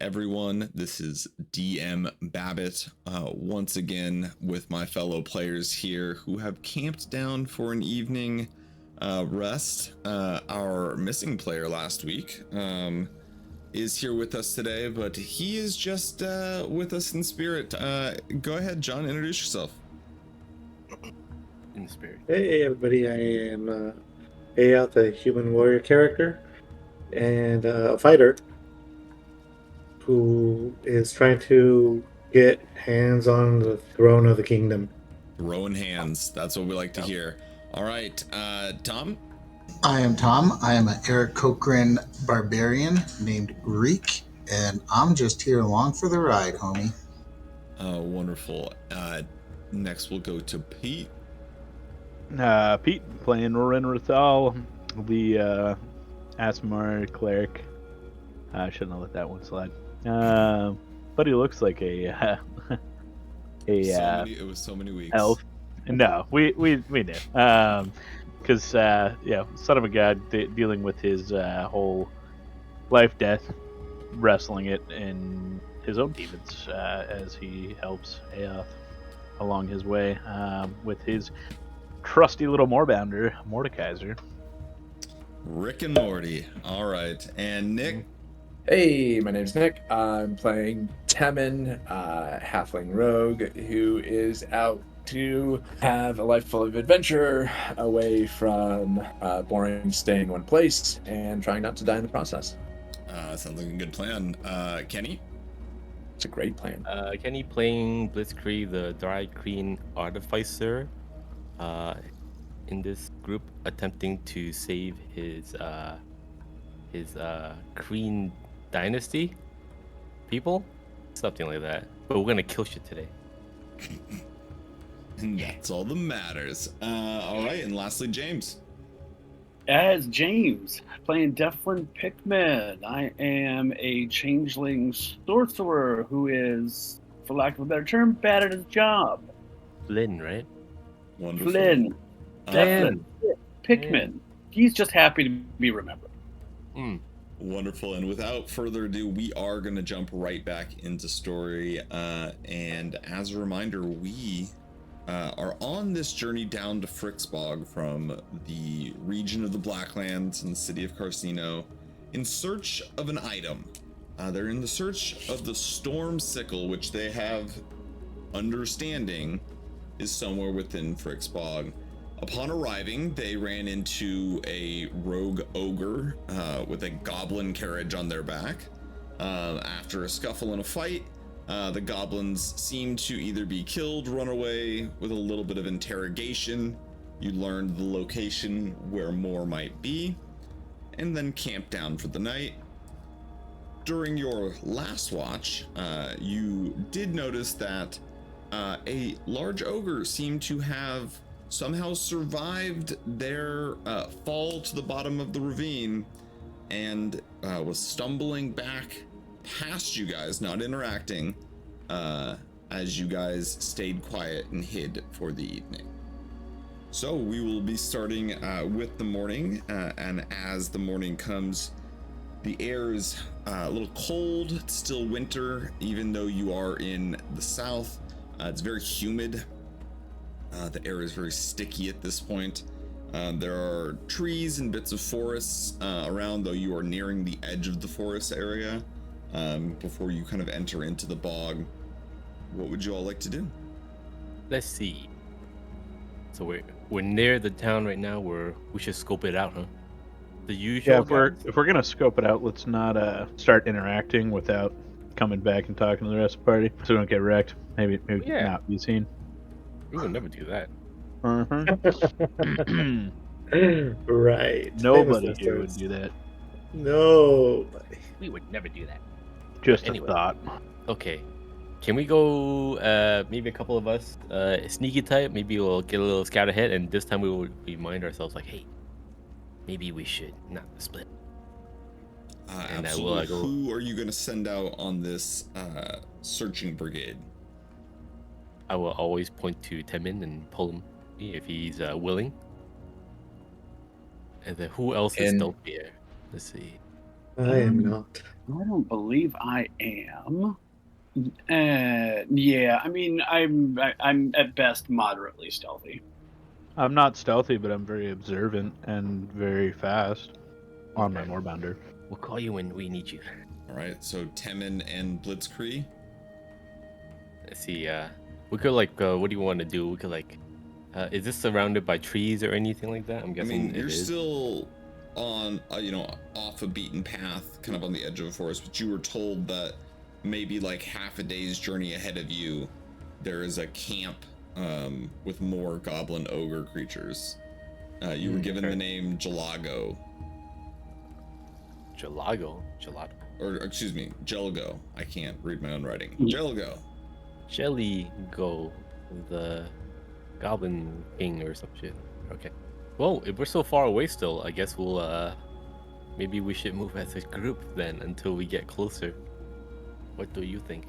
everyone. This is DMBABT once again with my fellow players here who have camped down for an evening rest. Our missing player last week is here with us today, but he is just with us in spirit. Go ahead, John, introduce yourself. In spirit. Hey everybody, I am Aya, the human warrior character, and a fighter who is trying to get hands on the throne of the kingdom. Throwing hands, that's what we like to hear. All right, Tom? I am Tom. I am an Eric Cochran barbarian named Reek, and I'm just here along for the ride, homie. Wonderful. Next we'll go to Pete. Pete, playing Rorin Rathal, the Asmar cleric. I shouldn't have let that one slide. But he looks like it was so many weeks. Elf. No, we knew. Because son of a god dealing with his whole life-death, wrestling it in his own demons as he helps Aoth along his way with his trusty little moorbounder, Mordekaiser. Rick and Morty. All right. And Nick? Hey, my name's Nick. I'm playing Temin, halfling rogue, who is out to have a life full of adventure away from boring staying in one place and trying not to die in the process. Sounds like a good plan. Kenny? It's a great plan. Kenny playing Blitzkrieg, the Dry Queen Artificer, in this group, attempting to save his Queen Dynasty people, something like that. But we're gonna kill shit today. And that's all that matters. All right, and lastly, James. As James, playing Devlin Pickman, I am a changeling sorcerer who is, for lack of a better term, bad at his job. Flynn, right? Wonderful. Flynn. Devlin Pickman. He's just happy to be remembered. Wonderful. And without further ado, we are going to jump right back into story. And as a reminder, we are on this journey down to Frik's Bog from the region of the Blacklands in the city of Carcino in search of an item. They're in the search of the Storm Sickle, which they have understanding is somewhere within Frik's Bog. Upon arriving, they ran into a rogue ogre with a goblin carriage on their back. After a scuffle and a fight, the goblins seemed to either be killed, run away. With a little bit of interrogation, you learned the location where more might be, and then camped down for the night. During your last watch, you did notice that a large ogre seemed to have somehow survived their fall to the bottom of the ravine and was stumbling back past you guys, not interacting, as you guys stayed quiet and hid for the evening. So we will be starting with the morning, and as the morning comes, the air is a little cold. It's still winter, even though you are in the south. It's very humid. The air is very sticky at this point. There are trees and bits of forests around, though you are nearing the edge of the forest area before you kind of enter into the bog. What would you all like to do? Let's see. So we're near the town right now. We should scope it out, huh? The usual. Yeah, if we're gonna scope it out, let's not start interacting without coming back and talking to the rest of the party, so we don't get wrecked. Maybe not be seen. We would never do that. Right. Nobody here would do that. Nobody. We would never do that. Just Anyway. a thought. Okay. Can we go, maybe a couple of us, sneaky type? Maybe we'll get a little scout ahead, and this time we will remind ourselves, like, hey, maybe we should not split. Absolutely. Who are you going to send out on this searching brigade? I will always point to Temin and pull him if he's willing. And then who else is stealthy here? Let's see. I am not. I don't believe I am. Yeah, I mean, I'm at best moderately stealthy. I'm not stealthy, but I'm very observant and very fast on my Okay. Moorbounder. We'll call you when we need you. All right, so Temin and Blitzkrieg. Let's see. We could like. What do you want to do? We could like. Is this surrounded by trees or anything like that? I'm I guessing mean, it you're is. still on, off a beaten path, kind of on the edge of a forest, but you were told that maybe like half a day's journey ahead of you, there is a camp with more goblin ogre creatures. You were given the name Gelgo, Gelato. or excuse me, Gelgo. I can't read my own writing. Mm. Gelgo. Jelly Go, the Goblin King or some shit. Okay. Well, if we're so far away still, I guess we'll maybe we should move as a group then until we get closer. What do you think?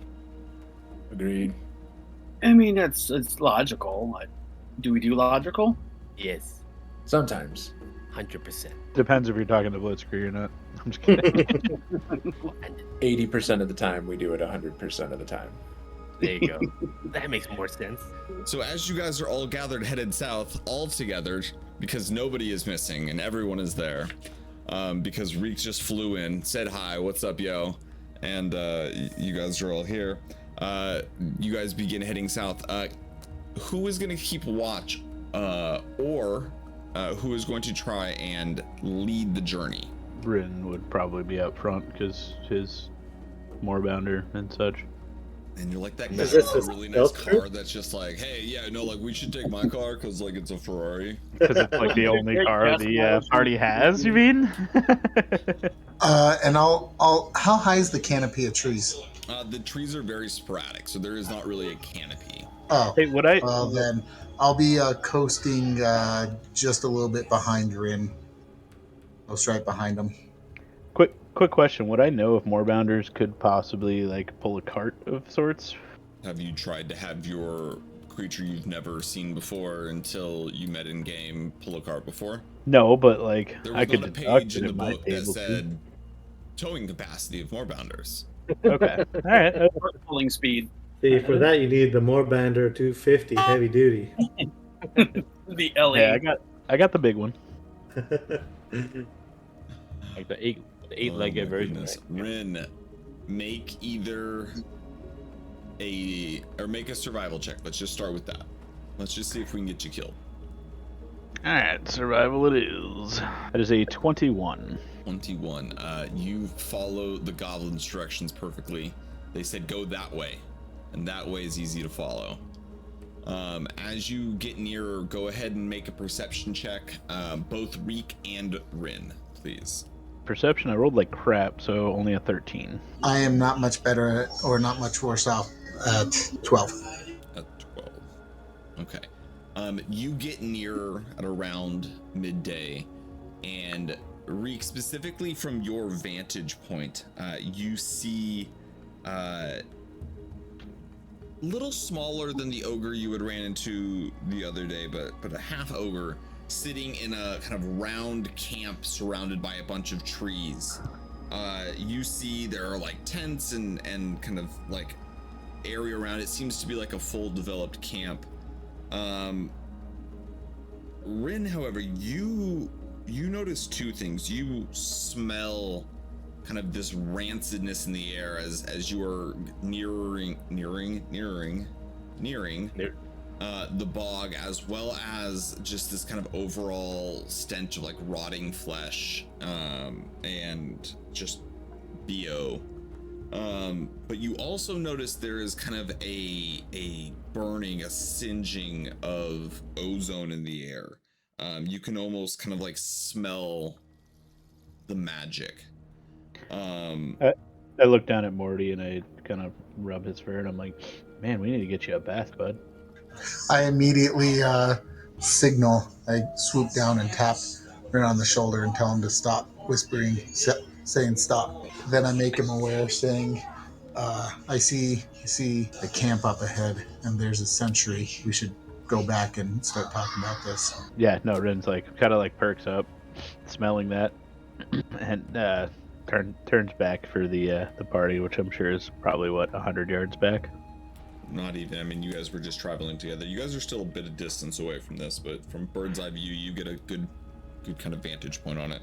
Agreed. I mean, it's logical. Do we do logical? Yes, Sometimes. 100%. Depends if you're talking to Blitzkrieg or not. I'm just kidding. 80% of the time, we do it 100% of the time. There you go. That makes more sense. So as you guys are all gathered, headed south, all together, because nobody is missing and everyone is there, because Reek just flew in, said hi, what's up, yo, and you guys are all here. You guys begin heading south. Who is going to keep watch, or who is going to try and lead the journey? Rin would probably be up front because his Moorbounder and such. And you're like that guy Is this with a a really nice stealth car group? that's just like, hey, yeah, no, like we should take my car because like it's a Ferrari. Because it's like the only car the party has, you mean? And I'll. How high is the canopy of trees? The trees are very sporadic, so there is not really a canopy. Oh, Hey, would I? well then I'll be coasting just a little bit behind Rin. I was right behind him. Quick question: would I know if Moorbounders could possibly like pull a cart of sorts? Have you tried to have your creature you've never seen before until you met in game pull a cart before? No, but like There I was could not a deduct page that in the it might book be that able to. said towing capacity of Moorbounders. Okay, all right. Pulling speed. See, for that you need the Moorbander 250 heavy duty. The LE. Yeah, I got the big one. Like the eight-legged my version. goodness. Right? Rin, make either make a survival check. Let's just start with that. Let's just see if we can get you killed. All right, survival it is. That is a 21. 21. You follow the goblin's directions perfectly. They said go that way, and that way is easy to follow. As you get nearer, go ahead and make a perception check. Both Reek and Rin, please. Perception, I rolled like crap, so only a 13. I am not much better or not much worse off at 12. At 12. Okay. You get nearer at around midday, and Reek, specifically from your vantage point, you see little smaller than the ogre you had ran into the other day, but a half ogre sitting in a kind of round camp surrounded by a bunch of trees. You see there are like tents and kind of like area around it. Seems to be like a full developed camp. Rin, however, you notice two things. You smell kind of this rancidness in the air as you are nearing the bog, as well as just this kind of overall stench of like rotting flesh and just BO. But you also notice there is kind of a burning, a singeing of ozone in the air. You can almost kind of like smell the magic. I look down at Morty and I kind of rub his fur and I'm like, man, we need to get you a bath, bud. I immediately signal. I swoop down and tap Rin on the shoulder and tell him to stop whispering, saying stop. Then I make him aware, saying, I see a camp up ahead and there's a sentry. We should go back and start talking about this. Yeah, no, Rin's like kind of like perks up, smelling that, and turns back for the party, which I'm sure is probably 100 yards back. Not even. I mean, you guys were just traveling together. You guys are still a bit of distance away from this, but from bird's eye view, you get a good kind of vantage point on it.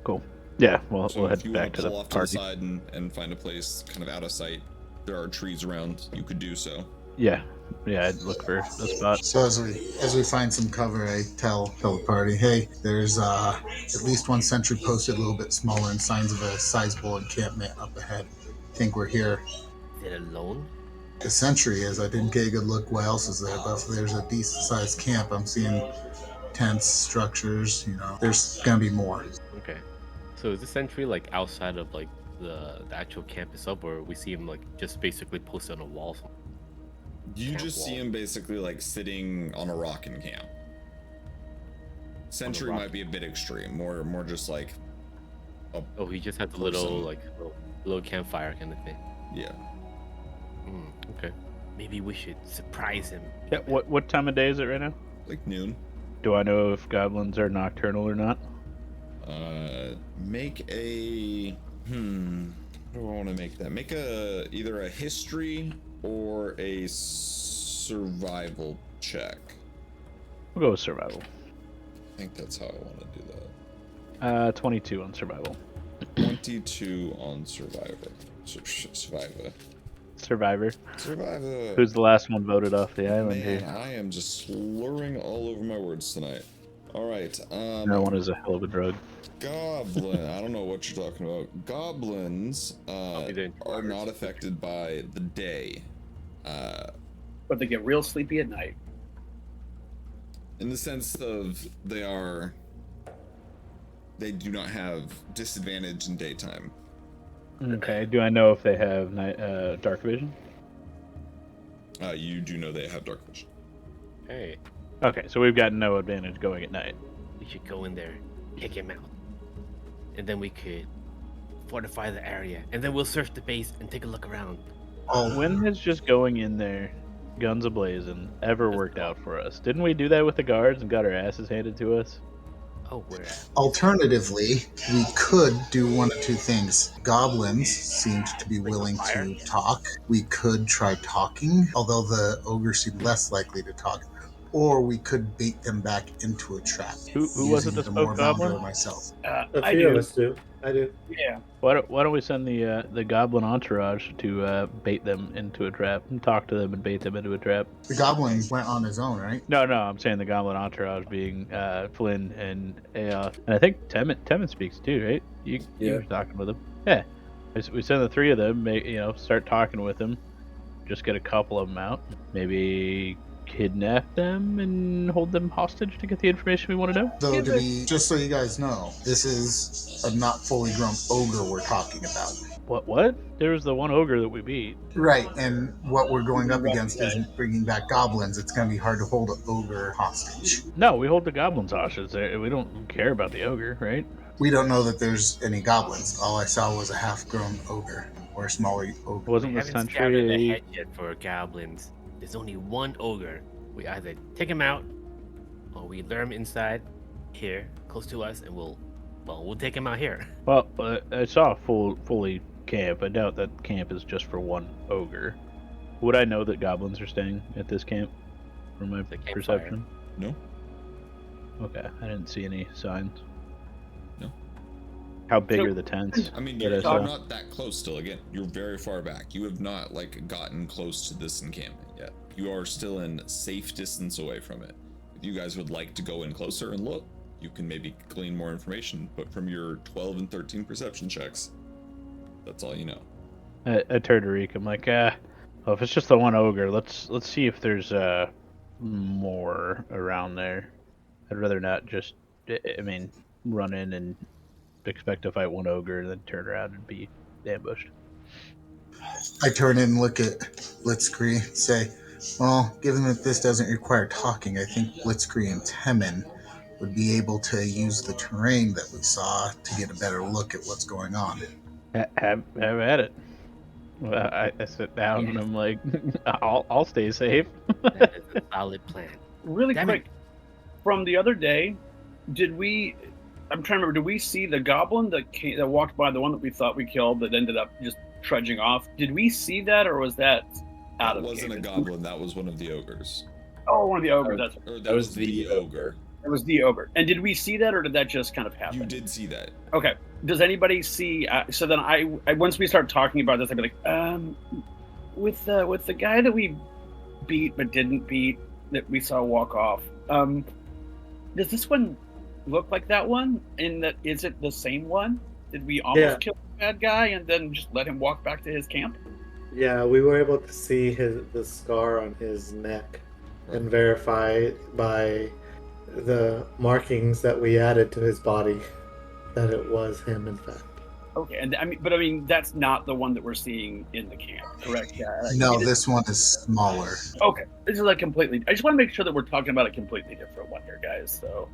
Cool. Yeah, well, So we'll if head you back want to to the pull off to the party. side and find a place kind of out of sight, there are trees around. You could do so. Yeah, I'd look for a spot. So as we find some cover, I tell the party, hey, there's at least one sentry posted a little bit smaller and signs of a sizable encampment up ahead. Think we're here. Is it alone? The sentry is. I didn't get a good look what else is there, but if there's a decent sized camp, I'm seeing tents, structures, there's gonna be more. Okay. So is the sentry like outside of like the actual camp itself, or we see him like just basically posted on a wall? You Camp just see wall. him basically like sitting on a rock in camp. Sentry rock. might be a bit extreme. More just like Oh, he just had the Person. little campfire kind of thing. yeah. Okay. Maybe we should surprise him. Yeah, what time of day is it right now? Like noon. Do I know if goblins are nocturnal or not? Make a how do I want to make that? Make either a history or a survival check. We'll go with survival. I think that's how I want to do that. 22 on survival. 22 on survivor. Survivor. Survivor. Who's the last one voted off the island Man, here? I am just slurring all over my words tonight. All right. Marijuana is a hell of a drug. Goblin. I don't know what you're talking about. Goblins be there in are not affected by the day. But they get real sleepy at night. In the sense of they do not have disadvantage in daytime. Okay. Do I know if they have dark vision? You do know they have dark vision. Hey, Okay, so we've got no advantage going at night. we should go in there, kick him out, and then we could fortify the area, and then we'll search the base and take a look around. Oh, When has just going in there, guns ablazing, ever worked out for us? Didn't we do that with the guards and got our asses handed to us? Oh, where at? alternatively, we could do one of two things. Goblins seemed to be willing to talk. We could try talking, although the ogre seemed less likely to talk. Or we could bait them back into a trap. Who was it using that the more spoke goblin? Valor myself. A I few do. of us do. I do. Yeah. Why don't we send the goblin entourage to bait them into a trap and talk to them and bait them into a trap? The goblin went on his own, right? No, I'm saying the goblin entourage being Flynn and Aoth. And I think Temin speaks too, right? You Yeah. were talking with him. Yeah. We send the three of them, start talking with them. Just get a couple of them out. Maybe kidnap them and hold them hostage to get the information we want to know. Though, just so you guys know, this is a not fully grown ogre we're talking about. What? There was the one ogre that we beat. Right, and what we're going up against isn't bringing back goblins. It's going to be hard to hold an ogre hostage. No, we hold the goblins hostage. We don't care about the ogre, right? We don't know that there's any goblins. All I saw was a half-grown ogre, or a smaller ogre. Wasn't We the haven't scouted sentry? ahead yet for goblins. There's only one ogre. We either take him out, or we lure him inside here, close to us, and we'll take him out here. Well, I saw a fully camp. I doubt that camp is just for one ogre. Would I know that goblins are staying at this camp from my The campfire. perception? No. Okay, I didn't see any signs. No. How big So- are the tents? I mean, that you're I saw? not that close still. Again, you're very far back. You have not gotten close to this encampment yet. You are still in safe distance away from it. If you guys would like to go in closer and look, you can maybe glean more information. But from your 12 and 13 perception checks, that's all you know. I turned to Reek. I'm like, well, if it's just the one ogre, let's see if there's more around there. I'd rather not just, run in and expect to fight one ogre and then turn around and be ambushed. I turn in and look at Blitzkrieg, say, well, given that this doesn't require talking, I think Blitzkrieg and Temin would be able to use the terrain that we saw to get a better look at what's going on. Have at it. Well, I sit down and I'm like, I'll stay safe. That is a solid plan. Really Damn quick, from the other day, did we I'm trying to remember. Did we see the goblin that walked by, the one that we thought we killed that ended up just trudging off? Did we see that, or was that out That of wasn't a game? goblin. That was one of the ogres. Oh, one of the ogres. That's right. Or That was the ogre. It was the ogre. And did we see that, or did that just kind of happen? You did see that. Okay. Does anybody see? So then I once we start talking about this, I'd be like, with the guy that we beat but didn't beat, that we saw walk off. Does this one look like that one? And that is it the same one? Did we almost kill the bad guy and then just let him walk back to his camp? Yeah, we were able to see the scar on his neck and verify by the markings that we added to his body that it was him, in fact. Okay, and I mean that's not the one that we're seeing in the camp, correct? Yeah. No, this one is smaller. Okay, this is like completely. I just want to make sure that we're talking about a completely different one here, guys. So,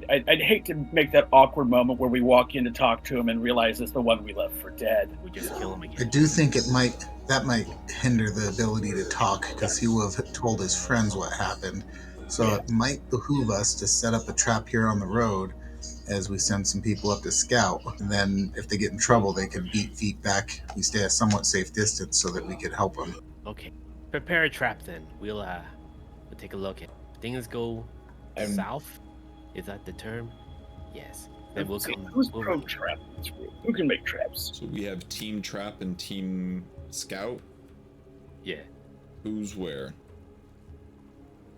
I'd hate to make that awkward moment where we walk in to talk to him and realize it's the one we left for dead. We just kill him I again. do think that might hinder the ability to talk because he will have told his friends what happened. So it might behoove us to set up a trap here on the road as we send some people up to scout. And then if they get in trouble, they can beat feet back. We stay a somewhat safe distance so that we could help them. Okay, prepare a trap then. We'll take a look at things go south. Is that the term? Yes. Then we'll come. Who's pro trap? Who can make traps? So we have team trap and team scout. Yeah. Who's where?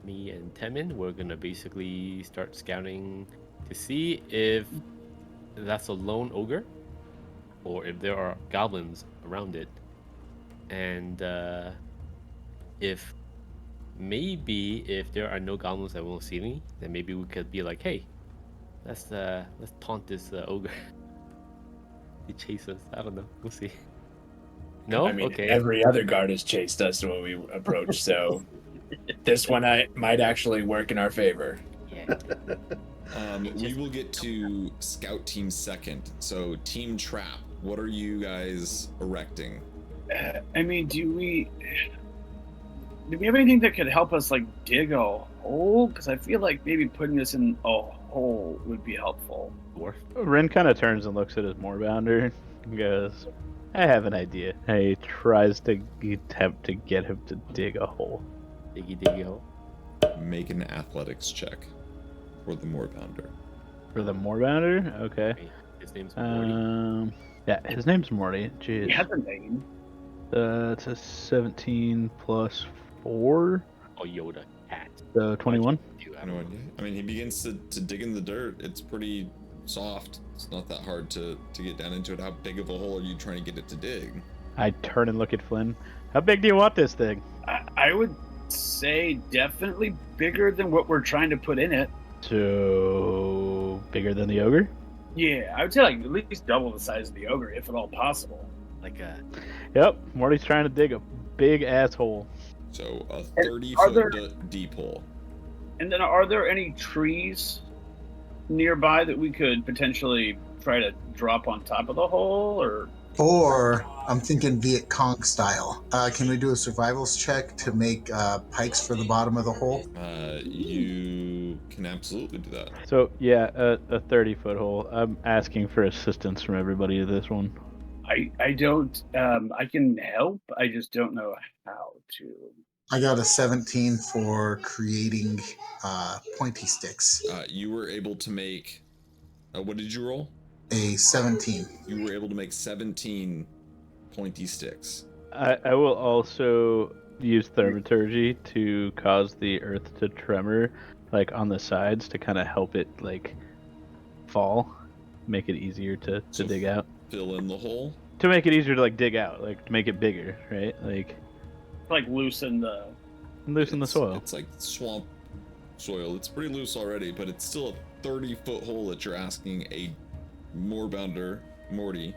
Me and Temin, we're gonna basically start scouting to see if that's a lone ogre or if there are goblins around it, and if there are no goblins that won't see me, then maybe we could be like, hey, let's taunt this ogre. He chase us. I don't know. We'll see. No, I mean, okay. every other guard has chased us when we approach, so this one might actually work in our favor. Yeah. We will get to scout team second. So team trap, what are you guys erecting? I mean, do we have anything that could help us like dig a hole? Because I feel like maybe putting this in a hole would be helpful. Ren kind of turns and looks at his moorbounder and goes, I have an idea. And he tries to attempt to get him to dig a hole. Diggy hole. Make an athletics check for the moorbounder. For the moorbounder? Okay. His name's Morty. Yeah, his name's Morty. Jeez. He has a name. It's a 17 plus 4. Oh, Yoda cat. So 21. I mean, he begins to dig in the dirt. It's pretty soft. It's not that hard to get down into it. How big of a hole are you trying to get it to dig? I turn and look at Flynn. How big do you want this thing? I would say definitely bigger than what we're trying to put in it. So bigger than the ogre? Yeah, I would say like at least double the size of the ogre, if at all possible. Like a. Yep, Morty's trying to dig a big asshole. So a And 30-foot deep hole. And then are there any trees nearby that we could potentially try to drop on top of the hole, Or I'm thinking Viet Cong style. Can we do a survivals check to make pikes for the bottom of the hole? You can absolutely do that. So yeah, a 30-foot hole. I'm asking for assistance from everybody to this one. I don't I can help, I just don't know how to. I got a 17 for creating pointy sticks. You were able to make what did you roll? A 17. You were able to make 17 pointy sticks. I will also use thaumaturgy to cause the earth to tremor, like on the sides, to kind of help it like fall, make it easier to dig out. Fill in the hole. To make it easier to like dig out, like to make it bigger, right? Like loosen the soil. It's like swamp soil. It's pretty loose already, but it's still a 30-foot hole that you're asking a moorbounder, Morty,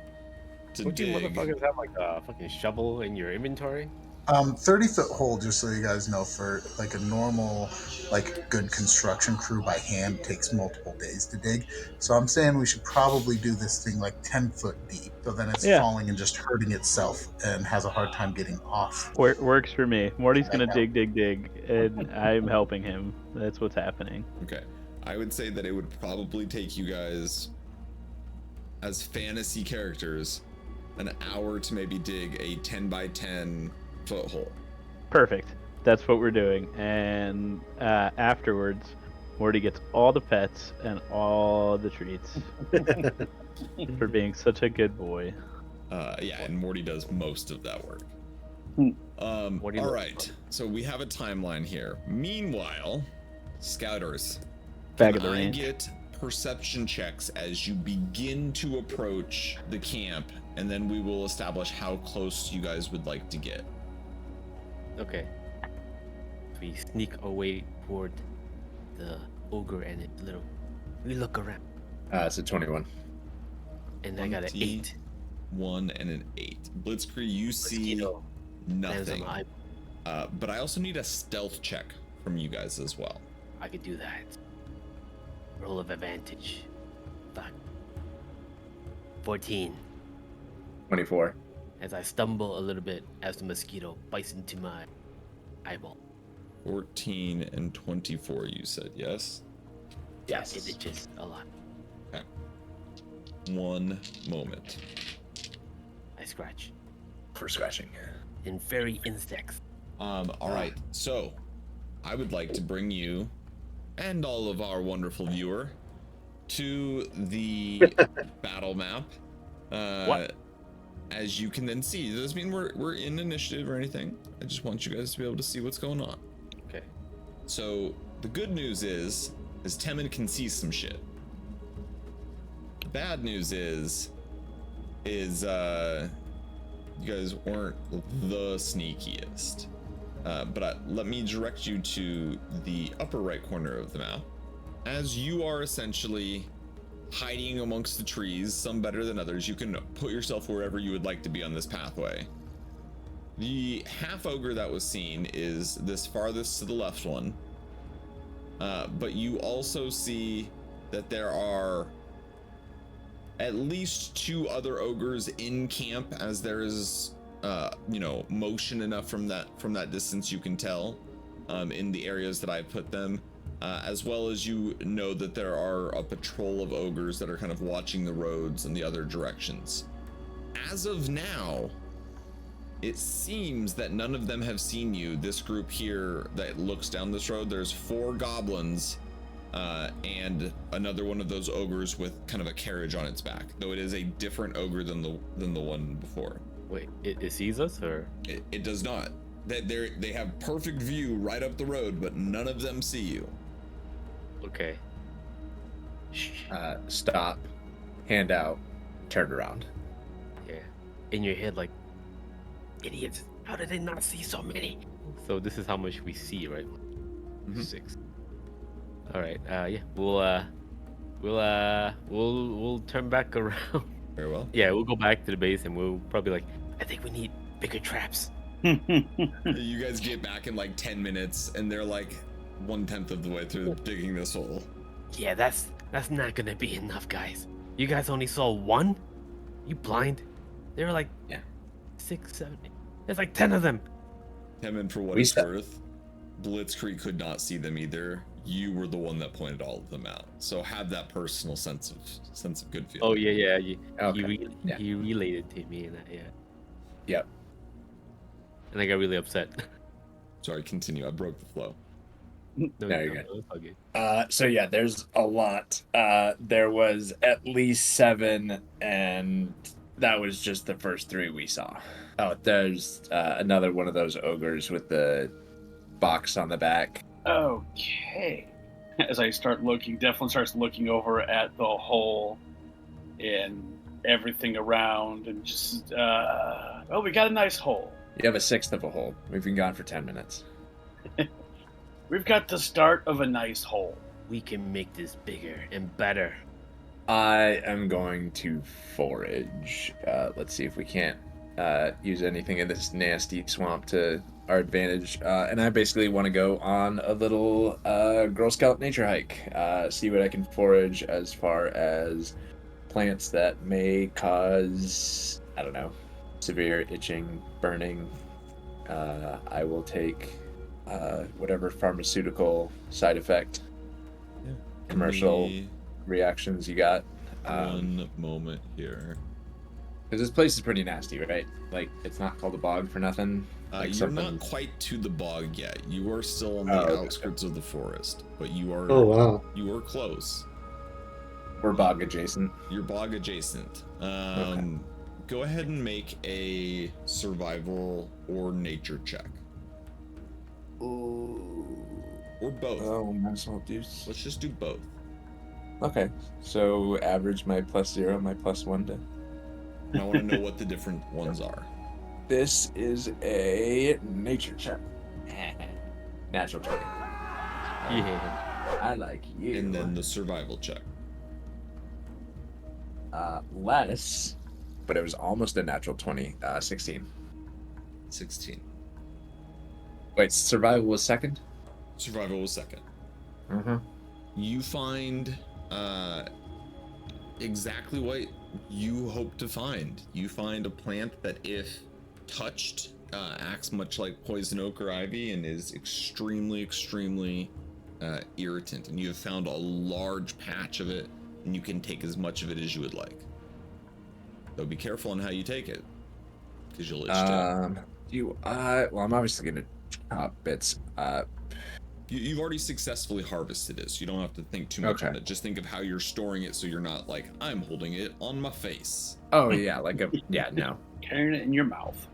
to Don't you dig. motherfuckers have like a fucking shovel in your inventory? 30-foot hole, just so you guys know, for like a normal, like good construction crew by hand takes multiple days to dig. So I'm saying we should probably do this thing like 10-foot deep, so then it's falling and just hurting itself and has a hard time getting off. Works for me. Morty's gonna dig, and I'm helping him. That's what's happening. Okay. I would say that it would probably take you guys, as fantasy characters, an hour to maybe dig a 10 by 10 foot hole. Perfect. That's what we're doing. And afterwards, Morty gets all the pets and all the treats for being such a good boy. Yeah, and Morty does most of that work. All right, so we have a timeline here. Meanwhile, Scouters, Back of the I range. get perception checks as you begin to approach the camp, and then we will establish how close you guys would like to get. Okay. We sneak away toward the ogre and its little. We look around, It's a 21. and I got an 8. 1 and an 8. Blitzkrieg, you see Mosquito lands on nothing. the eye. But I also need a stealth check from you guys as well. I could do that. Roll of advantage. Fuck. 14. 24. As I stumble a little bit as the mosquito bites into my eyeball. 14 and 24, you said, yes? Yes. It itches a lot. One moment. I scratch. For scratching. In fairy insects. All right, so I would like to bring you and all of our wonderful viewer to the battle map. What? As you can then see, doesn't mean we're in initiative or anything. I just want you guys to be able to see what's going on. Okay. So the good news is Temin can see some shit. The bad news is you guys weren't the sneakiest. But let me direct you to the upper right corner of the map. As you are essentially hiding amongst the trees, some better than others, you can put yourself wherever you would like to be on this pathway. The half ogre that was seen is this farthest to the left one. But you also see that there are at least 2 other ogres in camp, as there is motion enough from that distance you can tell in the areas that I put them, as well as you know that there are a patrol of ogres that are kind of watching the roads in the other directions. As of now, it seems that none of them have seen you. This group here that looks down this road, there's 4 goblins and another one of those ogres with kind of a carriage on its back, though it is a different ogre than the one before. Wait, it sees us or? It does not. They have perfect view right up the road, but none of them see you. Okay. Stop. Hand out. Turn around. Yeah. In your head, like, idiots. How did they not see so many? So this is how much we see, right? Mhm. 6. All right. Yeah. We'll turn back around. Very well. Yeah, we'll go back to the base and we'll probably like. I think we need bigger traps. You guys get back in like 10 minutes, and they're like 1/10 of the way through digging this hole. Yeah, that's not gonna be enough, guys. You guys only saw 1? You blind? There were like 6, 7, 8. There's like 10 of them. Temin, for what it's worth, Blitzkrieg could not see them either. You were the one that pointed all of them out, so have that personal sense of good feeling. Oh yeah. Okay. He related to me and that. Yeah. Yep. And I got really upset. Sorry, continue. I broke the flow. No, There you go. it's all good. So yeah, there's a lot. There was at least 7, and that was just the first 3 we saw. Oh, there's another one of those ogres with the box on the back. Okay. As I start looking, Devlin starts looking over at the hole and everything around, and just, we got a nice hole. You have a 1/6 of a hole. We've been gone for 10 minutes. We've got the start of a nice hole. We can make this bigger and better. I am going to forage. Let's see if we can't use anything in this nasty swamp to our advantage. And I basically want to go on a little Girl Scout nature hike. See what I can forage as far as plants that may cause, I don't know, severe itching, burning. I will take whatever pharmaceutical side effect commercial Give me reactions you got. one moment here. Because this place is pretty nasty, right? Like, it's not called a bog for nothing. Like You're not quite to the bog yet. You are still on the okay. outskirts of the forest, but you are. Oh wow. You are close. We're bog adjacent. You're bog adjacent. Okay. Go ahead and make a survival or nature check, Ooh. or both. Oh, maximum deuce. Let's just do both. Okay, so average my +0, my +1 to. And I want to know what the different ones are. This is a nature check. Natural 20. Yeah. I like you. And then the survival check. Less, but it was almost a natural 20. 16. 16. Wait, survival was second? Survival was second. Mm-hmm. You find exactly what you hope to find. You find a plant that, if touched, acts much like poison oak or ivy and is extremely irritant. And you have found a large patch of it, and you can take as much of it as you would like. So be careful on how you take it, because you'll itch too. Well, I'm obviously gonna chop bits. You've already successfully harvested it, so you don't have to think too much on it. Just think of how you're storing it, so you're not like, I'm holding it on my face. Oh yeah, no. Carrying it in your mouth.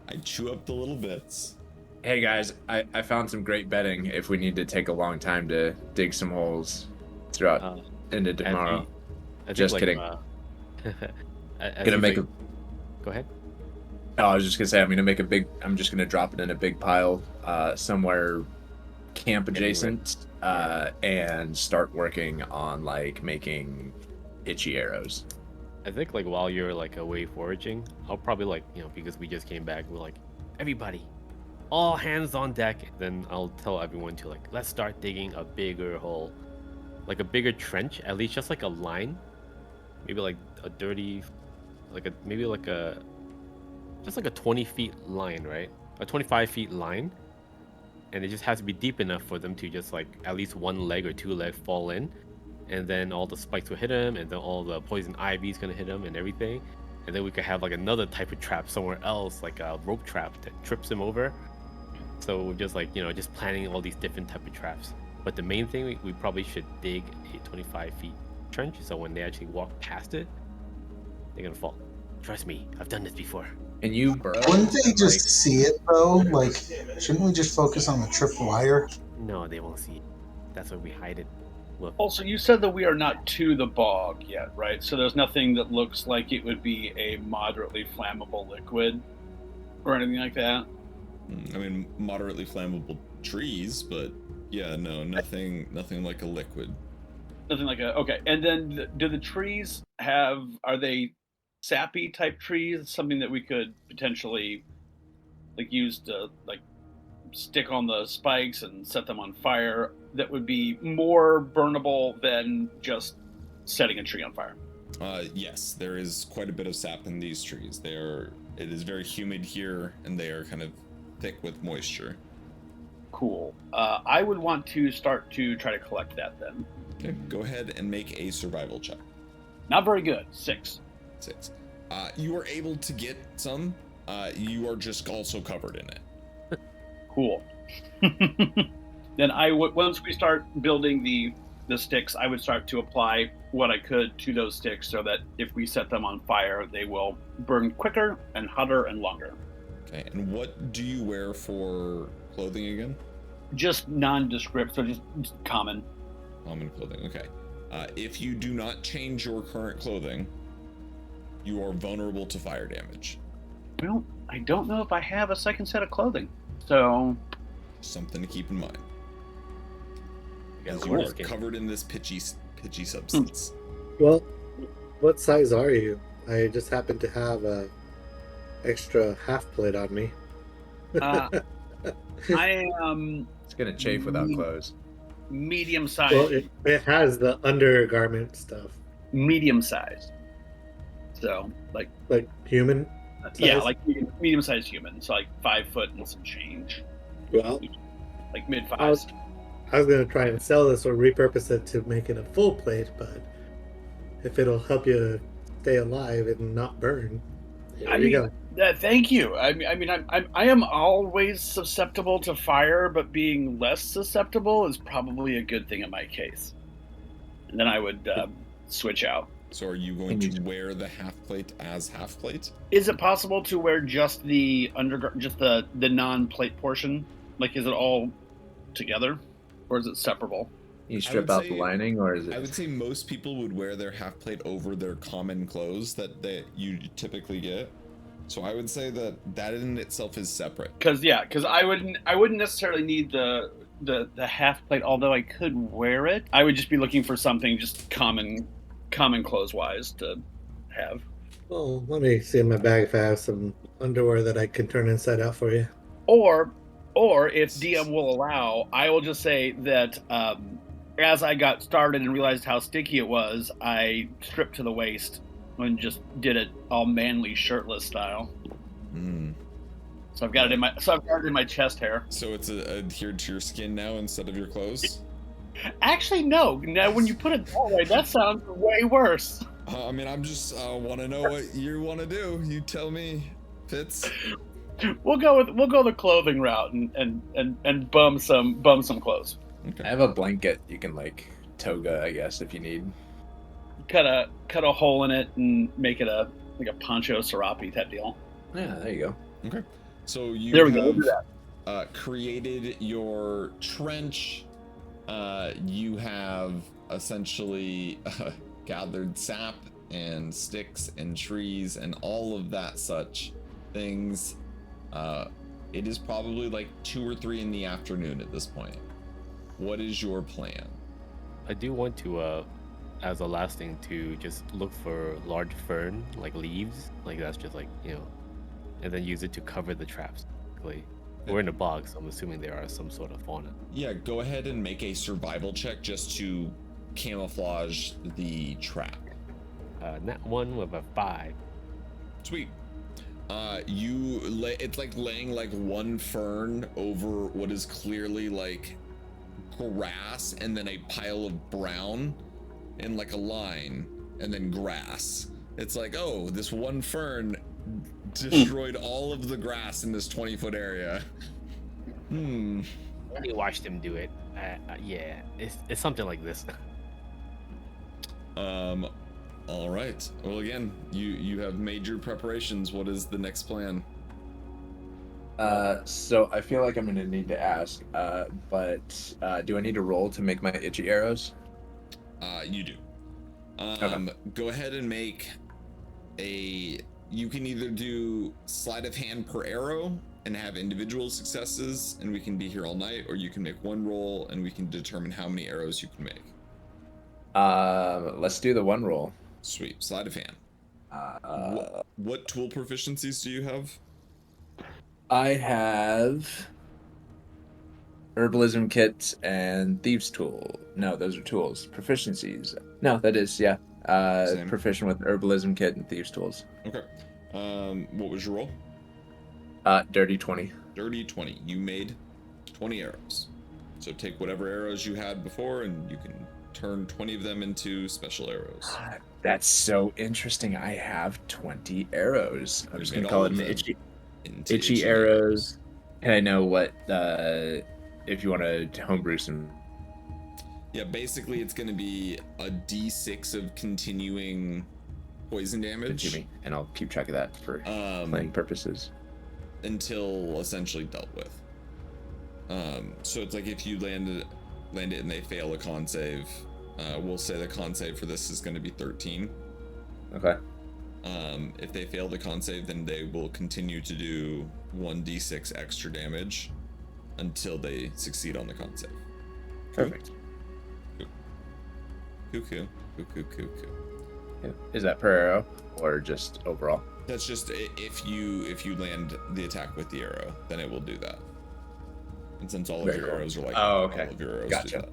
I chew up the little bits. Hey guys, I found some great bedding if we need to take a long time to dig some holes throughout into tomorrow. Just kidding. Gonna make a. Go ahead. Oh, I was just gonna say I'm just gonna drop it in a big pile somewhere camp adjacent and start working on like making itchy arrows. I think like while you're like away foraging, I'll probably like, because we just came back, we're like, everybody, all hands on deck. Then I'll tell everyone to like, let's start digging a bigger hole, like a bigger trench, at least just like a line, maybe like a dirty, just like a 20 feet line, right? A 25 feet line. And it just has to be deep enough for them to just like at least one leg or two legs fall in, and then all the spikes will hit him, and then all the poison ivy is gonna hit him and everything, and then we could have like another type of trap somewhere else, like a rope trap that trips him over. So we're just like just planning all these different type of traps. But the main thing, we probably should dig a 25 feet trench, so when they actually walk past it, they're gonna fall. Trust me, I've done this before. And you, bro. Wouldn't they just see it though? Like, shouldn't we just focus on the tripped wire? No, they won't see it. That's why we hide it. Look. Also, you said that we are not to the bog yet, right? So there's nothing that looks like it would be a moderately flammable liquid or anything like that? I mean, moderately flammable trees, but yeah, no, nothing like a liquid. Nothing like okay. And then do the trees are they sappy type trees? Something that we could potentially like use to like stick on the spikes and set them on fire that would be more burnable than just setting a tree on fire? Yes, there is quite a bit of sap in these trees. It is very humid here, and they are kind of thick with moisture. Cool. I would want to start to try to collect that then. Okay, go ahead and make a survival check. Not very good. 6. 6. You are able to get some. You are just also covered in it. Cool. Then once we start building the sticks, I would start to apply what I could to those sticks so that if we set them on fire, they will burn quicker and hotter and longer. Okay, and what do you wear for clothing again? Just nondescript, so just common. Common clothing, okay. If you do not change your current clothing, you are vulnerable to fire damage. Well, I don't know if I have a second set of clothing, so... Something to keep in mind. Yeah, As you are covered in this pitchy substance. Well, what size are you? I just happen to have a extra half plate on me. I am... It's gonna chafe without clothes. Medium size. Well, it has the undergarment stuff. Medium size. So, like human size? Yeah, like medium-sized human. So like 5 foot and some change. Well, like mid-5s. I was gonna try and sell this or repurpose it to make it a full plate, but if it'll help you stay alive and not burn, there you go. Thank you. I am always susceptible to fire, but being less susceptible is probably a good thing in my case. And then I would switch out. So are you going to wear the half plate as half plate? Is it possible to wear just the the non-plate portion? Like, is it all together, or is it separable? You strip out the lining, or is it? I would say most people would wear their half plate over their common clothes that you typically get. So I would say that in itself is separate. Because I wouldn't necessarily need the half plate, although I could wear it. I would just be looking for something just common clothes wise to have. Well, let me see in my bag if I have some underwear that I can turn inside out for you. Or if DM will allow, I will just say that as I got started and realized how sticky it was, I stripped to the waist and just did it all manly shirtless style. So I've got it in my chest hair. So it's adhered to your skin now instead of your clothes? Actually, no. Now, when you put it that way, that sounds way worse. I'm just want to know what you want to do. You tell me, Fitz. We'll go the clothing route and bum some clothes. Okay. I have a blanket you can toga, I guess, if you need. Cut a hole in it and make it a poncho serape type deal. Yeah, there you go. Okay. So you created your trench. You have essentially gathered sap and sticks and trees and all of that such things. It is probably 2 or 3 in the afternoon at this point. What is your plan? I do want to, as a last thing, to just look for large fern, leaves, that's just and then use it to cover the traps. We're in a bog, so I'm assuming there are some sort of fauna. Yeah, go ahead and make a survival check just to camouflage the trap. That one with a 5. Sweet. It's laying one fern over what is clearly grass, and then a pile of brown, and a line, and then grass. It's oh, this one fern destroyed all of the grass in this 20-foot area. We watched him do it. Yeah, it's something like this. All right. Well, again, you have made your preparations. What is the next plan? So I feel like I'm gonna need to ask, but do I need to roll to make my itchy arrows? You do. Okay. Go ahead and make you can either do sleight of hand per arrow and have individual successes, and we can be here all night, or you can make one roll and we can determine how many arrows you can make. Let's do the one roll. Sweet. Sleight of hand. What tool proficiencies do you have? I have herbalism kit and thieves tool. No, those are tools. Proficiencies. No, that is, yeah. Same. Proficient with herbalism kit and thieves tools. Okay. What was your roll? Dirty 20. Dirty 20. You made 20 arrows. So take whatever arrows you had before, and you can turn 20 of them into special arrows. That's so interesting. I have 20 arrows. I'm just gonna call them itchy arrows. And I know what if you want to homebrew some. Yeah, basically it's going to be a d6 of continuing poison damage. And I'll keep track of that for playing purposes. Until essentially dealt with. So it's if you land it and they fail a con save, we'll say the con save for this is going to be 13. Okay. If they fail the con save, then they will continue to do 1d6 extra damage until they succeed on the con save. Perfect. Cool. Yeah. Is that per arrow or just overall? That's just if you land the attack with the arrow, then it will do that. And since all of your arrows are all of your arrows do that.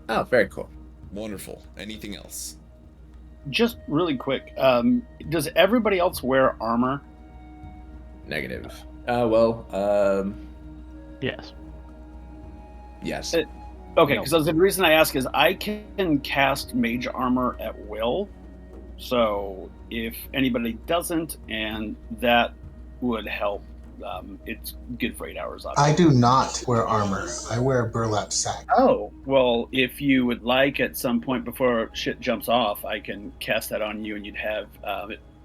Oh, very cool. Wonderful. Anything else? Just really quick, does everybody else wear armor? Negative. Yes. Yes. Okay, No. because the reason I ask is I can cast mage armor at will. So if anybody doesn't, and that would help, it's good for 8 hours. I Obviously. do not wear armor. I wear a burlap sack. Oh, well, if you would like at some point before shit jumps off, I can cast that on you, and you'd have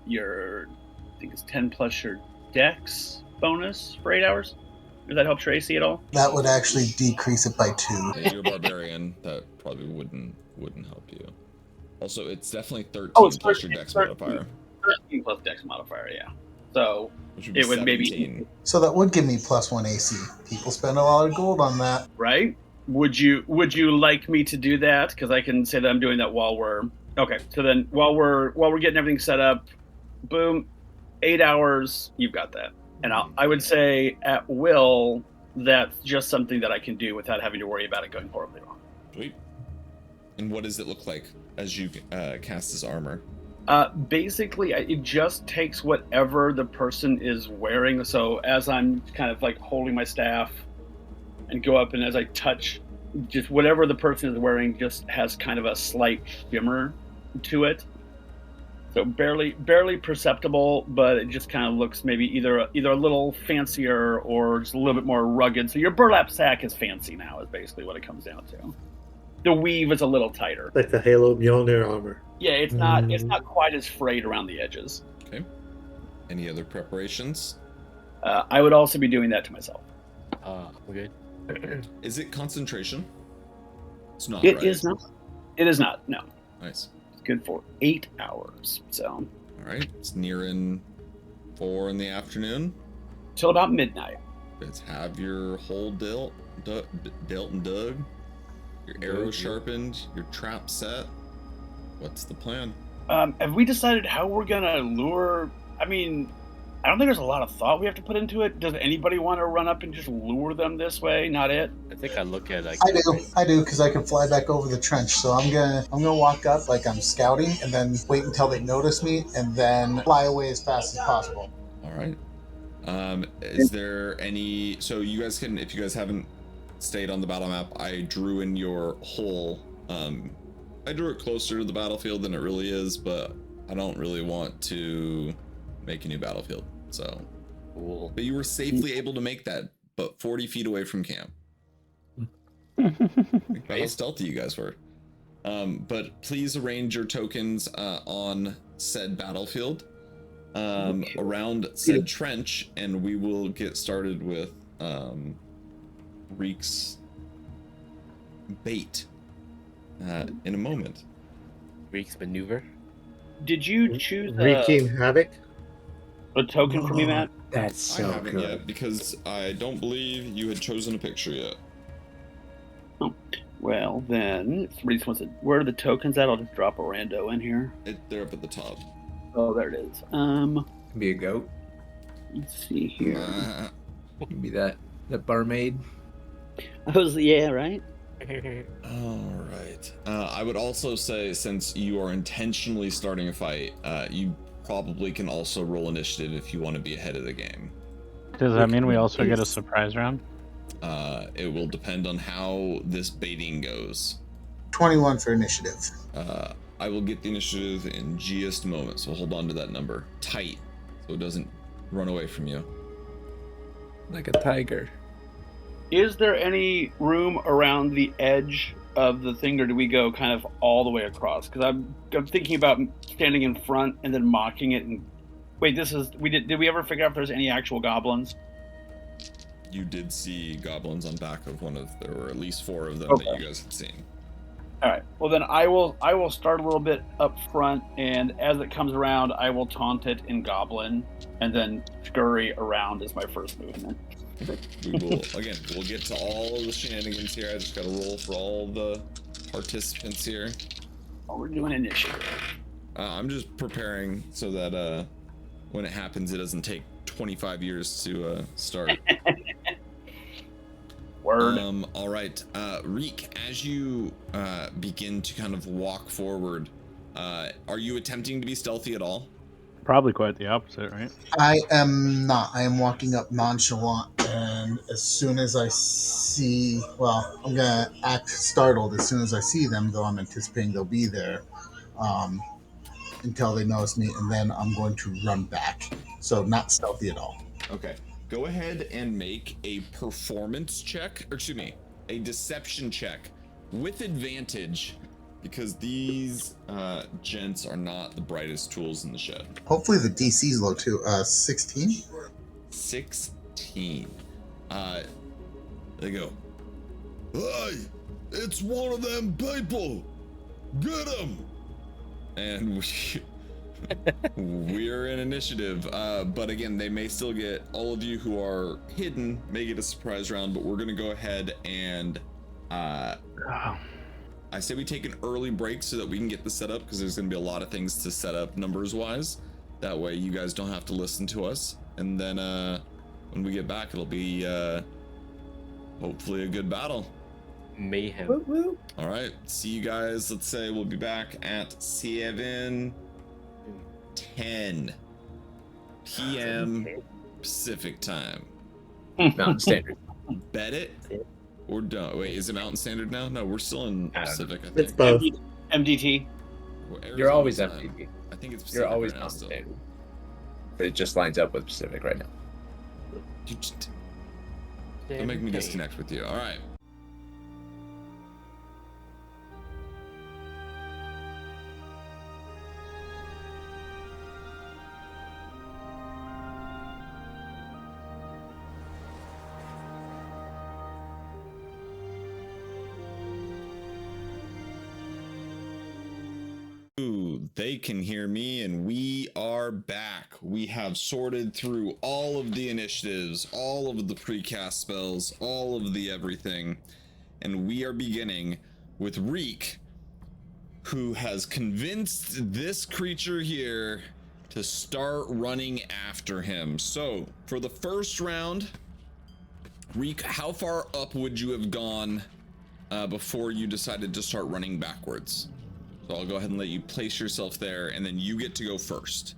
your, I think it's 10 plus your dex bonus for 8 hours. Does that help Tracy at all? That would actually decrease it by 2. If you're a barbarian, that probably wouldn't help you. Also, it's definitely 13 it's plus your 13, dex 13. modifier. 13 plus dex modifier, yeah. So Which would be it would 17. maybe, So that would give me +1 AC. People spend a lot of gold on that. right? Would you like me to do that? Because I can say that I'm doing that while we're okay. So then while we're getting everything set up, boom, 8 hours, you've got that. And I would say at will, that's just something that I can do without having to worry about it going horribly wrong. Sweet. And what does it look like as you cast this armor? Basically, it just takes whatever the person is wearing. So as I'm kind of like holding my staff and go up, and as I touch, just whatever the person is wearing just has kind of a slight shimmer to it. So barely perceptible, but it just kind of looks maybe either a little fancier or just a little bit more rugged. So your burlap sack is fancy now, is basically what it comes down to. The weave is a little tighter. Like the Halo Mjolnir armor. Yeah, it's not quite as frayed around the edges. Okay. Any other preparations? I would also be doing that to myself. We're good. Is it concentration? It's not. It right? is not. It is not. No. Nice. It's good for 8 hours. So All right. It's nearing 4 in the afternoon. till about midnight. Let's have your hole dealt and dug. Your arrow sharpened. Your trap set. What's the plan? Have we decided how we're gonna lure? I mean, I don't think there's a lot of thought we have to put into it. Does anybody want to run up and just lure them this way? Not it. I think I look at like. I do, because I can fly back over the trench. So I'm gonna walk up like I'm scouting, and then wait until they notice me, and then fly away as fast as possible. All right. Is there any? So you guys can, if you guys haven't stayed on the battle map, I drew in your hole. I drew it closer to the battlefield than it really is, but I don't really want to make a new battlefield. So, Cool. but you were safely able to make that, but 40 feet away from camp. Think about how stealthy you guys were. But please arrange your tokens on said battlefield, around said trench, and we will get started with Reek's bait in a moment. Reek's maneuver. Did you choose Wreaking havoc. a token for me, Matt? That's I so haven't good. yet because I don't believe you had chosen a picture yet. Well, then, if somebody just wants to, where are the tokens at? I'll just drop a rando in here. They're up at the top. Oh, there it is. Can be a goat. Let's see here. Can be that barmaid. Yeah, right. All right. I would also say, since you are intentionally starting a fight, you probably can also roll initiative if you want to be ahead of the game. Does that mean we also get a surprise round? It will depend on how this baiting goes. 21 for initiative. I will get the initiative in just a moment, so hold on to that number tight so it doesn't run away from you. Like a tiger. Is there any room around the edge of the thing, or do we go kind of all the way across? Because I'm thinking about standing in front and then mocking it. And wait, did we ever figure out if there's any actual goblins? You did see goblins on back of there were at least 4 of them Okay. that you guys had seen. All right. Well, then I will start a little bit up front, and as it comes around, I will taunt it in goblin, and then scurry around as my first movement. We'll get to all of the shenanigans here. I just gotta roll for all the participants here. Oh, we're doing initiative. I'm just preparing so that when it happens, it doesn't take 25 years to start. Word. All right, Reek, as you begin to kind of walk forward, are you attempting to be stealthy at all? Probably quite the opposite, right? I am not. I am walking up nonchalant, and as soon as I see, well, I'm gonna act startled as soon as I see them, though I'm anticipating they'll be there, um, until they notice me, and then I'm going to run back. So not stealthy at all. Okay. Go ahead and make a performance check, or excuse me, a deception check with advantage, because these gents are not the brightest tools in the shed. Hopefully the DC's low too. 16. 16. They go, "Hey, it's one of them people. Get him!" And we're in initiative. But again, they may still get, all of you who are hidden may get a surprise round, but we're gonna go ahead and I say we take an early break so that we can get the setup, because there's gonna be a lot of things to set up numbers wise. That way you guys don't have to listen to us. And then when we get back, it'll be hopefully a good battle. Mayhem. Woo woo. All right, see you guys. Let's say we'll be back at 7:10 p.m. Pacific time. Mountain Standard. Bet it or don't. Wait, is it Mountain Standard now? No, we're still in Pacific, I think. It's both. MDT. Well, You're always Arizona's MTV. I think it's Pacific. You're always right now Mountain still. Standard. But it just lines up with Pacific right now. You just don't make me disconnect with you. All right. They can hear me, and we are back. We have sorted through all of the initiatives, all of the precast spells, all of the everything, and we are beginning with Reek, who has convinced this creature here to start running after him. So for the first round, Reek, how far up would you have gone before you decided to start running backwards? So I'll go ahead and let you place yourself there, and then you get to go first.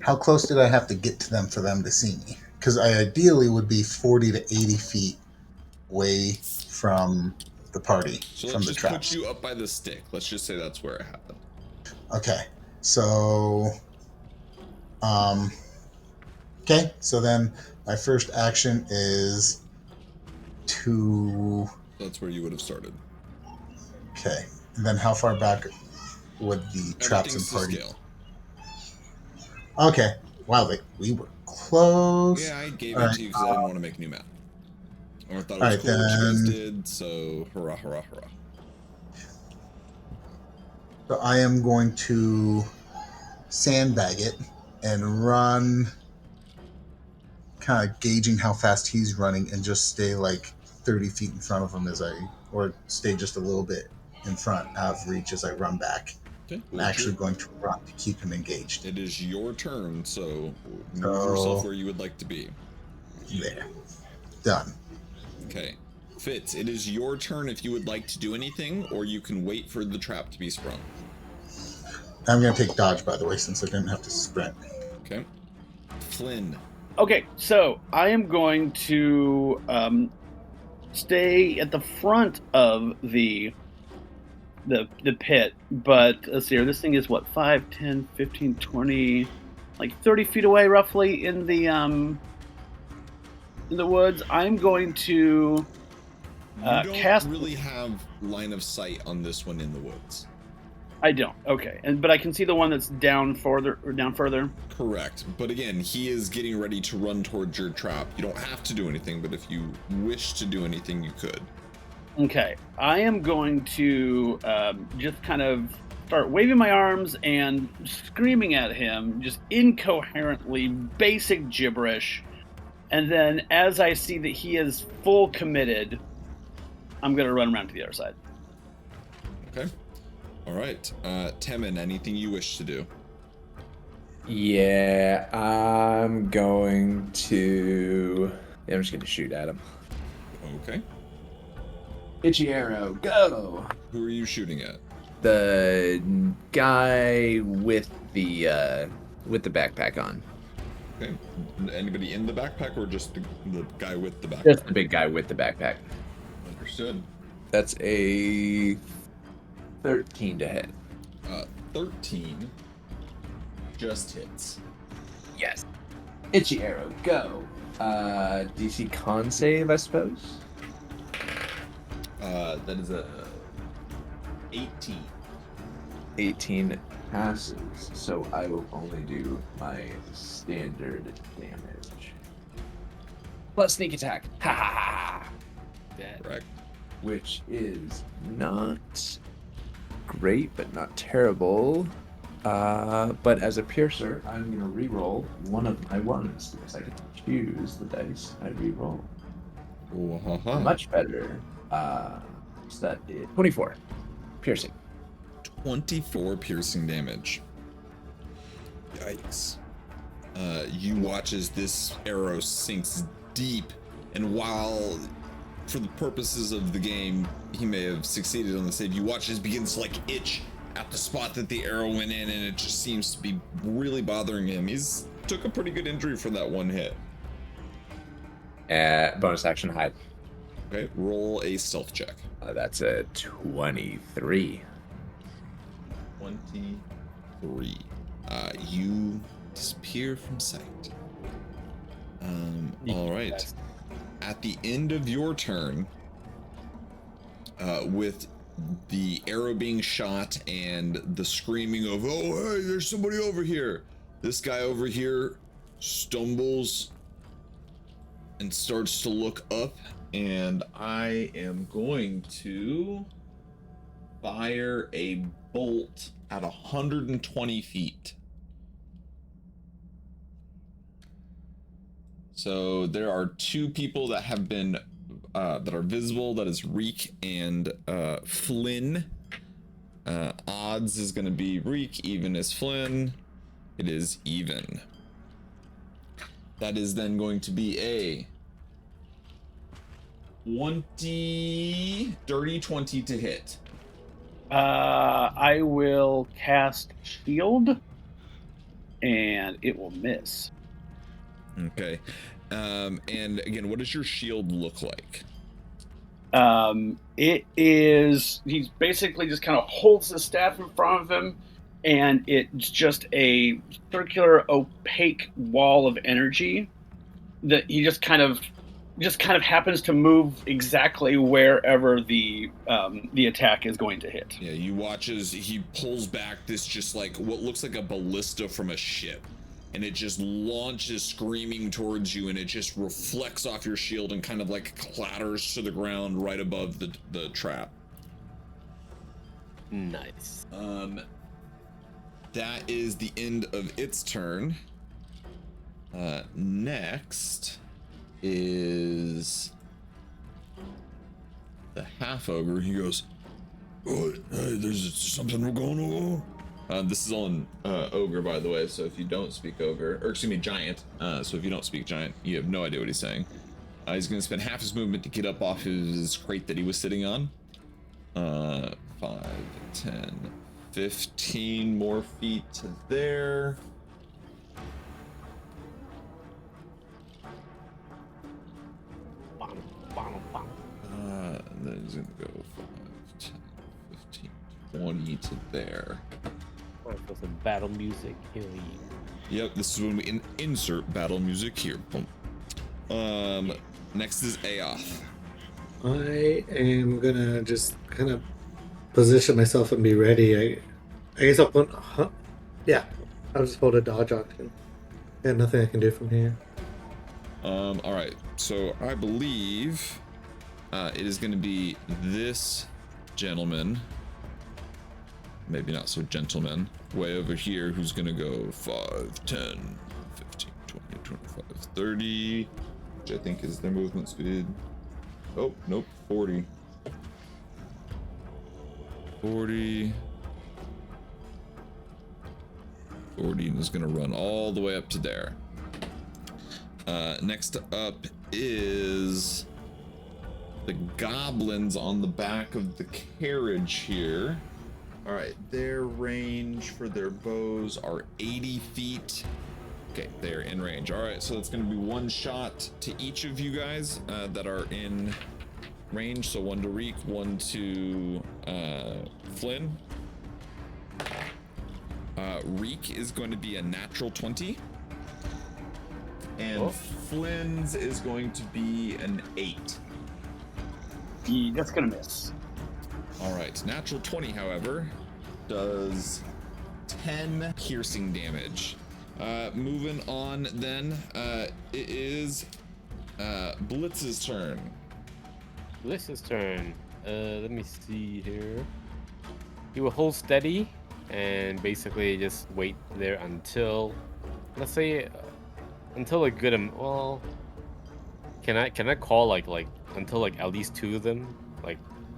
How close did I have to get to them for them to see me? Because I ideally would be 40 to 80 feet away from the party, So from let's the just traps. put you up by the stick. Let's just say that's where it happened. Okay, so, okay, so then my first action is to, That's where you would have started. okay, and then how far back would the traps and Everything's to party? scale. Okay, wow, we were close. Yeah, I gave All it right. to you because I didn't want to make a new map. Or I thought it All was right, cool what you guys then. did, so hurrah, hurrah, hurrah. So I am going to sandbag it and run, kind of gauging how fast he's running, and just stay like 30 feet in front of him or stay just a little bit in front out of reach as I run back. Okay. I'm actually going to run to keep him engaged. It is your turn, so move So- yourself where you would like to be. There. Done. Okay. Fitz, it is your turn if you would like to do anything, or you can wait for the trap to be sprung. I'm going to take dodge, by the way, since I didn't have to sprint. Okay. Flynn. Okay, so I am going to stay at the front of the pit, but let's see here. This thing is what, 5, 10, 15, 20, like 30 feet away roughly in the woods. I'm going to You don't cast. really have line of sight on this one in the woods. I don't. Okay, but I can see the one that's down further. Correct. But again, he is getting ready to run towards your trap. You don't have to do anything, but if you wish to do anything, you could. Okay, I am going to just kind of start waving my arms and screaming at him, just incoherently, basic gibberish. And then as I see that he is full committed, I'm going to run around to the other side. Okay. All right. Temin, anything you wish to do? Yeah, I'm going to. Yeah, I'm just going to shoot at him. Okay. Itchy arrow, go! Who are you shooting at? The guy with the with the backpack on. Okay. Anybody in the backpack or just the guy with the backpack? Just the big guy with the backpack. Understood. That's a 13 to hit. 13 just hits. Yes. Itchy arrow, go. DC con save, I suppose. That is a 18. 18 passes, so I will only do my standard damage. Plus sneak attack. Ha ha ha! Correct. Which is not great, but not terrible. But as a piercer, I'm going to re-roll one of my ones, because I get to choose the dice I re-roll. Much better. So that is 24 piercing. 24 piercing damage. Yikes. You watch as this arrow sinks deep, and while for the purposes of the game he may have succeeded on the save, you watch as it begins to like itch at the spot that the arrow went in, and it just seems to be really bothering him. He's took a pretty good injury from that one hit. Bonus action hide. Okay, roll a stealth check. That's a 23. 23. You disappear from sight. All right. At the end of your turn, with the arrow being shot and the screaming of, "Oh, hey, there's somebody over here," this guy over here stumbles and starts to look up, and I am going to fire a bolt at 120 feet. So there are two people that have been that are visible. That is Reek and Flynn. Odds is going to be Reek, even is Flynn. It is even. That is then going to be a dirty 20 to hit. I will cast Shield, and it will miss. Okay. And again, what does your shield look like? It is, he's basically just kind of holds the staff in front of him, and it's just a circular, opaque wall of energy that he just kind of happens to move exactly wherever the attack is going to hit. Yeah, you watch as he pulls back this just like what looks like a ballista from a ship, and it just launches screaming towards you, and it just reflects off your shield and kind of like clatters to the ground right above the trap. Nice. That is the end of its turn. Next is the half ogre. He goes, "Oh, hey, there's something going on." This is on ogre, by the way, so if you don't speak ogre, or excuse me, giant, so if you don't speak giant, you have no idea what he's saying. He's going to spend half his movement to get up off his crate that he was sitting on. 5, 10, 15 more feet to there. Then he's going to go 5, 10, 15, 20 to there. For some battle music. Here we Yep, this is when we insert battle music here. Boom. Next is Aoth. I am gonna just kind of position myself and be ready. I guess I'll put. Yeah, I'll just hold a dodge action. And nothing I can do from here. All right. So I believe it is going to be this gentleman. Maybe not so gentleman. Way over here, who's going to go 5, 10, 15, 20, 25, 30, which I think is their movement speed. Oh, nope, 40. 40. 40 is going to run all the way up to there. Next up is the goblins on the back of the carriage here. All right, their range for their bows are 80 feet. Okay, they're in range. All right, so it's going to be one shot to each of you guys that are in range. So one to Reek, one to Flynn. Reek is going to be a natural 20. And Flynn's is going to be an 8. That's gonna miss. All right, natural 20, however, does 10 piercing damage. Moving on then, it is Blitz's turn. Blitz's turn. Let me see here. He will hold steady and basically just wait there until, let's say, until a good well, can I call like until like at least 2 of them like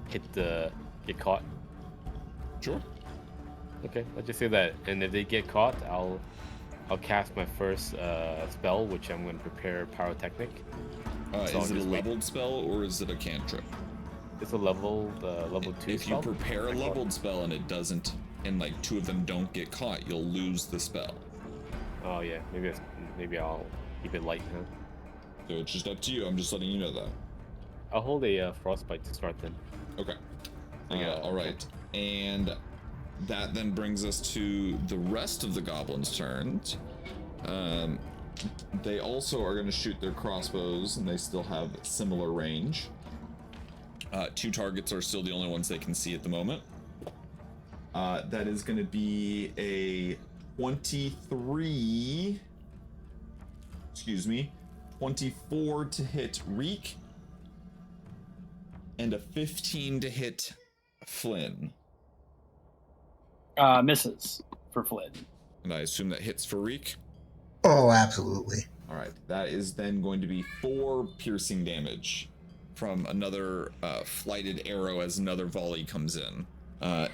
get caught? Sure. Okay, let's just say that, and if they get caught, I'll cast my first spell, which I'm going to prepare Pyrotechnic. So is it a leveled spell or is it a cantrip? It's a level 2 If spell. you prepare a leveled spell and it doesn't, and like 2 of them don't get caught, you'll lose the spell. Oh yeah, maybe I'll keep it light, huh? So it's just up to you. I'm just letting you know that. I'll hold a frostbite to start then. Okay. All right. And that then brings us to the rest of the goblins' turns. They also are going to shoot their crossbows, and they still have similar range. 2 targets are still the only ones they can see at the moment. That is going to be a 24 to hit Reek, and a 15 to hit Flynn. Misses for Flynn. And I assume that hits for Reek. Oh, absolutely. All right, that is then going to be 4 piercing damage from another flighted arrow as another volley comes in.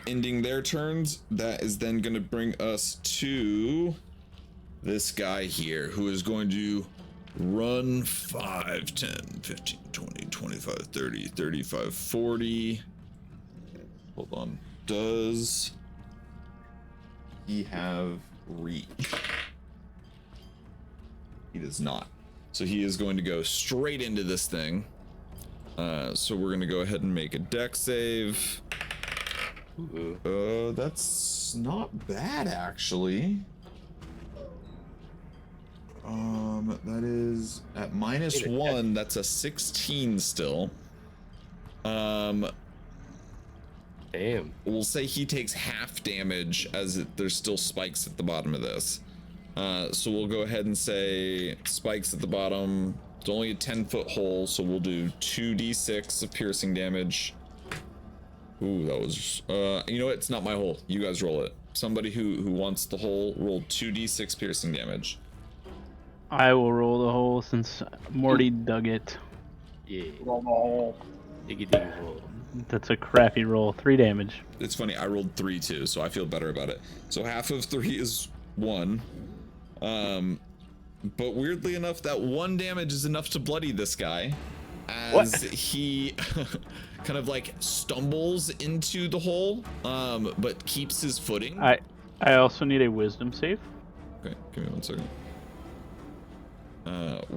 Ending their turns, that is then going to bring us to this guy here, who is going to run 5, 10, 15, 20, 25, 30, 35, 40. Hold on. Does he have reach? He does not. So he is going to go straight into this thing. So we're going to go ahead and make a dex save. That's not bad, actually. That is at -1. That's a 16 still. Damn. We'll say he takes half damage as there's still spikes at the bottom of this. So we'll go ahead and say spikes at the bottom. It's only a 10-foot hole, so we'll do 2d6 of piercing damage. Ooh, that was, you know what? It's not my hole. You guys roll it. Somebody who wants the hole, roll 2d6 piercing damage. I will roll the hole since Morty dug it. Yeah. Roll. Diggy roll. That's a crappy roll. 3 damage. It's funny, I rolled 3 too, so I feel better about it. So half of 3 is 1. But weirdly enough, that 1 damage is enough to bloody this guy as he kind of like stumbles into the hole, but keeps his footing. I also need a wisdom save. Okay, give me 1 second.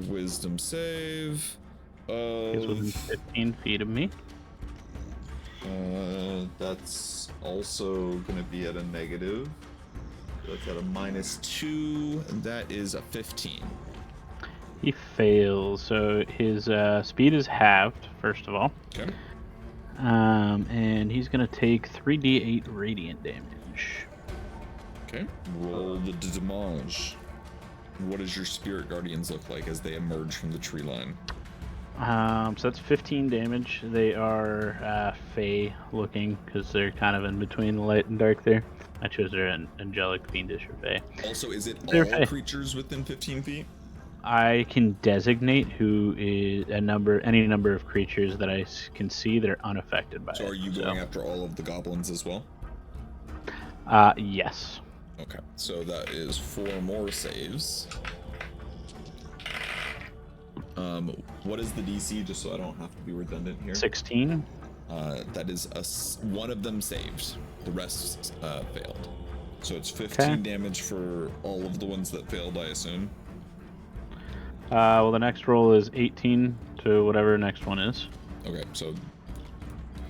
Wisdom save He's within of 15 feet of me. that's also gonna be at a negative. That's at a -2, and that is a 15. He fails, so his speed is halved, first of all. Okay. And he's gonna take 3d8 radiant damage. Okay. Roll the damage. What does your spirit guardians look like as they emerge from the tree line? So that's 15 damage. They are fey looking because they're kind of in between the light and dark there. I chose their angelic, fiendish, or fey. Also, is it They're all fey. creatures within 15 feet? I can designate who is any number of creatures that I can see that are unaffected by it. So are you going after all of the goblins as well? Yes. Okay, so that is 4 more saves. What is the DC, just so I don't have to be redundant here? 16. That is one of them saved. The rest failed. So it's 15 damage for all of the ones that failed, I assume. Well, the next roll is 18 to whatever next one is. Okay, so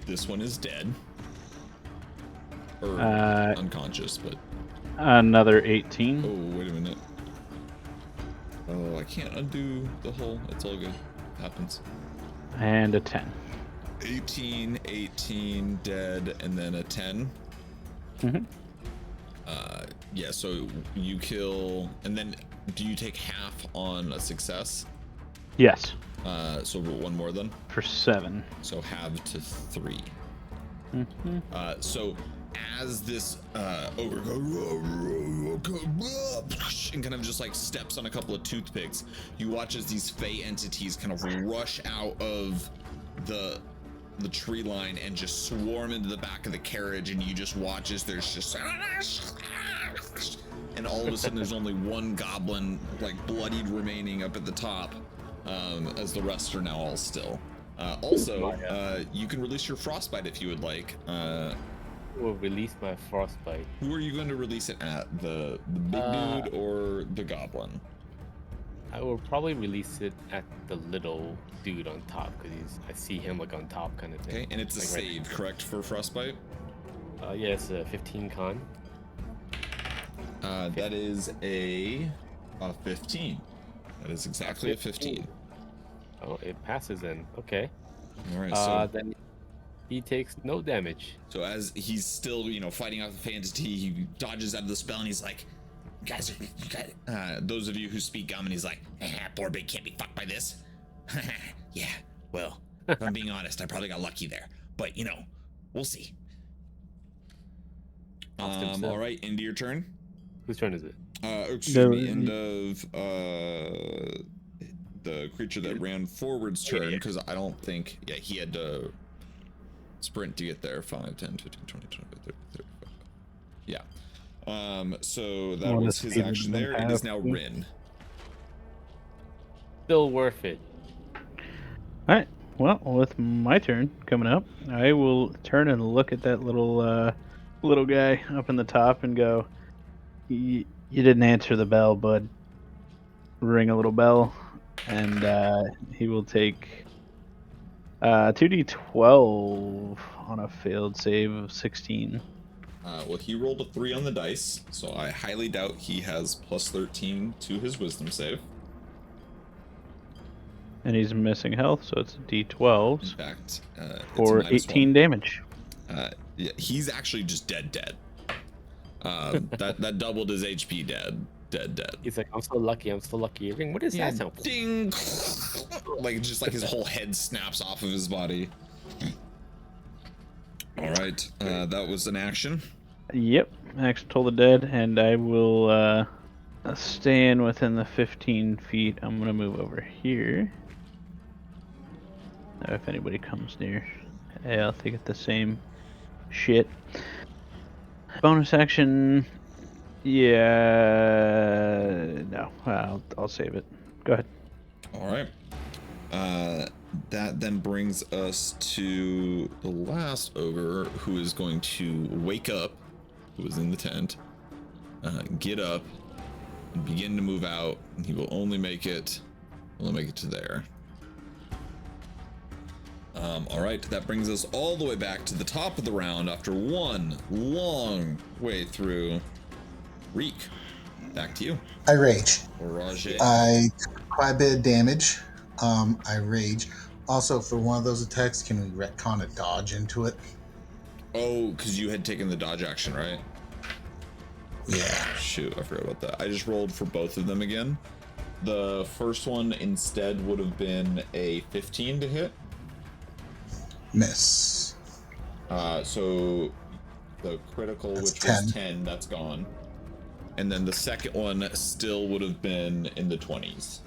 this one is dead. Or unconscious, but... Another 18. Oh, wait a minute. Oh, I can't undo the whole... It's all good. Happens. And a 10. 18, dead, and then a 10. Mm-hmm. Yeah, so you kill... And then do you take half on a success? Yes. So one more then? For 7. So halve to 3. Mm-hmm. So as this ogre goes and kind of just like steps on a couple of toothpicks, you watch as these fey entities kind of rush out of the tree line and just swarm into the back of the carriage, and you just watch as there's just and all of a sudden there's only one goblin like bloodied remaining up at the top, as the rest are now all still. You can release your frostbite if you would like. Will release my frostbite. Who are you going to release it at? The big dude or the goblin? I will probably release it at the little dude on top, because I see him like on top kind of thing. Okay, and it's a like save, correct, for frostbite? Yeah, it's a 15 con. That is a 15. That is exactly a 15. Oh, it passes then. Okay. All right, so then he takes no damage. So as he's still, fighting off the fantasy, he dodges out of the spell, and he's like, you guys, those of you who speak Gammon, he's like, poor big can't be fucked by this. Yeah, well, if I'm being honest, I probably got lucky there, but we'll see. All right, end of your turn. Whose turn is it? Excuse me, end of the creature that ran forward's turn, because I don't think, he had to sprint to get there. 5, 10, 15, 20, 25, 30, 35. Yeah. So that was his action there. It is now Rin. Still worth it. Alright, well, with my turn coming up, I will turn and look at that little guy up in the top and go, you didn't answer the bell, bud. Ring a little bell, and he will take 2d12 on a failed save of 16. Well, he rolled a 3 on the dice, so I highly doubt he has plus 13 to his wisdom save. And he's missing health, so it's d12s. In fact, for it's 18 damage. Yeah, he's actually just dead. That doubled his HP dead. He's like, I'm so lucky. Ring, what is that sound? Ding! just like his whole head snaps off of his body. All right, that was an action. Yep, action toll the dead, and I will stand within the 15 feet. I'm gonna move over here. If anybody comes near, I'll take it the same shit. Bonus action. Yeah, no, I'll save it. Go ahead. All right. That then brings us to the last ogre, who is going to wake up, who is in the tent, get up, and begin to move out. And he will only make it to there. All right, that brings us all the way back to the top of the round after one long way through. Reek, back to you. I rage. Or Rajay. I took quite a bit of damage. I rage. Also, for one of those attacks, can we retcon a dodge into it? Oh, because you had taken the dodge action, right? Yeah. Shoot, I forgot about that. I just rolled for both of them again. The first one instead would have been a 15 to hit. Miss. So the critical, That's which 10. was 10, that's gone. And then the second one still would have been in the 20s.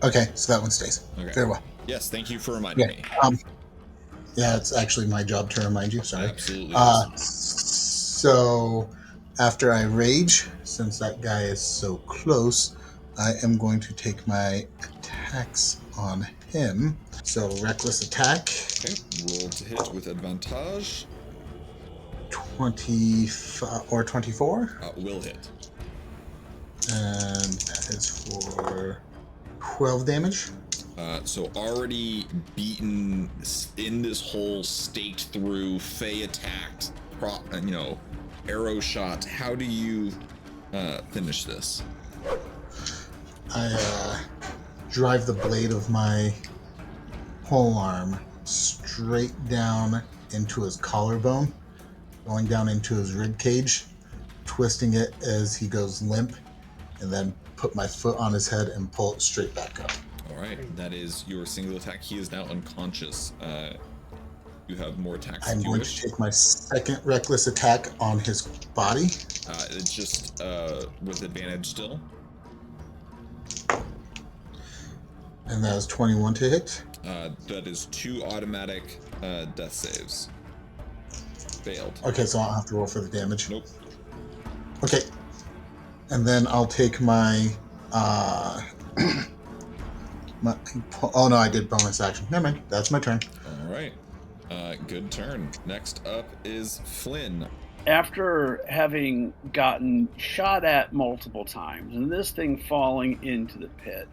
Okay, so that one stays. Okay. Very well. Yes, thank you for reminding me. Yeah, it's actually my job to remind you. Sorry. Absolutely. So after I rage, since that guy is so close, I am going to take my attacks on him. So reckless attack. Okay, roll to hit with advantage. 25 or 24. Will hit. And that is for 12 damage. So already beaten in this hole, staked through, Fey attacked, arrow shot. How do you finish this? I drive the blade of my polearm straight down into his collarbone, going down into his rib cage, twisting it as he goes limp, and then put my foot on his head and pull it straight back up. All right, that is your single attack. He is now unconscious. You have more attacks. I'm going to take my second reckless attack on his body. It's just with advantage still. And that is 21 to hit. That is 2 automatic death saves. Failed. Okay, so I don't have to roll for the damage. Nope. Okay. And then I'll take my oh no, I did bonus action. Never mind. That's my turn. All right. Good turn. Next up is Flynn. After having gotten shot at multiple times and this thing falling into the pit,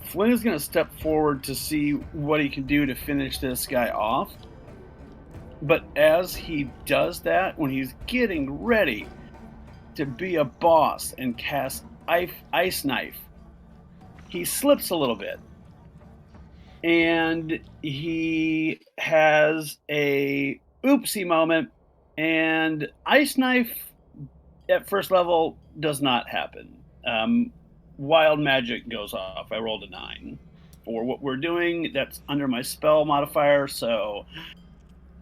Flynn is going to step forward to see what he can do to finish this guy off. But as he does that, when he's getting ready to be a boss and cast Ice Knife, he slips a little bit. And he has a oopsie moment, and Ice Knife at first level does not happen. Wild magic goes off. I rolled a 9. For what we're doing, that's under my spell modifier, so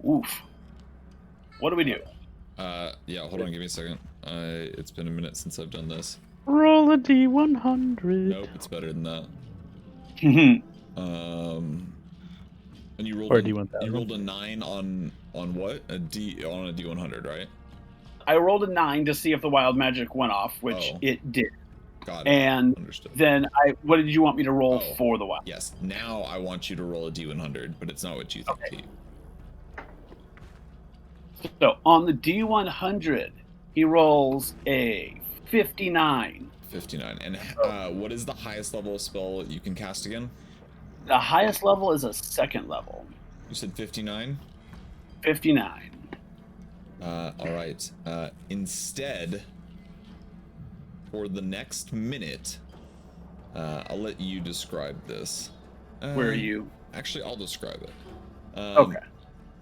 oof. What do we do? Yeah, hold on, give me a second. It's been a minute since I've done this. Roll a D100. Nope, it's better than that. And you rolled Or a D1000. You rolled a 9 on what? On a D100, right? I rolled a 9 to see if the wild magic went off, which it did. Got it. And Understood. then what did you want me to roll for the wild? Yes. Now I want you to roll a D100, but it's not what you think. Okay. So on the D100, he rolls a 59. 59. And what is the highest level of spell you can cast again? The highest level is a second level. You said 59? 59. All right. Instead, for the next minute, I'll let you describe this. Where are you? Actually, I'll describe it. Okay.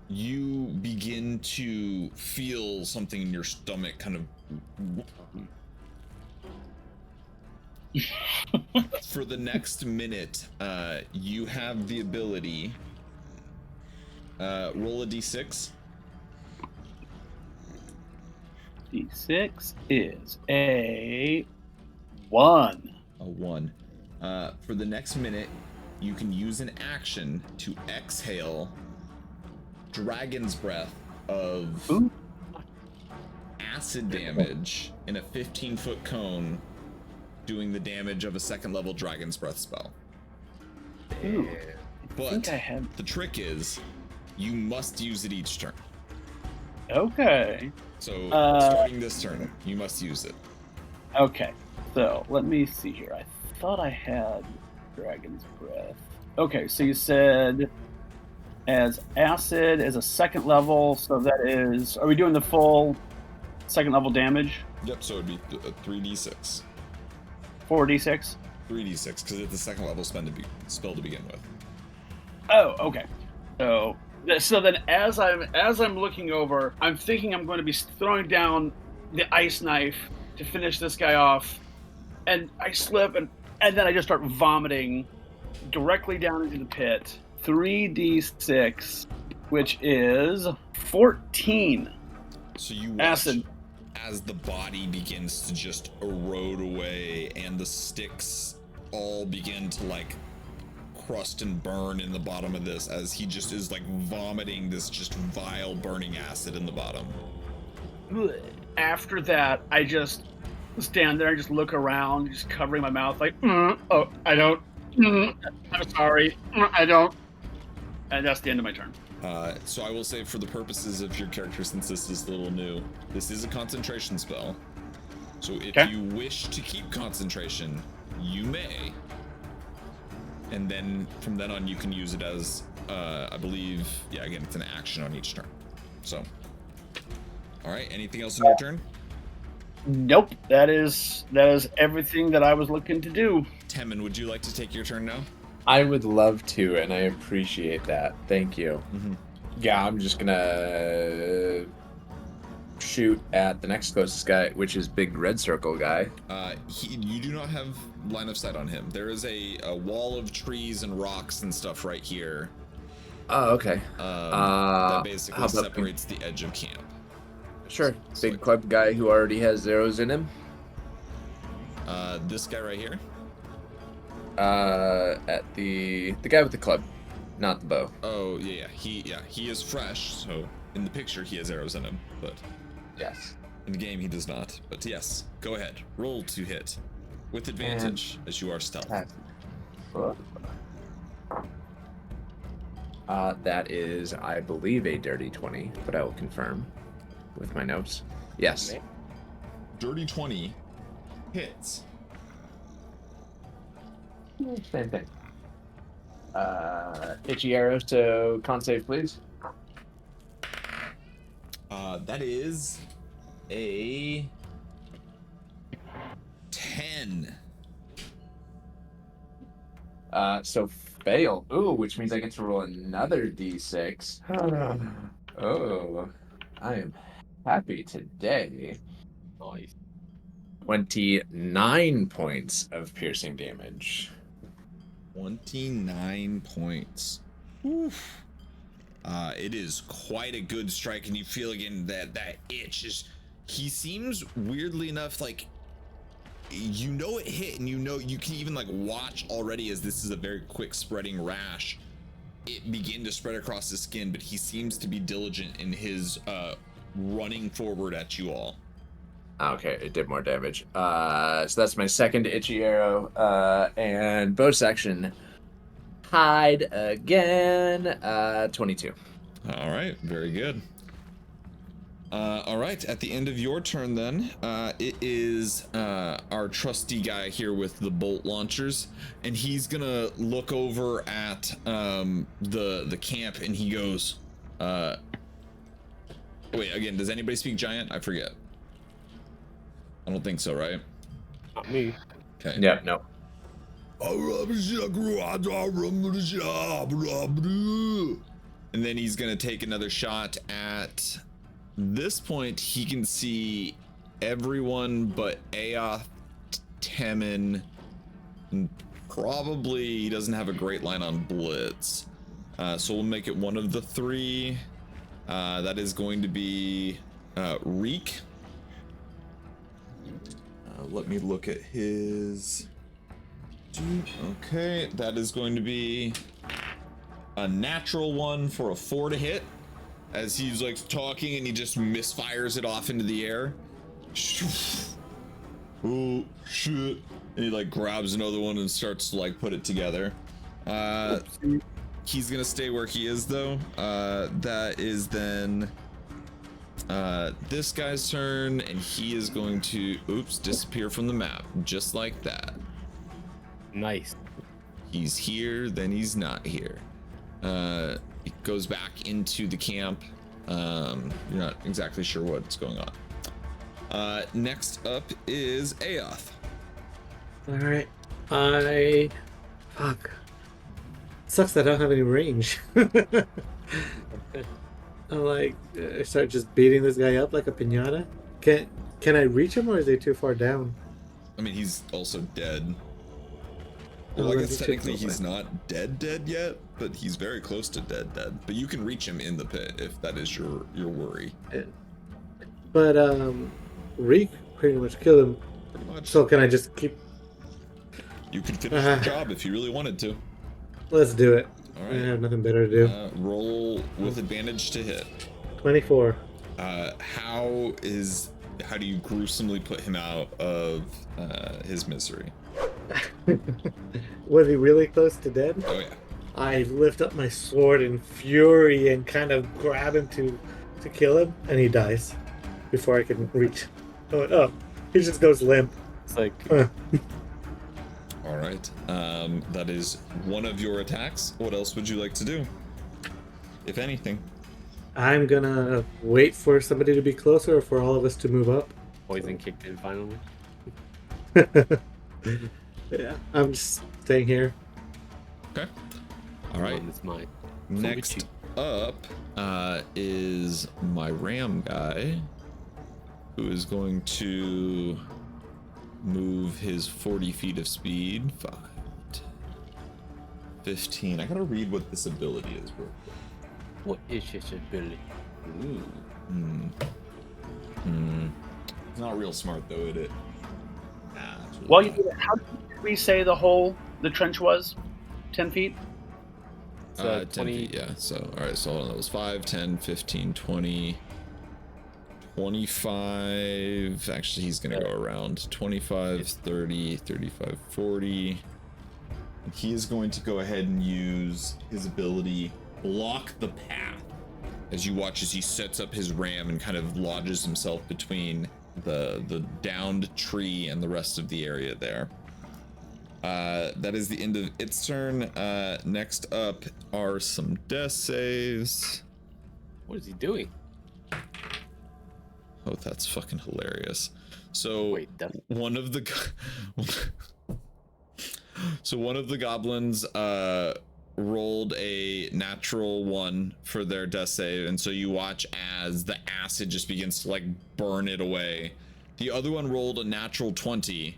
You begin to feel something in your stomach kind of... For the next minute, you have the ability... roll a d6. D6 is a 1. A 1. For the next minute, you can use an action to exhale Dragon's Breath of acid damage in a 15-foot cone, doing the damage of a second level Dragon's Breath spell. Ooh. But I think I had... the trick is, you must use it each turn. Okay. So, starting this turn, you must use it. Okay. So, let me see here. I thought I had Dragon's Breath. Okay, so you said as acid as a second level, so that is... Are we doing the full second level damage? Yep, so it'd be 3d6. 4d6? 3d6, because it's the second level spell to begin with. Oh, okay. So then as I'm looking over, I'm thinking I'm going to be throwing down the ice knife to finish this guy off, and I slip, and then I just start vomiting directly down into the pit. 3d6, which is 14. So you watch acid as the body begins to just erode away, and the sticks all begin to like crust and burn in the bottom of this, as he just is like vomiting this just vile burning acid in the bottom. After that, I just stand there and just look around, just covering my mouth like, oh, I don't, I'm sorry, I don't. And that's the end of my turn. So I will say, for the purposes of your character, since this is a little new, this is a concentration spell. So if you wish to keep concentration, you may. And then from then on, you can use it as, I believe, yeah, again, it's an action on each turn. So, all right, anything else in your turn? Nope, that is everything that I was looking to do. Temin, would you like to take your turn now? I would love to, and I appreciate that. Thank you. Mm-hmm. Yeah, I'm just gonna shoot at the next closest guy, which is big red circle guy. You do not have line of sight on him. There is a wall of trees and rocks and stuff right here. Oh, okay. That basically separates the edge of camp. Sure. So Big club guy who already has arrows in him. This guy right here. At the guy with the club, not the bow. Oh yeah, he is fresh. So in the picture he has arrows in him, but yes, in the game he does not. But yes, go ahead. Roll to hit with advantage as you are stealth. That is, I believe, a dirty 20, but I will confirm with my notes. Yes. Dirty 20 hits. Same thing. Itchy arrows to con save, please. That is a 10. So fail. Ooh, which means I get to roll another d6. Oh, I am happy today. Nice. 29 points of piercing damage. 29 points. Oof. It is quite a good strike, and you feel again that itch is. He seems weirdly enough like, you know, it hit, and you know you can even like watch already as this is a very quick spreading rash. It begin to spread across his skin, but he seems to be diligent in his running forward at you all. Okay, it did more damage. So that's my second itchy arrow. And bonus action, hide again. 22. All right, very good. All right, at the end of your turn then, it is our trusty guy here with the bolt launchers, and he's gonna look over at the camp, and he goes, wait, again, does anybody speak giant? I forget. I don't think so, right? Not me. Okay. Yeah, no. And then he's gonna take another shot. At this point, he can see everyone but Aoth, Temin, and probably he doesn't have a great line on Blitz. So we'll make it one of the three. That is going to be Reek. Let me look at his. Okay, that is going to be a natural one for a 4 to hit, as he's like talking and he just misfires it off into the air. Oh shit! And he like grabs another one and starts to like put it together. He's gonna stay where he is though. That is then this guy's turn, and he is going to disappear from the map just like that. Nice. He's here, then he's not here. It goes back into the camp. You're not exactly sure what's going on. Next up is Aoth. Alright. Fuck. Sucks that I don't have any range. I'm like, I start just beating this guy up like a piñata. Can I reach him, or is he too far down? I mean, he's also dead. Well, I guess technically he's not dead yet, but he's very close to dead. But you can reach him in the pit if that is your worry. Yeah. But Reek pretty much killed him. Pretty much. So can I just keep? You could finish the job if you really wanted to. Let's do it. All I right. have nothing better to do. Roll with advantage to hit. 24. How do you gruesomely put him out of his misery? Was he really close to dead? Oh yeah. I lift up my sword in fury and kind of grab him to kill him, and he dies before I can reach. Oh, he just goes limp. It's like All right. That is one of your attacks. What else would you like to do, if anything? I'm gonna wait for somebody to be closer or for all of us to move up. poison kicked in finally. Yeah, I'm just staying here. Okay. All right. It's mine. Next up is my ram guy, who is going to move his 40 feet of speed. 5, 10, 15. I gotta read what this ability is real quick. What is his ability? Ooh. It's not real smart though, is it? Nah, it's really Well, you not. do that, how did we say the trench was? 10 feet? 10 feet, yeah. So, alright, so hold on. That was 5, 10, 15, 20, 25. Actually, he's going to go around 25, 30, 35, 40. And he is going to go ahead and use his ability, Block the Path. As you watch as he sets up his ram and kind of lodges himself between the downed tree and the rest of the area there. That is the end of its turn. Next up are some death saves. What is he doing? Oh, that's fucking hilarious. So Wait, one of the one of the goblins rolled a natural 1 for their death save, and so you watch as the acid just begins to like burn it away. The other one rolled a natural 20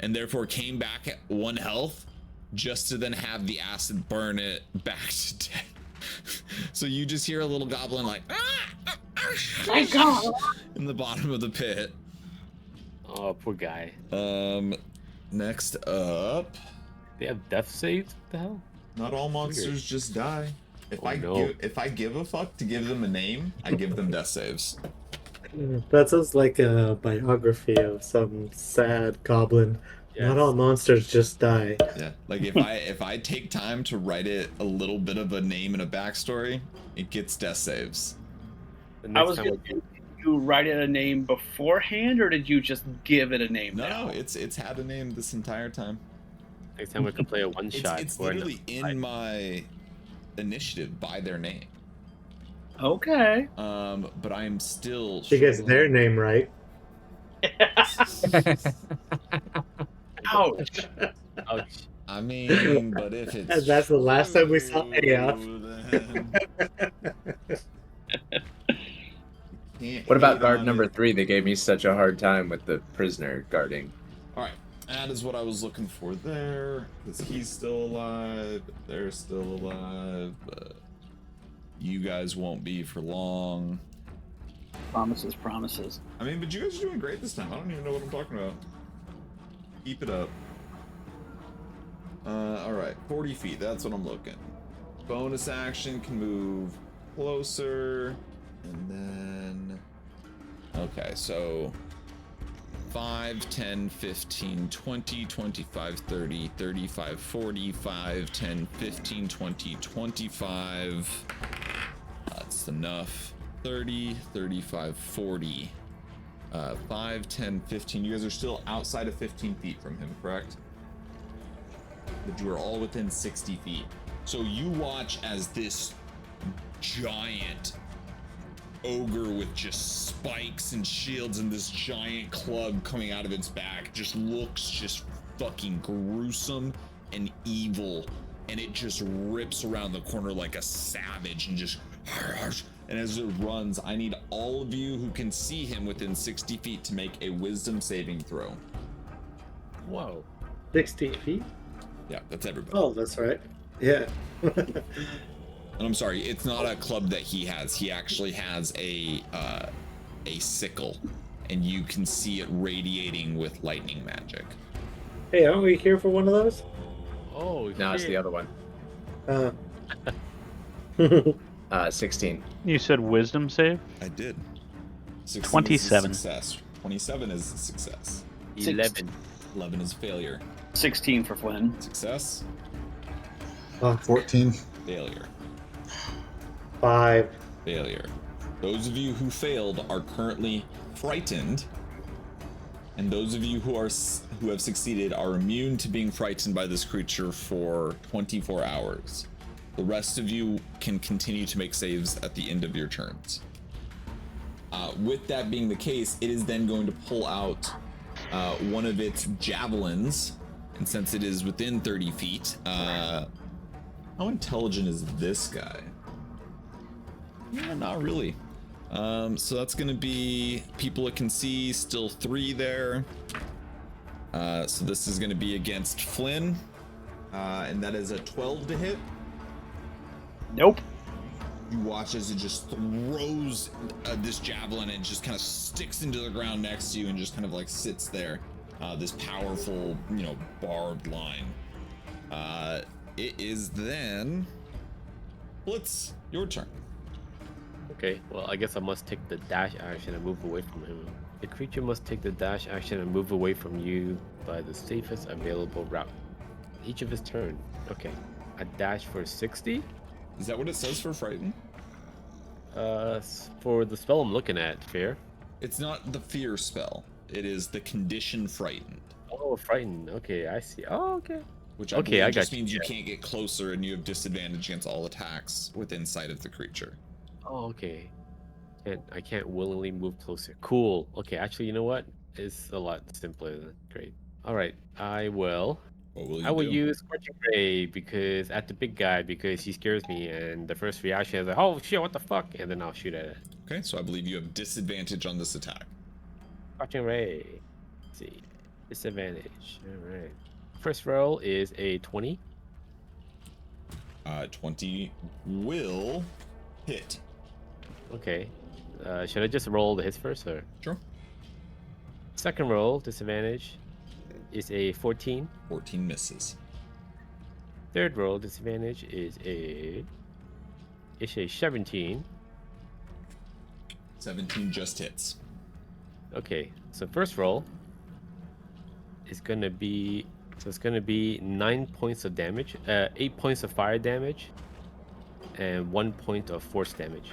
and therefore came back at 1 health just to then have the acid burn it back to death. So you just hear a little goblin like My God. in the bottom of the pit. Oh, poor guy. Next up, They have death saves? What the hell? not all monsters just die. If Oh, if I give a fuck to give them a name, I give them death saves. That sounds like a biography of some sad goblin. Yes. Not all monsters just die. Yeah, like if I take time to write it a little bit of a name and a backstory, it gets death saves. The I next was time going to you write it a name beforehand, or did you just give it a name now? No, it's had a name this entire time. next time we can play a one shot. It's literally in my initiative by their name. Okay. But I am still. She gets their name right. Ouch. Ouch. I mean, but if it's. And that's the last time we saw Aoth. What about guard number 3? They gave me such a hard time with the prisoner guarding. All right, that is what I was looking for there, because he's still alive, they're still alive, but you guys won't be for long. Promises, promises. I mean, but you guys are doing great this time. I don't even know what I'm talking about. Keep it up. All right, 40 feet. That's what I'm looking. Bonus action can move closer, and then. Okay, so 5, 10, 15, 20, 25, 30, 35, 40, 5, 10, 15, 20, 25. That's enough. 30, 35, 40. 5, 10, 15. You guys are still outside of 15 feet from him, correct? But you are all within 60 feet. So you watch as this giant ogre with just spikes and shields and this giant club coming out of its back just looks just fucking gruesome and evil, and it just rips around the corner like a savage and just, and as it runs, I need all of you who can see him within 60 feet to make a wisdom saving throw. Whoa. 60 feet? Yeah, that's everybody. Oh, that's right. Yeah. And I'm sorry, it's not a club that he has. He actually has a sickle, and you can see it radiating with lightning magic. Hey, aren't we here for one of those? Oh, No, it's shit. the other one. 16. You said wisdom save? I did. 16 is a 27. success. 27 is a success. 11. 11 is a failure. 16 for Flynn. Success. 14. Failure. 5. Failure. Those of you who failed are currently frightened, and those of you who have succeeded are immune to being frightened by this creature for 24 hours. The rest of you can continue to make saves at the end of your turns. With that being the case, it is then going to pull out one of its javelins, and since it is within 30 feet, how intelligent is this guy? Yeah, not really. So that's gonna be people it can see, still 3 there. So this is gonna be against Flynn, and that is a 12 to hit. Nope. You watch as it just throws this javelin and just kind of sticks into the ground next to you and just kind of like sits there. This powerful, barbed line. It is then Blitz, your turn. Okay, well, I guess I must take the dash action and move away from him. The creature must take the dash action and move away from you by the safest available route. Each of his turn. Okay. A dash for 60? Is that what it says for frighten? For the spell I'm looking at, fair. It's not the fear spell. It is the condition frightened. Oh, frightened. Okay, I see. Oh, okay. Which I believe just means you can't get closer and you have disadvantage against all attacks within sight of the creature. Oh, okay. I can't willingly move closer. Cool. Okay, actually, you know what? It's a lot simpler than great. All right, I will. What will you I will do? use Scorching Ray because at the big guy because he scares me, and the first reaction is like, "Oh shit, what the fuck?" And then I'll shoot at it. Okay, so I believe you have disadvantage on this attack. Scorching Ray. Let's see, disadvantage. All right. First roll is a 20. 20 will hit. Okay. Should I just roll the hits first, or? Sure. Second roll, disadvantage, is a 14. 14 misses. Third roll, disadvantage, is a 17. 17 just hits. Okay, so first roll is gonna be, it's gonna be 9 points of damage, 8 points of fire damage, and 1 point of force damage.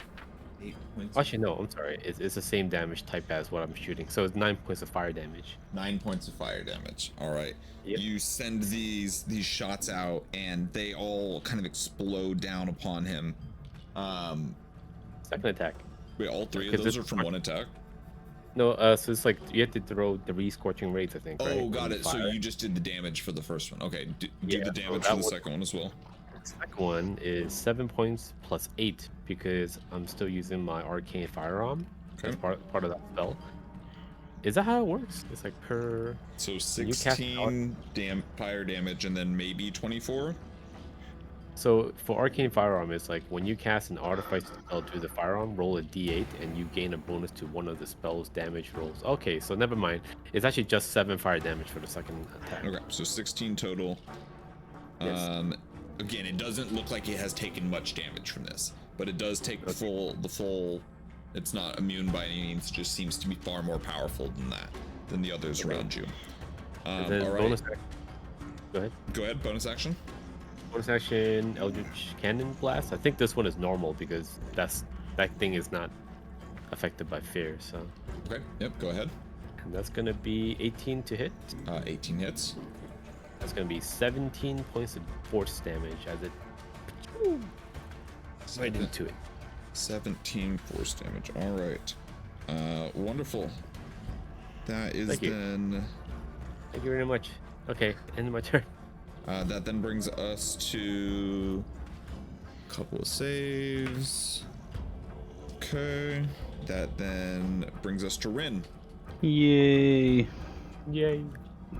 8 points. Actually, no, I'm sorry. It's the same damage type as what I'm shooting. So it's 9 points of fire damage. 9 points of fire damage. All right. Yep. You send these shots out, and they all kind of explode down upon him. Second attack. Wait, all 3 of Because those it's are from one attack? No, so it's like you have to throw 3 scorching rays, I think. Oh, right? got When it. So fire. you just did the damage for the first one. Okay, do Yeah, the so damage that for the was- second one as well. The second one is 7 points plus 8 because I'm still using my arcane firearm. Okay. That's part of that spell. Is that how it works? It's like per. So you cast 16 fire damage and then maybe 24? So for arcane firearm, it's like when you cast an artifice spell to the firearm, roll a d8 and you gain a bonus to one of the spell's damage rolls. Okay, so never mind. It's actually just 7 fire damage for the second attack. Okay, so 16 total. Yes. Again, it doesn't look like it has taken much damage from this, but it does take the full. It's not immune by any means. It just seems to be far more powerful than the others around you. And then All right. bonus action. Go ahead. Go ahead. Bonus action. Bonus action, Eldritch Cannon Blast. I think this one is normal because that thing is not affected by fear. So Okay. Yep. Go ahead. and that's gonna be 18 to hit. 18 hits. That's gonna be 17 points of force damage as it right into it. 17 force damage. All right. Wonderful. That is Thank you. then. Thank you very much. Okay, end of my turn. That then brings us to a couple of saves. Okay. That then brings us to Rin. Yay. Yay.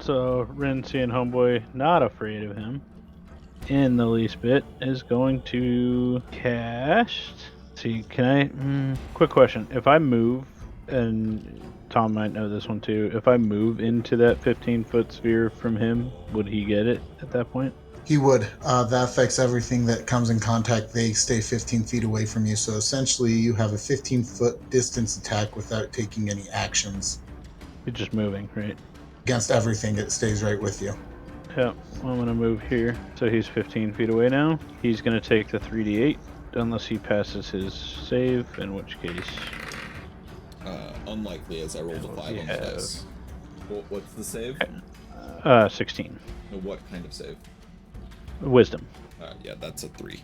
So Ren, seeing homeboy not afraid of him in the least bit, is going to cast. See, can I? Quick question: if I move, and Tom might know this one too, if I move into that 15-foot sphere from him, would he get it at that point? He would. That affects everything that comes in contact. They stay 15 feet away from you. So essentially, you have a 15-foot distance attack without taking any actions. He's just moving, right? Against everything, it stays right with you. Yeah, I'm gonna move here. So he's 15 feet away now. He's gonna take the 3d8 unless he passes his save, in which case. Unlikely, as I rolled a 5 on the dice. What's the save? 16. What kind of save? Wisdom. Yeah, that's a 3.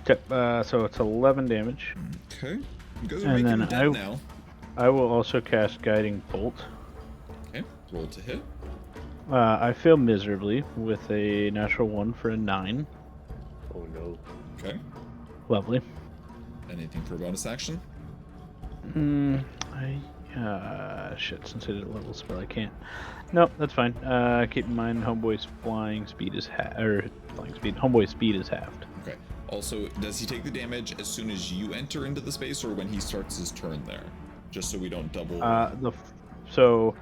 Okay, so it's 11 damage. Okay. You guys are And making then dead now. I will also cast Guiding Bolt. Okay, roll to hit. I fail miserably with a natural 1 for a 9. Oh no. Okay. Lovely. Anything for a bonus action? Shit, since I did a level spell, I can't. No, that's fine. Keep in mind, Homeboy's flying speed is Homeboy's speed is halved. Okay. Also, does he take the damage as soon as you enter into the space, or when he starts his turn there? Just so we don't double. So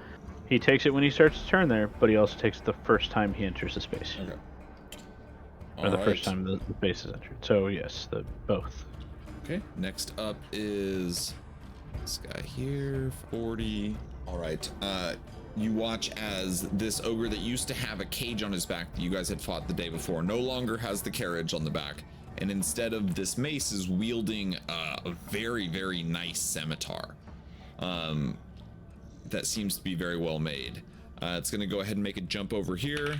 he takes it when he starts his turn there, but he also takes it the first time he enters the space. Okay. Or the first time the space is entered. So yes, both. Okay. Next up is this guy here, 40. All right. You watch as this ogre that used to have a cage on his back that you guys had fought the day before no longer has the carriage on the back, and instead of this mace is wielding a very, very nice scimitar that seems to be very well made. It's going to go ahead and make a jump over here.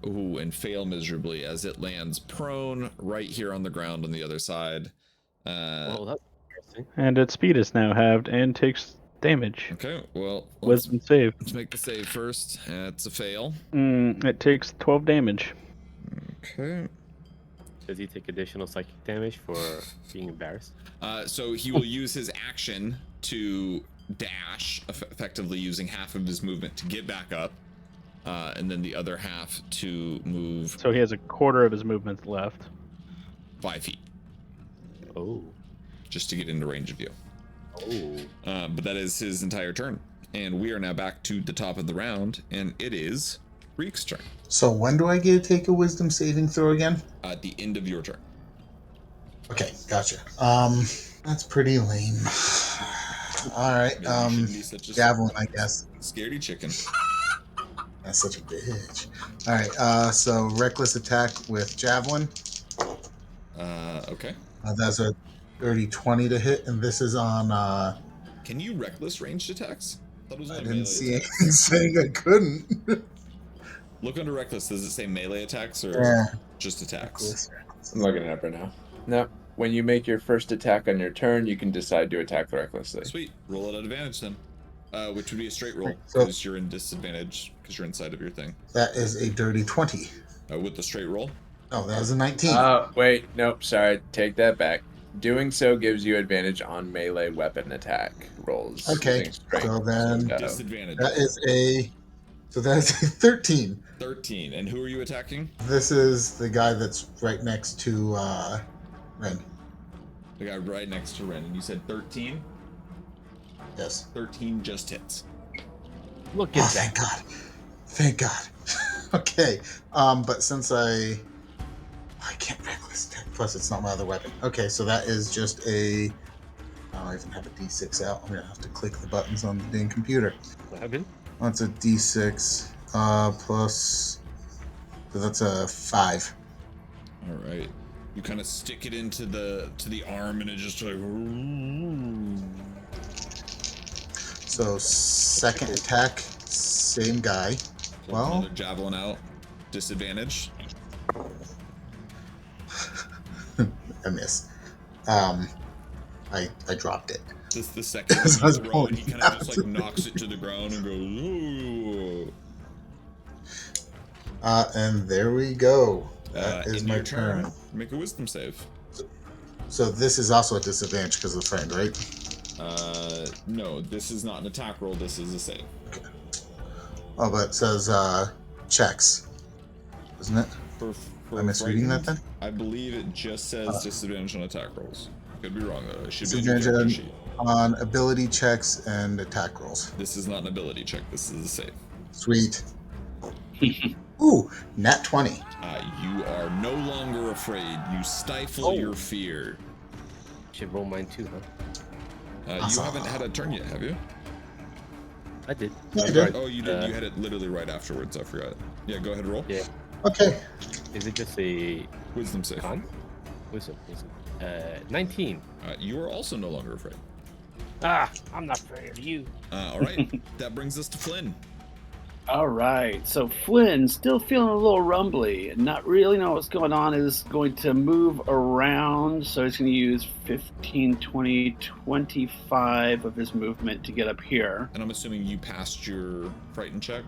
Ooh, and fail miserably as it lands prone right here on the ground on the other side. Well, that's interesting. And its speed is now halved and takes damage. Okay, well, Wisdom save. let's make the save first. It's a fail. It takes 12 damage. Okay. Does he take additional psychic damage for being embarrassed? So he will use his action to dash, effectively using half of his movement to get back up, and then the other half to move So he has a quarter of his movement left. 5 feet, Oh. just to get into range of you. Oh. But that is his entire turn. And we are now back to the top of the round, and it is Frik's turn. So when do I get to take a wisdom saving throw again? At the end of your turn. Okay, gotcha. That's pretty lame. All right, Maybe you shouldn't be such a javelin, I guess. scaredy chicken. That's such a bitch. All right, so reckless attack with javelin. Okay. That's a dirty 20 to hit, and this is on. Can you reckless ranged attacks? Thought it was I only didn't melee see attacks. anything saying I couldn't. Look under reckless. Does it say melee attacks or Yeah. just attacks? I'm looking it up right now. No. When you make your first attack on your turn, you can decide to attack recklessly. Sweet. Roll it at advantage then. Which would be a straight roll So- because you're in disadvantage because you're inside of your thing. That is a dirty 20. With the straight roll. Oh, that was a 19. Wait, nope, sorry, take that back. Doing so gives you advantage on melee weapon attack rolls. Okay, using strength. so then Disadvantage. that is a 13. 13. And who are you attacking? This is the guy that's right next to Ren. The guy right next to Ren. And you said 13? Yes. 13 just hits. Look Oh, at that. thank God. Thank God. Okay. But since I can't reckless attack, plus it's not my other weapon. Okay, so that is just a. I don't even have a D6 out. I'm gonna have to click the buttons on the dang computer. What happened? That's a D6 plus. So that's a 5. All right. You kind of stick it into the arm and it just like. So second attack, same guy. Well, Another javelin out. Disadvantage. I miss. I dropped it. This the second As I was throw, and pulling he kind it of just like knocks it to the ground and goes. Ooh. And there we go. That is In my your turn. Make a wisdom save. So this is also a disadvantage because of the friend, right? No, this is not an attack roll. This is a save. Oh, but it says checks, isn't it? For Am I misreading that then? I believe it just says disadvantage on attack rolls. Could be wrong though. It should be in Disadvantage your character sheet. on ability checks and attack rolls. This is not an ability check. This is a save. Sweet. Ooh, nat 20. You are no longer afraid. You stifle your fear. Should roll mine too, huh? You Awesome. haven't had a turn yet, have you? I did. Yeah, I did. Oh, you did. You had it literally right afterwards. I forgot. Yeah, go ahead, roll. Yeah. Okay. Is it just a Wisdom save. con? Wisdom. 19. You are also no longer afraid. Ah, I'm not afraid of you. All right. That brings us to Flynn. All right, so Flynn, still feeling a little rumbly and not really know what's going on, is going to move around. So he's going to use 15, 20, 25 of his movement to get up here. And I'm assuming you passed your frightened check?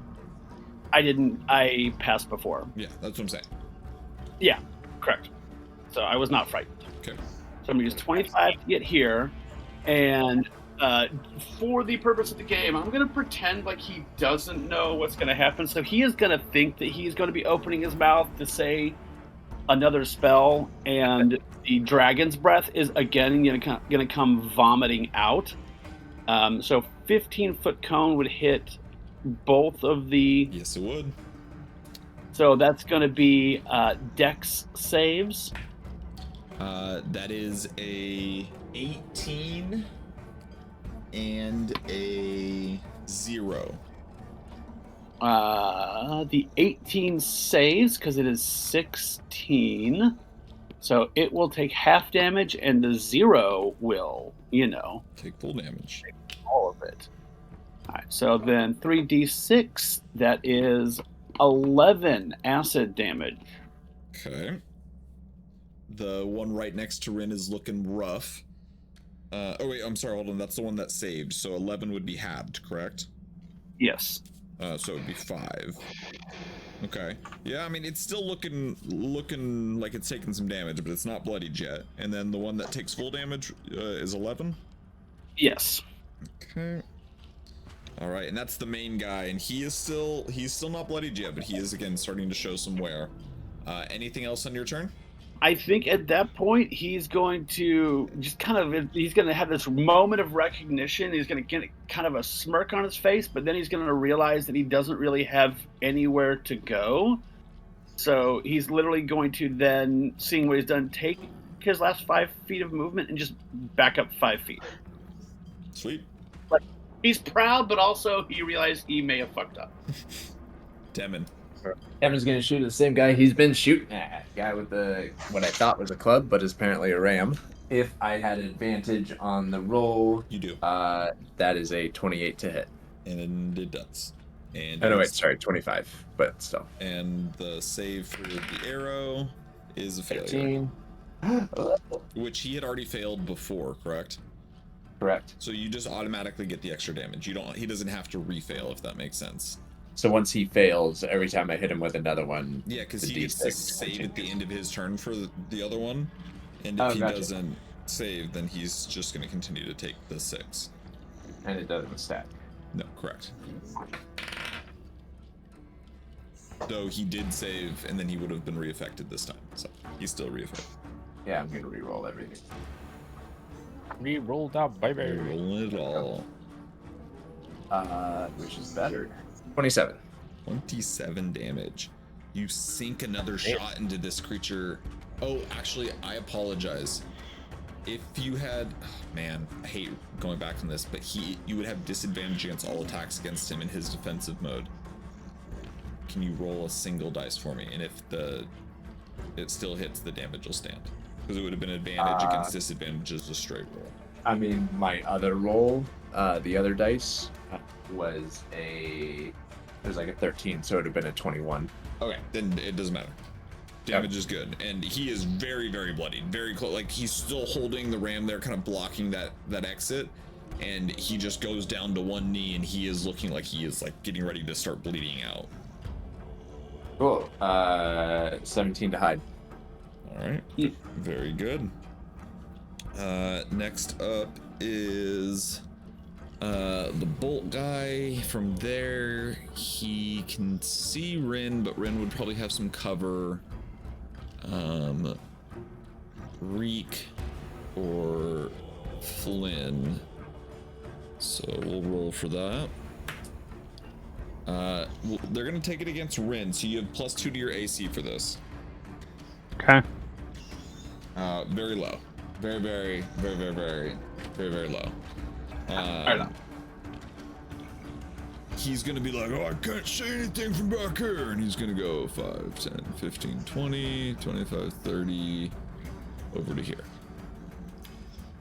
I didn't. I passed before. Yeah, that's what I'm saying. Yeah, correct. So I was not frightened. Okay. So I'm going to use 25 to get here. And for the purpose of the game, I'm going to pretend like he doesn't know what's going to happen. So he is going to think that he's going to be opening his mouth to say another spell, and the dragon's breath is again going to come vomiting out. So 15-foot cone would hit both of the... Yes, it would. So that's going to be Dex saves. That is a 18 and a 0. The 18 saves because it is 16. So it will take half damage, and the 0 will, Take full damage. all of it. All right, so then 3d6, that is 11 acid damage. Okay. The one right next to Rin is looking rough. Oh wait, I'm sorry, hold on. That's the one that saved. So 11 would be halved, correct? Yes. So it would be 5. Okay. Yeah, I mean, it's still looking like it's taking some damage, but it's not bloodied yet. And then the one that takes full damage is 11? Yes. Okay. All right, and that's the main guy, and he's still not bloodied yet, but he is again starting to show some wear. Anything else on your turn? I think at that point he's going to just he's going to have this moment of recognition. He's going to get kind of a smirk on his face, but then he's going to realize that he doesn't really have anywhere to go. So he's literally going to then, seeing what he's done, take his last 5 feet of movement and just back up 5 feet. Sweet. But he's proud, but also he realized he may have fucked up. Demon. Evan's gonna shoot at the same guy he's been shooting at. Guy with what I thought was a club, but is apparently a ram. If I had advantage on the roll, You do. that is a 28 to hit. And it does. And Oh no, wait, sorry, 25, but still. And the save for the arrow is a failure. 15. Which he had already failed before, correct? Correct. So you just automatically get the extra damage. He doesn't have to refail, if that makes sense. So once he fails, every time I hit him with another one, Yeah, because the he gets to D6 save at the continues. end of his turn for the other one. And if Oh, he gotcha. doesn't save, then he's just going to continue to take the 6. and it doesn't stack. No, correct. Though he did save, and then he would have been reaffected this time. So he's still reaffected. Yeah, I'm gonna re-roll everything. Re-rolled out, baby. Roll it all. Which is better. 27. 27 damage. You sink another shot into this creature. Oh, actually, I apologize. If you had, man, I hate going back on this, but you would have disadvantage against all attacks against him in his defensive mode. Can you roll a single dice for me? And if it still hits, the damage will stand. Because it would have been advantage against disadvantage as a straight roll. I mean, my other roll, the other dice, was like a 13, so it would have been a 21. Okay, then it doesn't matter. Damage is good, and he is very, very bloodied, very close. Like he's still holding the ram there, kind of blocking that exit, and he just goes down to one knee, and he is looking like he is like getting ready to start bleeding out. Cool. 17 to hide. All right, very good. Next up is the bolt guy. From there, he can see Rin, but Rin would probably have some cover. Reek or Flynn. So we'll roll for that. They're gonna take it against Rin, so you have +2 to your AC for this. Okay. Very low. Very, very, very, very, very, very, very low. Right on. he's gonna be like, oh, I can't see anything from back here, and he's gonna go 5, 10, 15, 20, 25, 30, over to here.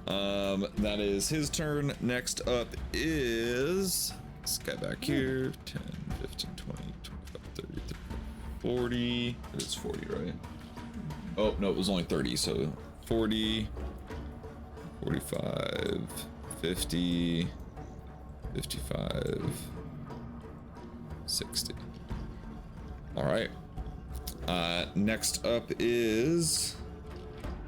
That is his turn. Next up is this guy back here. 10, 15, 20, 25, 30, 40. It is 40, right? Oh, no, it was only 30, so 40, 45, 50, 55, 60. All right. Next up is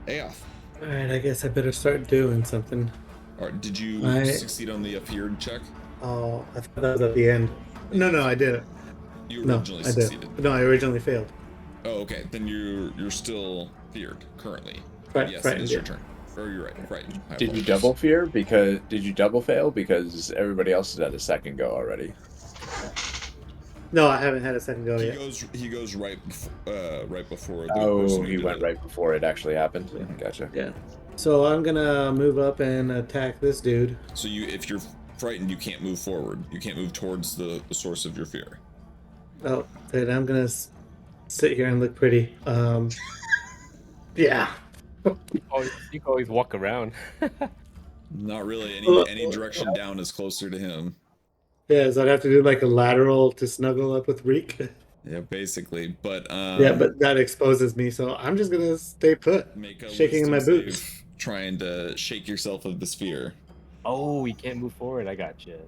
Aoth. All right, I guess I better start doing something. All right, did you succeed on the feared check? Oh, I thought that was at the end. No, I didn't. You No, originally I succeeded. did. No, I originally failed. Oh, okay. Then you're still feared currently. Right, Yes, right, it is yeah. your turn. Or you're right. Right. I Did you apologize. double fear? Did you double fail? Because everybody else is at a second go already. No, I haven't had a second go yet. He goes right before the Oh, person who he did went it. right before it actually happened. Gotcha. Yeah. So I'm gonna move up and attack this dude. So if you're frightened, you can't move forward. You can't move towards the source of your fear. Oh, then I'm gonna sit here and look pretty. Yeah. You can always walk around. Not really. Any direction down is closer to him. Yeah, so I'd have to do like a lateral to snuggle up with Reek. Yeah, basically. But Yeah, but that exposes me, so I'm just gonna stay put. make a shaking in my wisdom boots. save, trying to shake yourself of this fear. Oh, you can't move forward. I got you.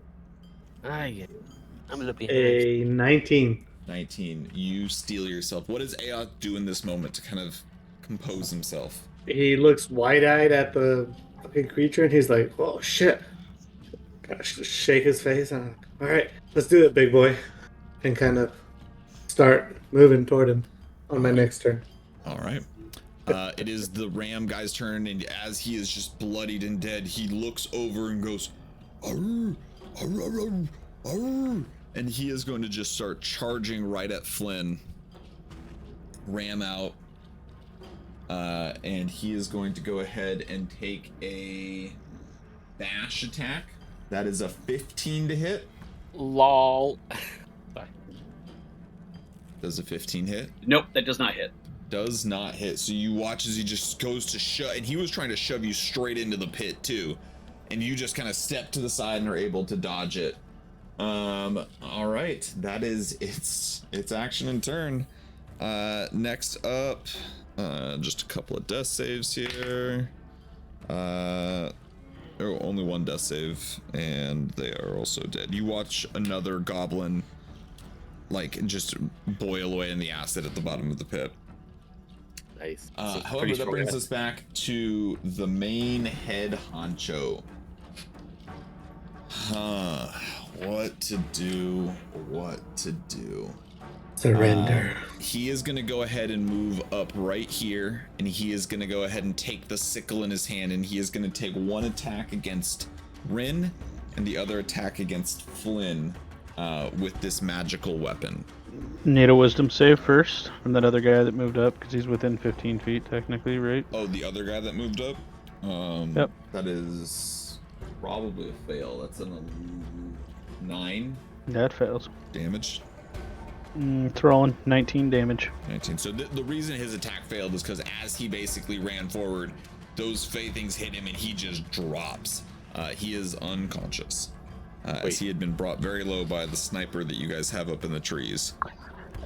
I'm looking. A 19. 19. You steel yourself. What does Aoth do in this moment to kind of compose himself? He looks wide-eyed at the fucking creature, and he's like, "Oh shit!" Gotta shake his face. And I'm like, all right, let's do it, big boy, and kind of start moving toward him on my next turn. All right. It is the ram guy's turn, and as he is just bloodied and dead, he looks over and goes, "Arr, arr, arr, arr," and he is going to just start charging right at Flynn. Ram out. And he is going to go ahead and take a bash attack. That is a 15 to hit. Lol. Does a 15 hit? Nope, that does not hit. Does not hit. So you watch as he just goes to shove, and he was trying to shove you straight into the pit too, and you just kind of step to the side and are able to dodge it. All right, that is its action and turn. Next up, just a couple of death saves here. Only one death save, and they are also dead. You watch another goblin, like, just boil away in the acid at the bottom of the pit. Nice. However, that brings us back to the main head honcho. What to do? Surrender. He is going to go ahead and move up right here, and he is going to go ahead and take the sickle in his hand, and he is going to take one attack against Rin and the other attack against Flynn with this magical weapon. Need a wisdom save first from that other guy that moved up, because he's within 15 feet technically, right? Oh, the other guy that moved up? Yep. That is probably a fail. That's an 9 That fails. damage. Throwing 19 damage. 19. So the reason his attack failed is because as he basically ran forward, those things hit him and he just drops. He is unconscious. As he had been brought very low by the sniper that you guys have up in the trees.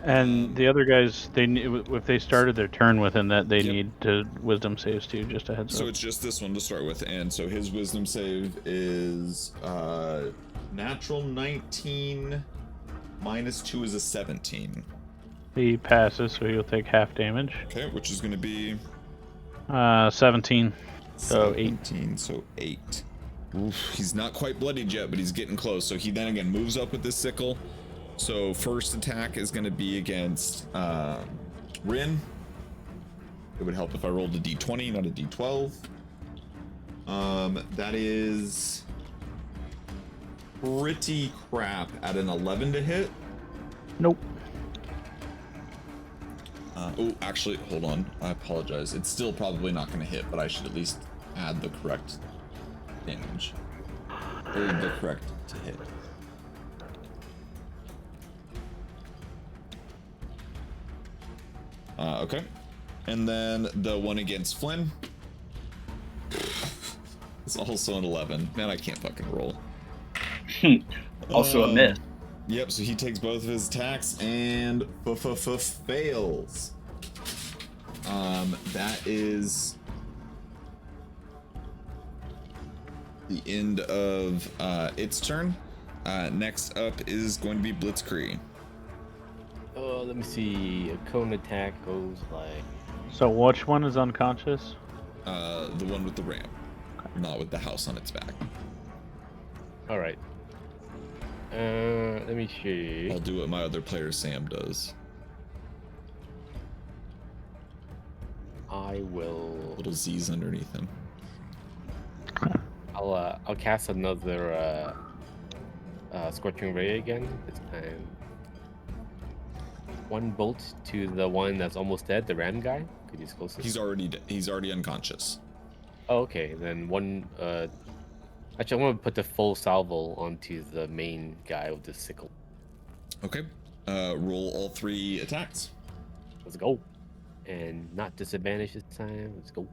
And the other guys, if they started their turn within that, they Yep. need to wisdom saves too, just a heads So up. it's just this one to start with, and so his wisdom save is natural 19 minus 2 is a 17. He passes, so he'll take half damage. Okay, which is going to be 17. So 8. 17, so 8. Oof, he's not quite bloodied yet, but he's getting close. So he then again moves up with this sickle. So first attack is going to be against Rin. It would help if I rolled a d20, not a d12. That is pretty crap at an 11 to hit. Nope. Oh, actually, hold on. I apologize. It's still probably not going to hit, but I should at least add the correct damage. Or the correct to hit. Okay. And then the one against Flynn. It's also an 11. Man, I can't fucking roll. Also a miss. Yep, so he takes both of his attacks and fails. That is the end of its turn. Next up is going to be Blitzkrieg. Let me see. A cone attack goes like. So which one is unconscious? The one with the ramp, not with the house on its back. All right. Let me see. I'll do what my other player Sam does. I will. Little Z's underneath him. I'll cast another scorching ray again. This time, one bolt to the one that's almost dead, the ram guy. Could you close this? He's already unconscious. Oh, okay, then one. Actually, I'm gonna put the full salvo onto the main guy with the sickle. Okay. Roll all 3 attacks. Let's go. And not disadvantage this time. Let's go.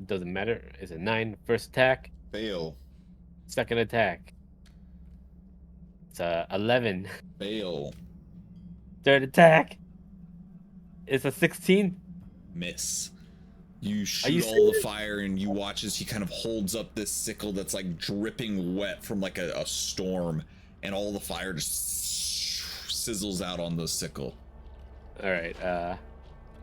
Doesn't matter. It's a 9. First attack. Fail. Second attack. It's a 11. Fail. Third attack. It's a 16. Miss. You shoot all the fire and you watch as he kind of holds up this sickle that's like dripping wet from like a storm, and all the fire just sizzles out on the sickle. All right.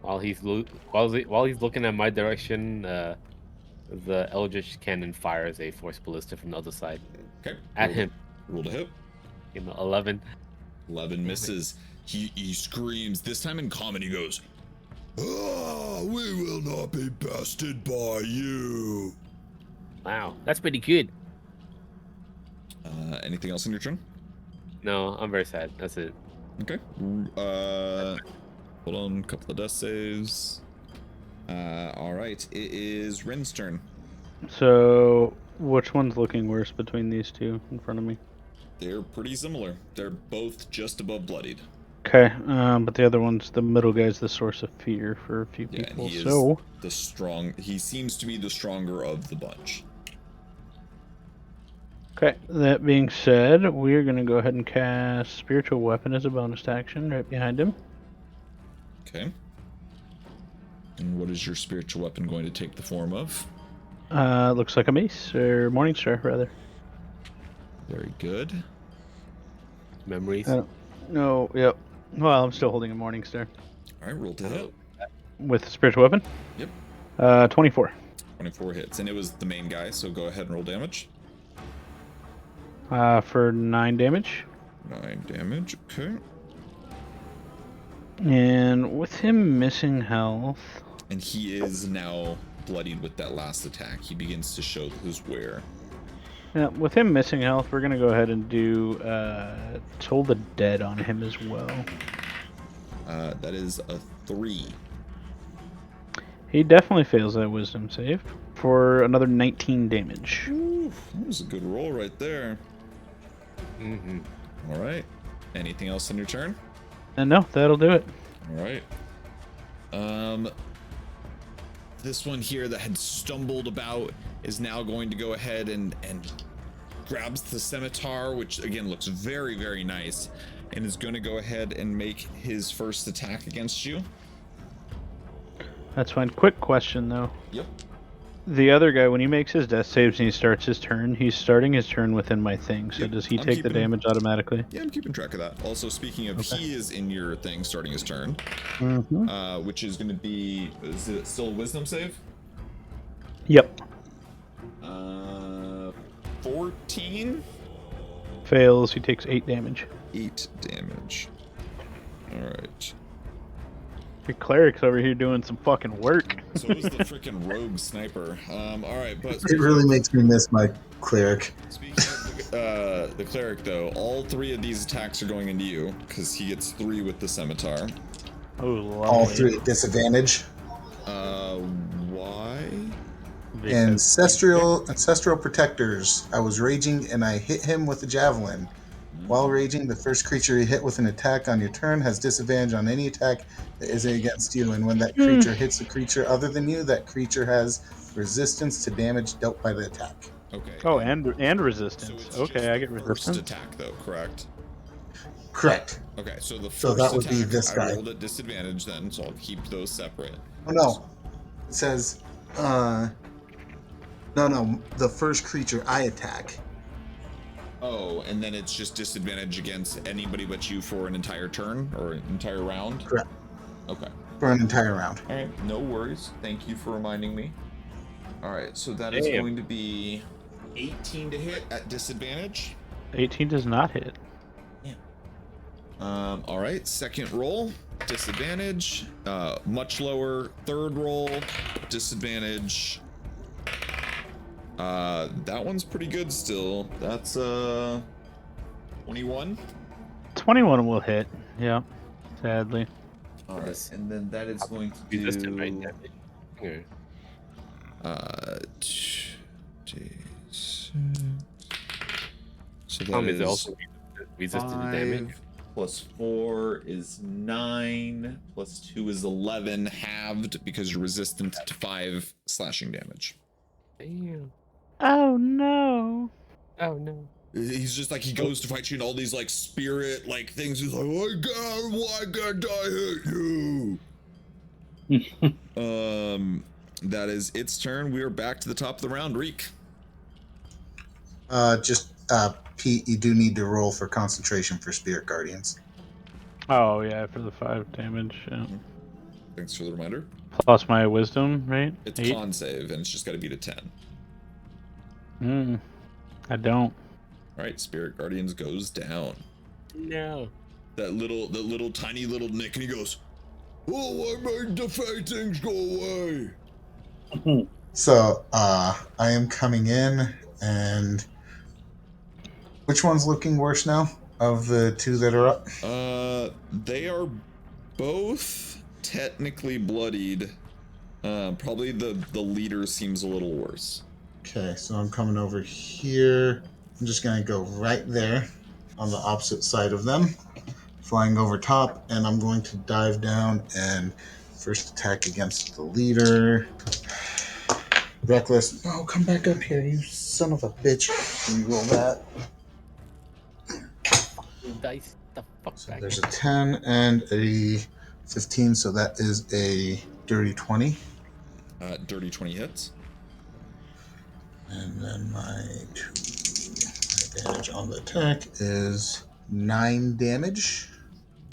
While he's looking at my direction, the Eldritch Cannon fires a force ballista from the other side. Okay. At him. Roll to hit. 11. 11 misses. He screams. This time in common, he goes, "Ah, we will not be bested by you." Wow, that's pretty good. Anything else on your turn? No, I'm very sad. That's it. Okay. Hold on, a couple of death saves. All right, it is Rin's turn. So, which one's looking worse between these two in front of me? They're pretty similar. They're both just above bloodied. Okay, but the other one's the middle guy's the source of fear for a few Yeah, people. and he So is he seems to be the stronger of the bunch. okay, that being said, we're gonna go ahead and cast Spiritual Weapon as a bonus action right behind him. Okay. And what is your spiritual weapon going to take the form of? Looks like a mace, or Morningstar, rather. Very good. Memories. No, yep. Well, I'm still holding a Morningstar. All right, roll to hit. With Spiritual Weapon? Yep. 24. 24 hits, and it was the main guy, so go ahead and roll damage. For 9 damage. 9 damage, okay. And with him missing health... And he is now bloodied with that last attack. He begins to show his wear. Yeah, with him missing health, we're gonna go ahead and do Toll the Dead on him as well. That is a 3. He definitely fails that wisdom save for another 19 damage. Ooh, that was a good roll right there. Mm-hmm. All right. Anything else on your turn? And no, that'll do it. All right. This one here that had stumbled about is now going to go ahead and grabs the scimitar, which again looks very, very nice, and is going to go ahead and make his first attack against you. That's fine. Quick question though. Yep. The other guy, when he makes his death saves and he starts his turn, he's starting his turn within my thing. So Yep, does he I'm take the keeping- damage automatically? Yeah, I'm keeping track of that. Also, speaking of, Okay. he is in your thing starting his turn, Mm-hmm. which is going to be, is it still a wisdom save? Yep. 14? Fails. He takes 8 damage. 8 damage. All right. Your cleric's over here doing some fucking work. So is the freaking rogue sniper. All right, but It really makes me miss my cleric. speaking of the cleric, though, all 3 of these attacks are going into you because he gets 3 with the scimitar. Oh, lovely. All 3 at disadvantage. Why? Ancestral protectors. I was raging and I hit him with a javelin. While raging, the first creature you hit with an attack on your turn has disadvantage on any attack that isn't against you, and when that creature hits a creature other than you, that creature has resistance to damage dealt by the attack. Okay. Oh, and So resistance. it's Okay, just I the get first resistance. attack, though, correct? Correct. Okay, so the first So that would attack, be this I guy. rolled at disadvantage then, so I'll keep those separate. Oh no, it says, no, the first creature I attack. Oh, and then it's just disadvantage against anybody but you for an entire turn or an entire round? Correct. Okay. For an entire round. All right, no worries. Thank you for reminding me. All right, so that is Damn. going to be 18 to hit at disadvantage. 18 does not hit. All right, second roll, disadvantage. Much lower. Third roll, disadvantage. That one's pretty good still. That's 21. 21 will hit. Yeah, sadly. All right, and then that is going to Resistant, right? do Damage. so Tom, that is it is also resistant to damage? 5 plus 4 is 9 plus 2 is 11, halved because you're resistant to 5 slashing damage. Damn. Oh no. Oh no. He's just like, he goes to fight you and all these like spirit like things. He's like, oh god, why can't I hit you? That is its turn. We are back to the top of the round. Reek. Pete, you do need to roll for concentration for Spirit Guardians. Oh yeah, for the 5 damage. Yeah. Thanks for the reminder. Plus my wisdom, right? It's 8. con save and it's just got to beat a 10. I don't. All right, Spirit Guardians goes down. No. That little tiny little Nick, and he goes, "Oh, I made the fate things go away." So, I am coming in, and which one's looking worse now of the two that are up? They are both technically bloodied. Probably the leader seems a little worse. Okay, so I'm coming over here. I'm just gonna go right there on the opposite side of them, flying over top, and I'm going to dive down and first attack against the leader. Reckless. No, come back up here, you son of a bitch. Can you roll that? Dice the fuck So back. there's a 10 and a 15, so that is a dirty 20. Dirty 20 hits. And then my damage on the attack is 9 damage.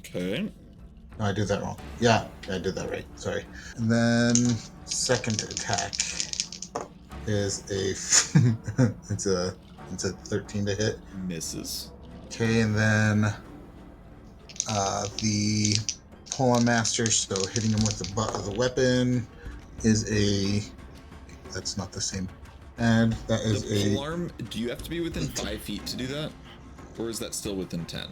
Okay. No, I did that wrong. Yeah, I did that right. Sorry. And then second attack is a it's a 13 to hit. Misses. Okay, and then the Pull-on Master, so hitting him with the butt of the weapon is a. That's not the same. And that is The polearm, do you have to be within 5 feet to do that? Or is that still within 10?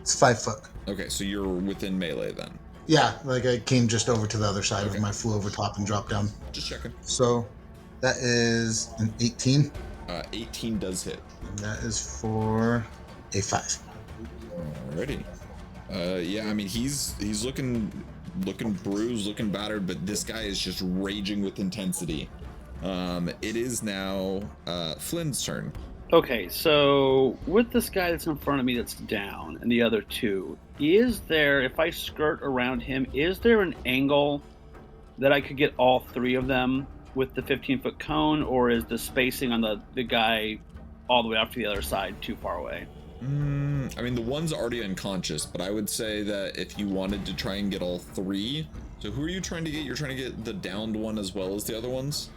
It's 5 foot. Okay, so you're within melee then. Yeah, like I came just over to the other side Okay. of him. I flew over top and dropped down. Just checking. So that is an 18. 18 does hit. And that is for a 5. Alrighty. Yeah, I mean he's looking bruised, looking battered, but this guy is just raging with intensity. It is now Flynn's turn. Okay, so with this guy that's in front of me that's down and the other two, is there, if I skirt around him, is there an angle that I could get all 3 of them with the 15-foot cone, or is the spacing on the guy all the way off to the other side too far away? I mean, the one's already unconscious, but I would say that if you wanted to try and get all 3, so who are you trying to get? You're trying to get the downed one as well as the other ones?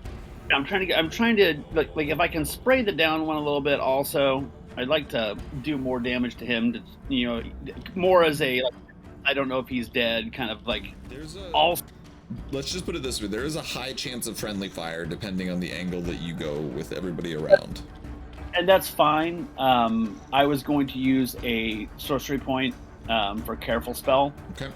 I'm trying to like if I can spray the down one a little bit also, I'd like to do more damage to him, to, you know, more as a, like, I don't know if he's dead, kind of like, There's a... also. Let's just put it this way. There is a high chance of friendly fire depending on the angle that you go with everybody around. And that's fine. I was going to use a sorcery point for careful spell. Okay.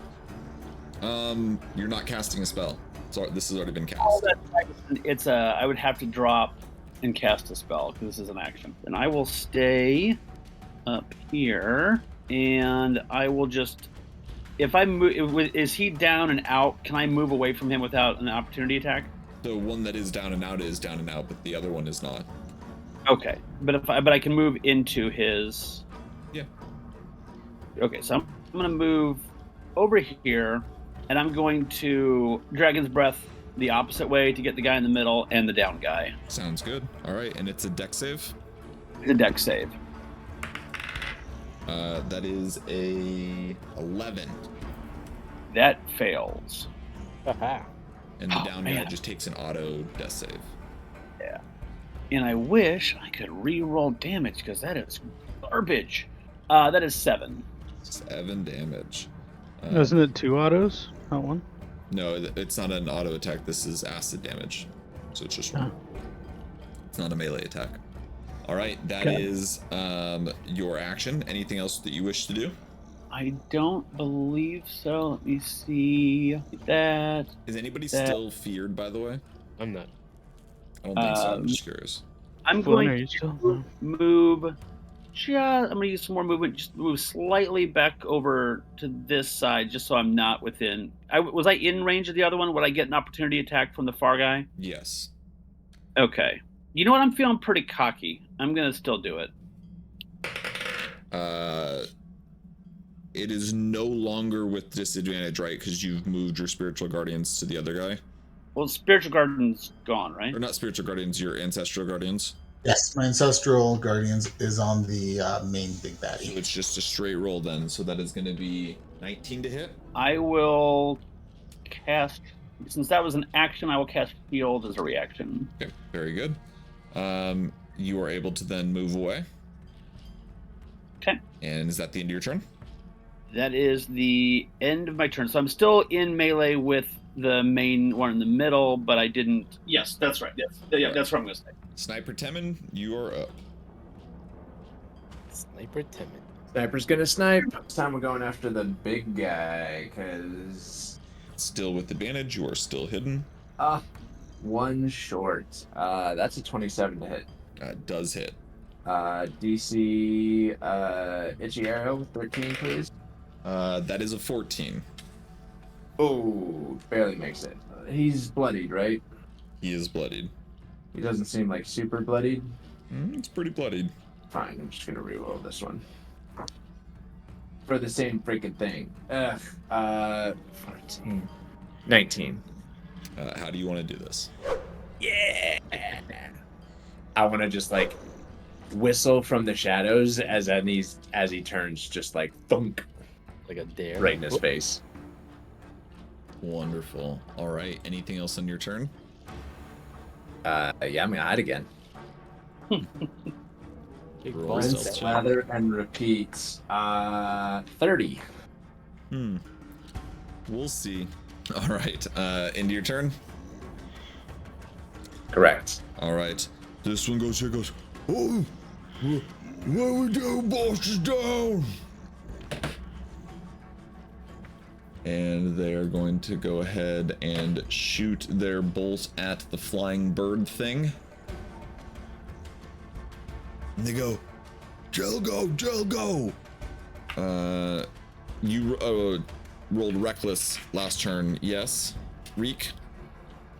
You're not casting a spell. So this has already been cast. Oh, that's right. It's a. I would have to drop and cast a spell because this is an action. And I will stay up here, and I will just. If I move, is he down and out? Can I move away from him without an opportunity attack? The one that is down and out is down and out, but the other one is not. Okay, but I can move into his. Yeah. Okay, so I'm gonna move over here, and I'm going to Dragon's Breath the opposite way to get the guy in the middle and the down guy. Sounds good. All right, and it's a dex save. It's a dex save. That is a 11. That fails. And the down guy just takes an auto death save. Yeah. And I wish I could re-roll damage because that is garbage. That is 7. 7 damage. Isn't it 2 autos? Not 1? No, it's not an auto attack. This is acid damage. So it's just one. It's not a melee attack. All right, that is your action. Anything else that you wish to do? I don't believe so. Let me see that. Is anybody still feared, by the way? I'm not. I don't think so. I'm just curious. I'm going to move. I'm going to use some more movement. Just move slightly back over to this side, just so I'm not within. Was I in range of the other one? Would I get an opportunity attack from the far guy? Yes. Okay. You know what? I'm feeling pretty cocky. I'm going to still do it. It is no longer with disadvantage, right? Because you've moved your spiritual guardians to the other guy. Well, spiritual guardian's gone, right? Or not spiritual guardians, your ancestral guardians. Yes, my ancestral guardians is on the main big So baddie. it's just a straight roll then. So that is going to be 19 to hit. I will cast. Since that was an action, I will cast Shield as a reaction. Okay, very good. You are able to then move away. Okay. And is that the end of your turn? That is the end of my turn. So I'm still in melee with the main one in the middle, but I didn't. Yes, that's right. Yes. Yeah, that's what I'm going to say. Sniper Temin, you are up. Sniper Timid. Sniper's gonna snipe. This time we're going after the big guy, because... Still with advantage, you are still hidden. One short. That's a 27 to hit. Does hit. DC, Itchy Arrow, 13, please. That is a 14. Oh, barely makes it. He's bloodied, right? He is bloodied. He doesn't seem like super bloodied. It's pretty bloodied. Fine, I'm just gonna reroll this one. For the same freaking thing. 14. 19. How do you want to do this? Yeah! I want to just like whistle from the shadows as he turns, just like thunk Like a dare. right in his face. Wonderful. All right. Anything else on your turn? Yeah, I'm gonna hide again. Big Roll balls. stealth Rinse, check. lather, and repeat. 30. We'll see. All right. Into your turn. Correct. All right. This one goes here. Goes. Oh, what we do? Boss is down. And they are going to go ahead and shoot their bolt at the flying bird thing. And they go, Gelgo, Gelgo. You rolled reckless last turn, yes? Reek?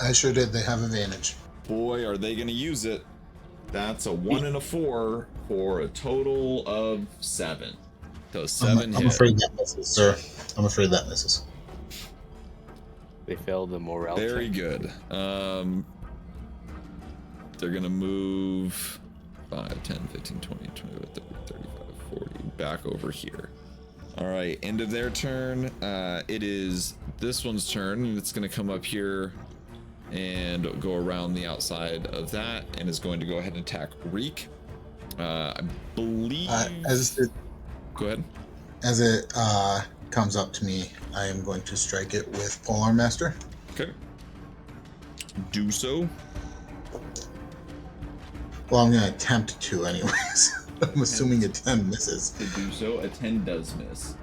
I sure did. They have advantage. Boy, are they going to use it. That's a 1 and a 4 for a total of 7. So 7 I'm hit. afraid that misses, sir. I'm afraid that misses. They failed the morale Very check. good. They're going to move 5, 10, 15, 20, 25, 30, 35, 40 back over here. All right, end of their turn. It is this one's turn, and it's going to come up here and go around the outside of that, and is going to go ahead and attack Reek. I believe. Go ahead. As it comes up to me, I am going to strike it with Polar Master. Okay. Do so. Well, I'm going to attempt to, anyways. I'm assuming a 10 misses. To do so, a 10 does miss.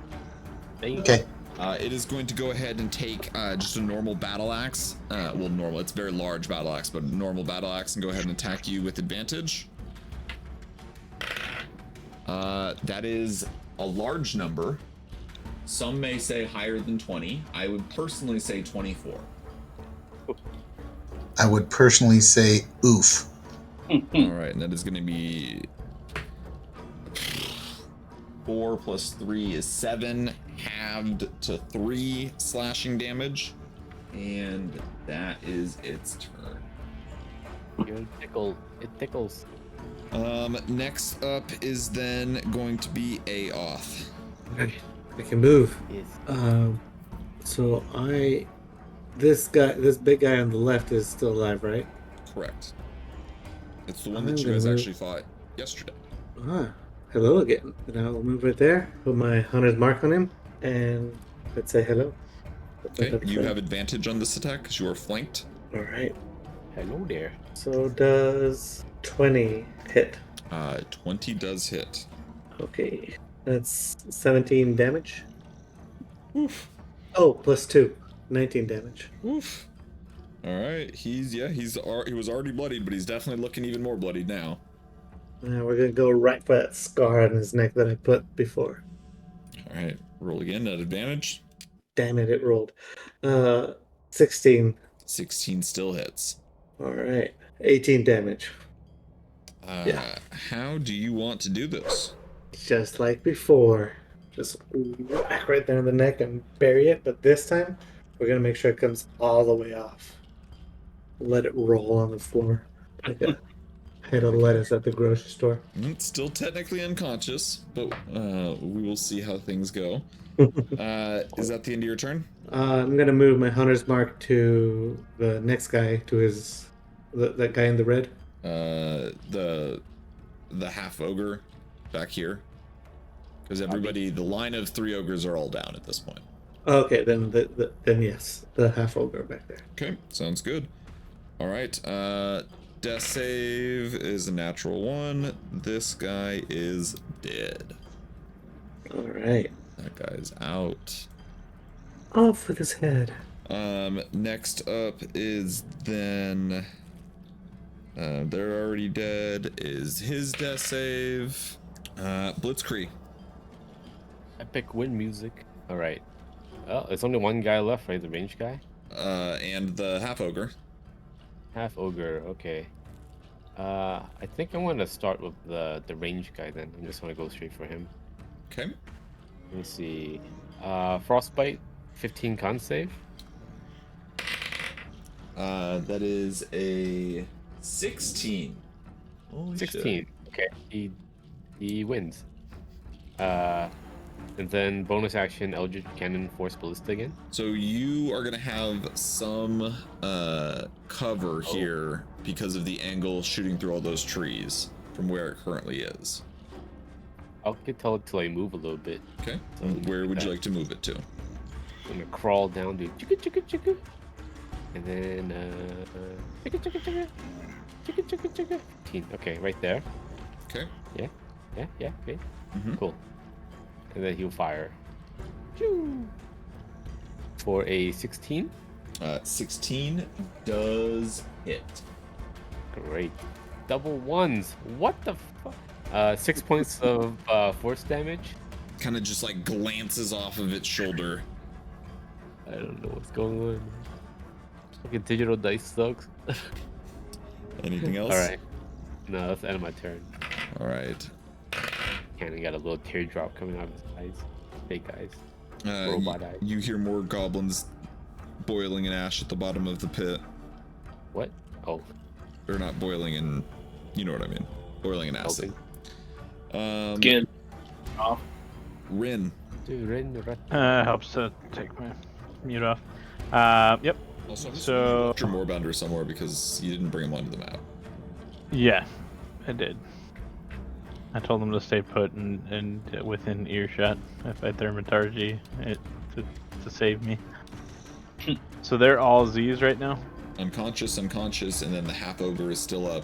Okay. It is going to go ahead and take just a normal battle axe. Well, normal. It's a very large battle axe, but a normal battle axe, and go ahead and attack you with advantage. That is a large number. Some may say higher than 20. I would personally say 24. I would personally say oof. All right, and that is going to be 4 plus 3 is 7, halved to 3 slashing damage, and that is its turn. You tickle. It tickles. Next up is then going to be Aoth. Okay, I can move. Yes. So this big guy on the left is still alive, right? Correct. It's the one I'm that you gonna guys move. actually fought yesterday. Hello again. And I'll move right there, put my hunter's mark on him, and let's say hello. Okay, you have advantage on this attack because you are flanked. All right. Hello there. So does 20 hit? 20 does hit. Okay, that's 17 damage. Oof. Oh, plus 2, 19 damage. Oof. All right, he was already bloodied, but he's definitely looking even more bloodied now. Now we're gonna go right for that scar on his neck that I put before. All right, roll again at advantage. Damn it rolled. 16. 16 still hits. All right, 18 damage. Yeah. How do you want to do this? Just like before. Just whack right there in the neck and bury it, but this time we're gonna make sure it comes all the way off. Let it roll on the floor like a head of lettuce at the grocery store. It's still technically unconscious, but we will see how things go. Is that the end of your turn? I'm gonna move my hunter's mark to the next guy, to that guy in the red. The half ogre back here, because everybody, the line of 3 ogres are all down at this point. Okay, then then yes, the half ogre back there. Okay, sounds good. All right, death save is a natural 1. This guy is dead. All right, That guy's out. off with his head. Next up is then they're already dead. Is his death save? Blitzkrieg. Epic win music. All right. Oh, there's only one guy left, right? The range guy. And the half ogre. Half ogre. Okay. I think I'm gonna start with the range guy then. I'm just gonna go straight for him. Okay. Let me see. Frostbite, 15 con save. That is a 16. Holy 16. Okay. He wins. And then bonus action, Eldritch Cannon, Force Ballista again. So you are gonna have some cover here because of the angle shooting through all those trees from where it currently is. I'll tell it till I move a little bit. Okay. So Where would you like to move it to? I'm gonna crawl down, do chicka chicka chicka, and then chicka chicka chicka, chicka chicka chicka. 15. Okay, right there. Okay. Yeah. Okay. Mhm. Cool. And then he'll fire. Choo! For a 16. 16 does hit. Great. Double ones. What the fuck? 6 points of force damage. Kind of just like glances off of its shoulder. I don't know what's going on. Fucking digital dice sucks. Anything else? All right. No, that's the end of my turn. All right. Cannon got a little teardrop coming out of his eyes. Fake eyes. Robot eyes. You hear more goblins boiling in ash at the bottom of the pit. What? Oh. They're not boiling in, you know what I mean. Boiling in acid. Skin off. Rin. Dude, Rin. Helps to take my mute off. Yep. Also, So- left your Moorbounder somewhere because you didn't bring him onto the map. Yeah, I did. I told them to stay put and within earshot if I thermaturgy it to save me. So they're all Z's right now? Unconscious, and then the half ogre is still up,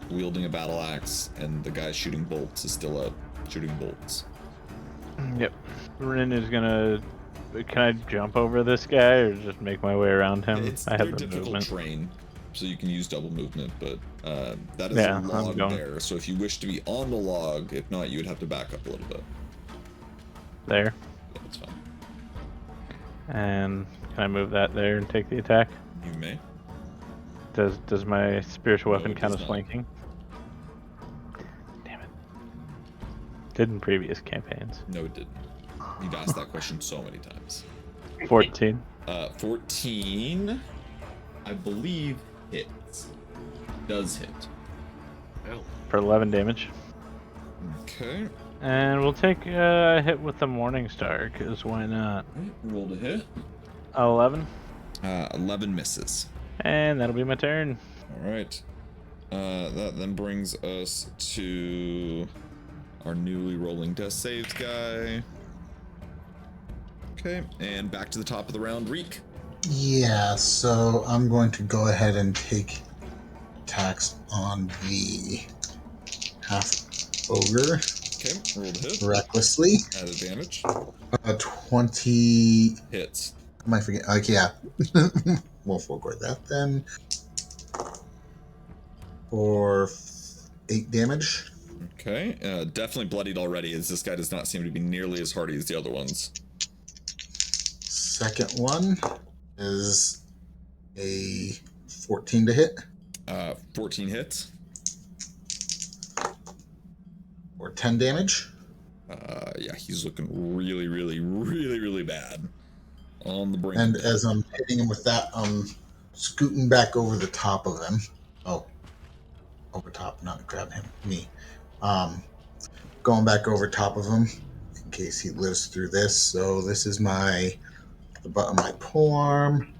wielding a battle axe, and the guy shooting bolts is still up, shooting bolts. Yep. Rin is gonna... Can I jump over this guy or just make my way around him? It's I very have the difficult movement. terrain. so you can use double movement, but that is Yeah, a I'm log going. there. So if you wish to be on the log, if not, you would have to back up a little bit. There. Yeah, that's fine. And can I move that there and take the attack? You may. Does my spiritual No, weapon it count does as not. flanking? Damn it. Did in previous campaigns. No, it didn't. You've asked that question so many times. 14 14, I believe, hits. Does hit. for 11 damage. Okay. And we'll take a hit with the Morning Star, because why not? Roll to hit. 11. 11 misses. And that'll be my turn. All right. That then brings us to our newly rolling death saves guy. Okay, and back to the top of the round, Reek. Yeah, so I'm going to go ahead and take attacks on the half ogre Okay, roll to hit. recklessly. Add advantage. 20. Hits. Am I forgetting? Okay, yeah. We'll forego that then. For 8 damage. Okay, definitely bloodied already, as this guy does not seem to be nearly as hardy as the other ones. Second one is a 14 to hit. 14 hits. Or 10 damage. Yeah, he's looking really, really, really, really bad. On the brink. And of death. as I'm hitting him with that, I'm scooting back over the top of him. Oh, over top, not grabbing him, me. Going back over top of him in case he lives through this. So this is the butt of my polearm.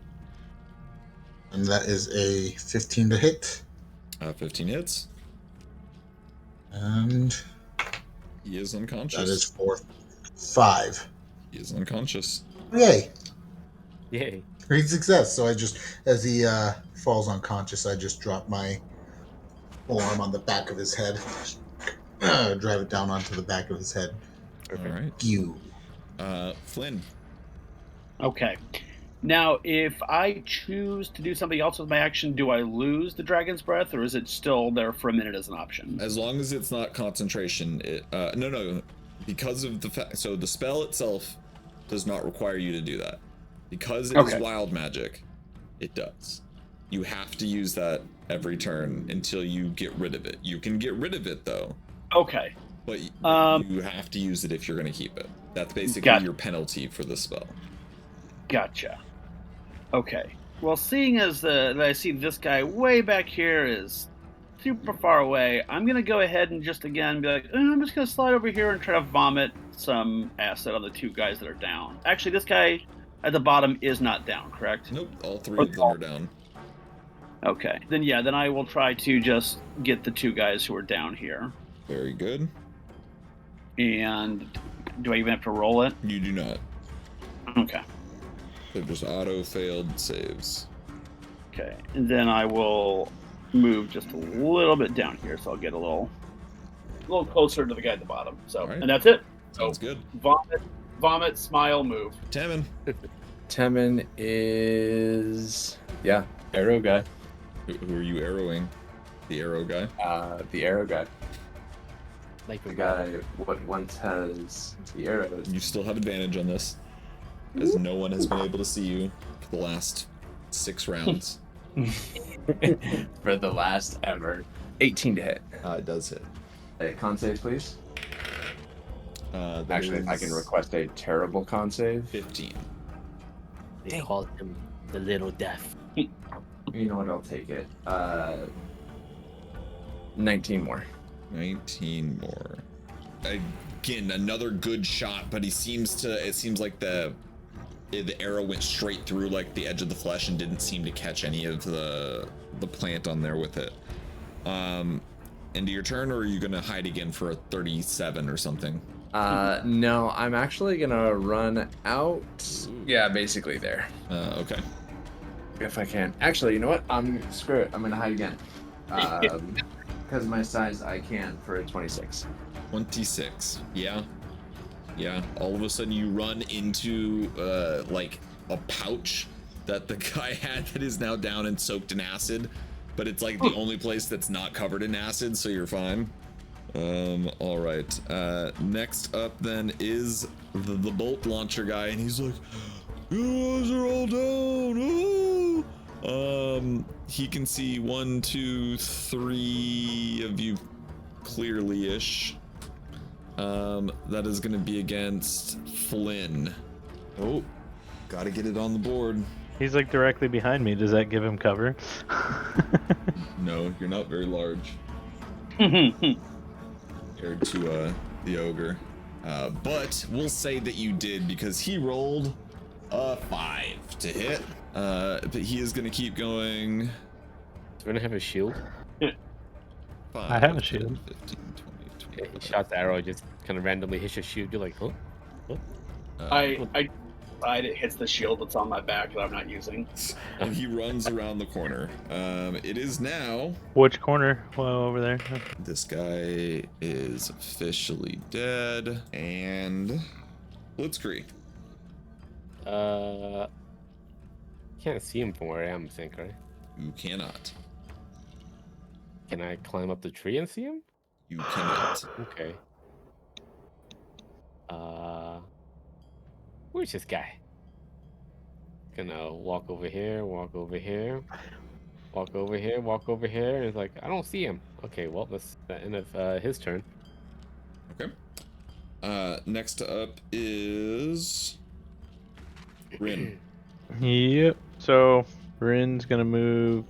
And that is a 15 to hit. 15 hits. And He is unconscious. that is for 5. He is unconscious. Yay! Yay. Great success. So as he falls unconscious, I just drop my forearm on the back of his head, drive it down onto the back of his head. All right. You. Flynn. Okay. Now, if I choose to do something else with my action, do I lose the Dragon's Breath, or is it still there for a minute as an option? As long as it's not concentration, no, because of the fact, so the spell itself does not require you to do that. Because it is wild magic, it does. You have to use that every turn until you get rid of it. You can get rid of it though. Okay. But you have to use it if you're going to keep it. That's basically your penalty for the spell. Gotcha. Okay. Well, seeing as that I see this guy way back here is super far away, I'm going to go ahead and just again be like, I'm just going to slide over here and try to vomit some acid on the 2 guys that are down. Actually, this guy at the bottom is not down, correct? Nope, all 3 of them are down. Okay. Then I will try to just get the 2 guys who are down here. Very good. And do I even have to roll it? You do not. Okay. They're just auto failed saves. Okay. And then I will move just a little bit down here, so I'll get a little closer to the guy at the bottom. So, right. And that's it. Sounds good. Vomit, smile, move. Tamin. Temin is arrow guy. Who are you arrowing? The arrow guy? The arrow guy. Like The guy what once has the arrows. You still have advantage on this, as no one has been able to see you for the last 6 rounds. For the last ever. 18 to hit. It does hit. Con save, please. That Actually, I can is request a terrible con save. 15. They call him the Little Death. You know what? I'll take it. 19 more. 19 more. Again, another good shot, but it seems like the arrow went straight through like the edge of the flesh and didn't seem to catch any of the plant on there with it. End of your turn, or are you gonna hide again for a 37 or something? No, I'm actually gonna run out. Yeah, basically there. Okay. If I can. Actually, you know what? Screw it. I'm gonna hide again. Because my size, I can for a 26. 26. Yeah. All of a sudden, you run into like a pouch that the guy had that is now down and soaked in acid, but it's like the only place that's not covered in acid, so you're fine. All right. Next up then is the bolt launcher guy, and he's like, "You guys are all down." Oh! He can see 1, 2, 3 of you clearly-ish. That is going to be against Flynn. Oh, gotta get it on the board. He's like directly behind me. Does that give him cover? No, you're not very large compared to the ogre. But we'll say that you did because he rolled a 5 to hit. But he is going to keep going. Do you want to have a shield? 5, I have a 10, shield. 15, 20, Yeah, 25. he shot the arrow, just kind of randomly hits your shield. You're like, huh? It hits the shield that's on my back that I'm not using. And he runs around the corner. It is now. Which corner? Well, over there. This guy is officially dead. And Blitzkrieg. Can't see him from where I am, I think, right? You cannot. Can I climb up the tree and see him? You cannot. Okay. Where's this guy? Gonna walk over here, walk over here, walk over here, walk over here, and it's like, I don't see him. Okay, well, that's the end of his turn. Okay. Next up is Rin. Yep. So Rin's gonna move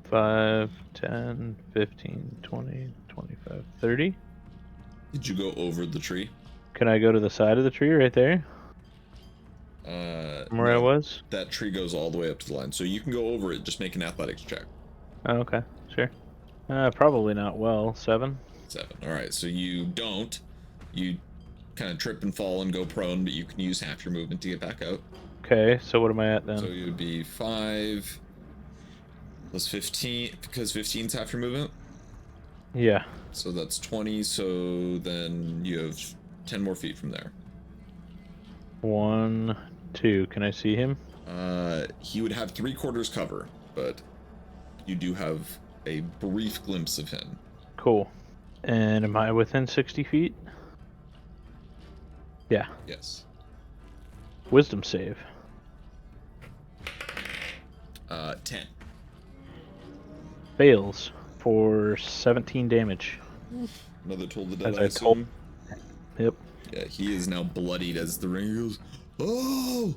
5, 10, 15, 20, 25, 30. Did you go over the tree? Can I go to the side of the tree right there? From where I No, was? that tree goes all the way up to the line, so you can go over it. Just make an athletics check. Oh, okay, sure. Probably not well. 7. 7. All right, so you don't. You kind of trip and fall and go prone, but you can use half your movement to get back out. Okay, so what am I at then? So you would be 5 plus 15, because 15's half your movement. Yeah. So that's 20. So then you have 10 more feet from there. 1, 2. Can I see him? He would have 3/4 cover, but you do have a brief glimpse of him. Cool. And am I within 60 feet? Yeah. Yes. Wisdom save. 10. Fails for 17 damage. Another Toll the Dead, As I I told- assume. Yep. Yeah, he is now bloodied as the ring goes. Oh!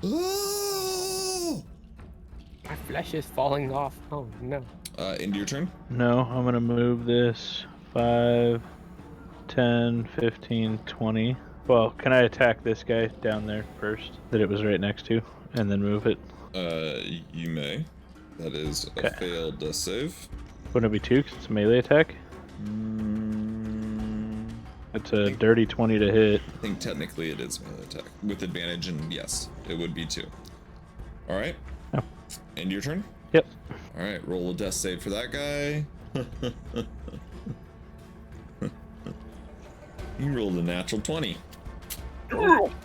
Oh! My flesh is falling off. Oh, no. Into your turn. No, I'm gonna move this 5, 10, 15, 20. Well, can I attack this guy down there first that it was right next to, and then move it? You may. That is a Okay. failed save. Wouldn't it be 2 because it's a melee attack? It's a dirty 20 to hit. I think technically it is melee attack with advantage, and yes, it would be 2. All right. Oh. End your turn. Yep. All right. Roll a death save for that guy. He rolled a natural 20.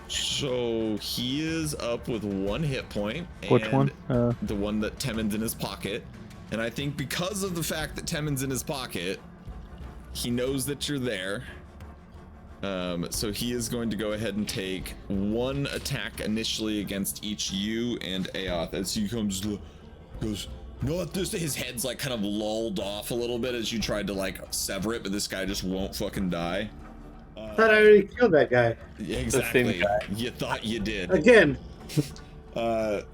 So he is up with 1 hit point. Which and one? The one that Temin's in his pocket. And I think because of the fact that Temin's in his pocket, he knows that you're there. So he is going to go ahead and take 1 attack initially against each you and Aoth as he goes, not this. His head's like kind of lulled off a little bit as you tried to like sever it, but this guy just won't fucking die. I thought I already killed that guy. Yeah, exactly. same guy. You thought you did. Again.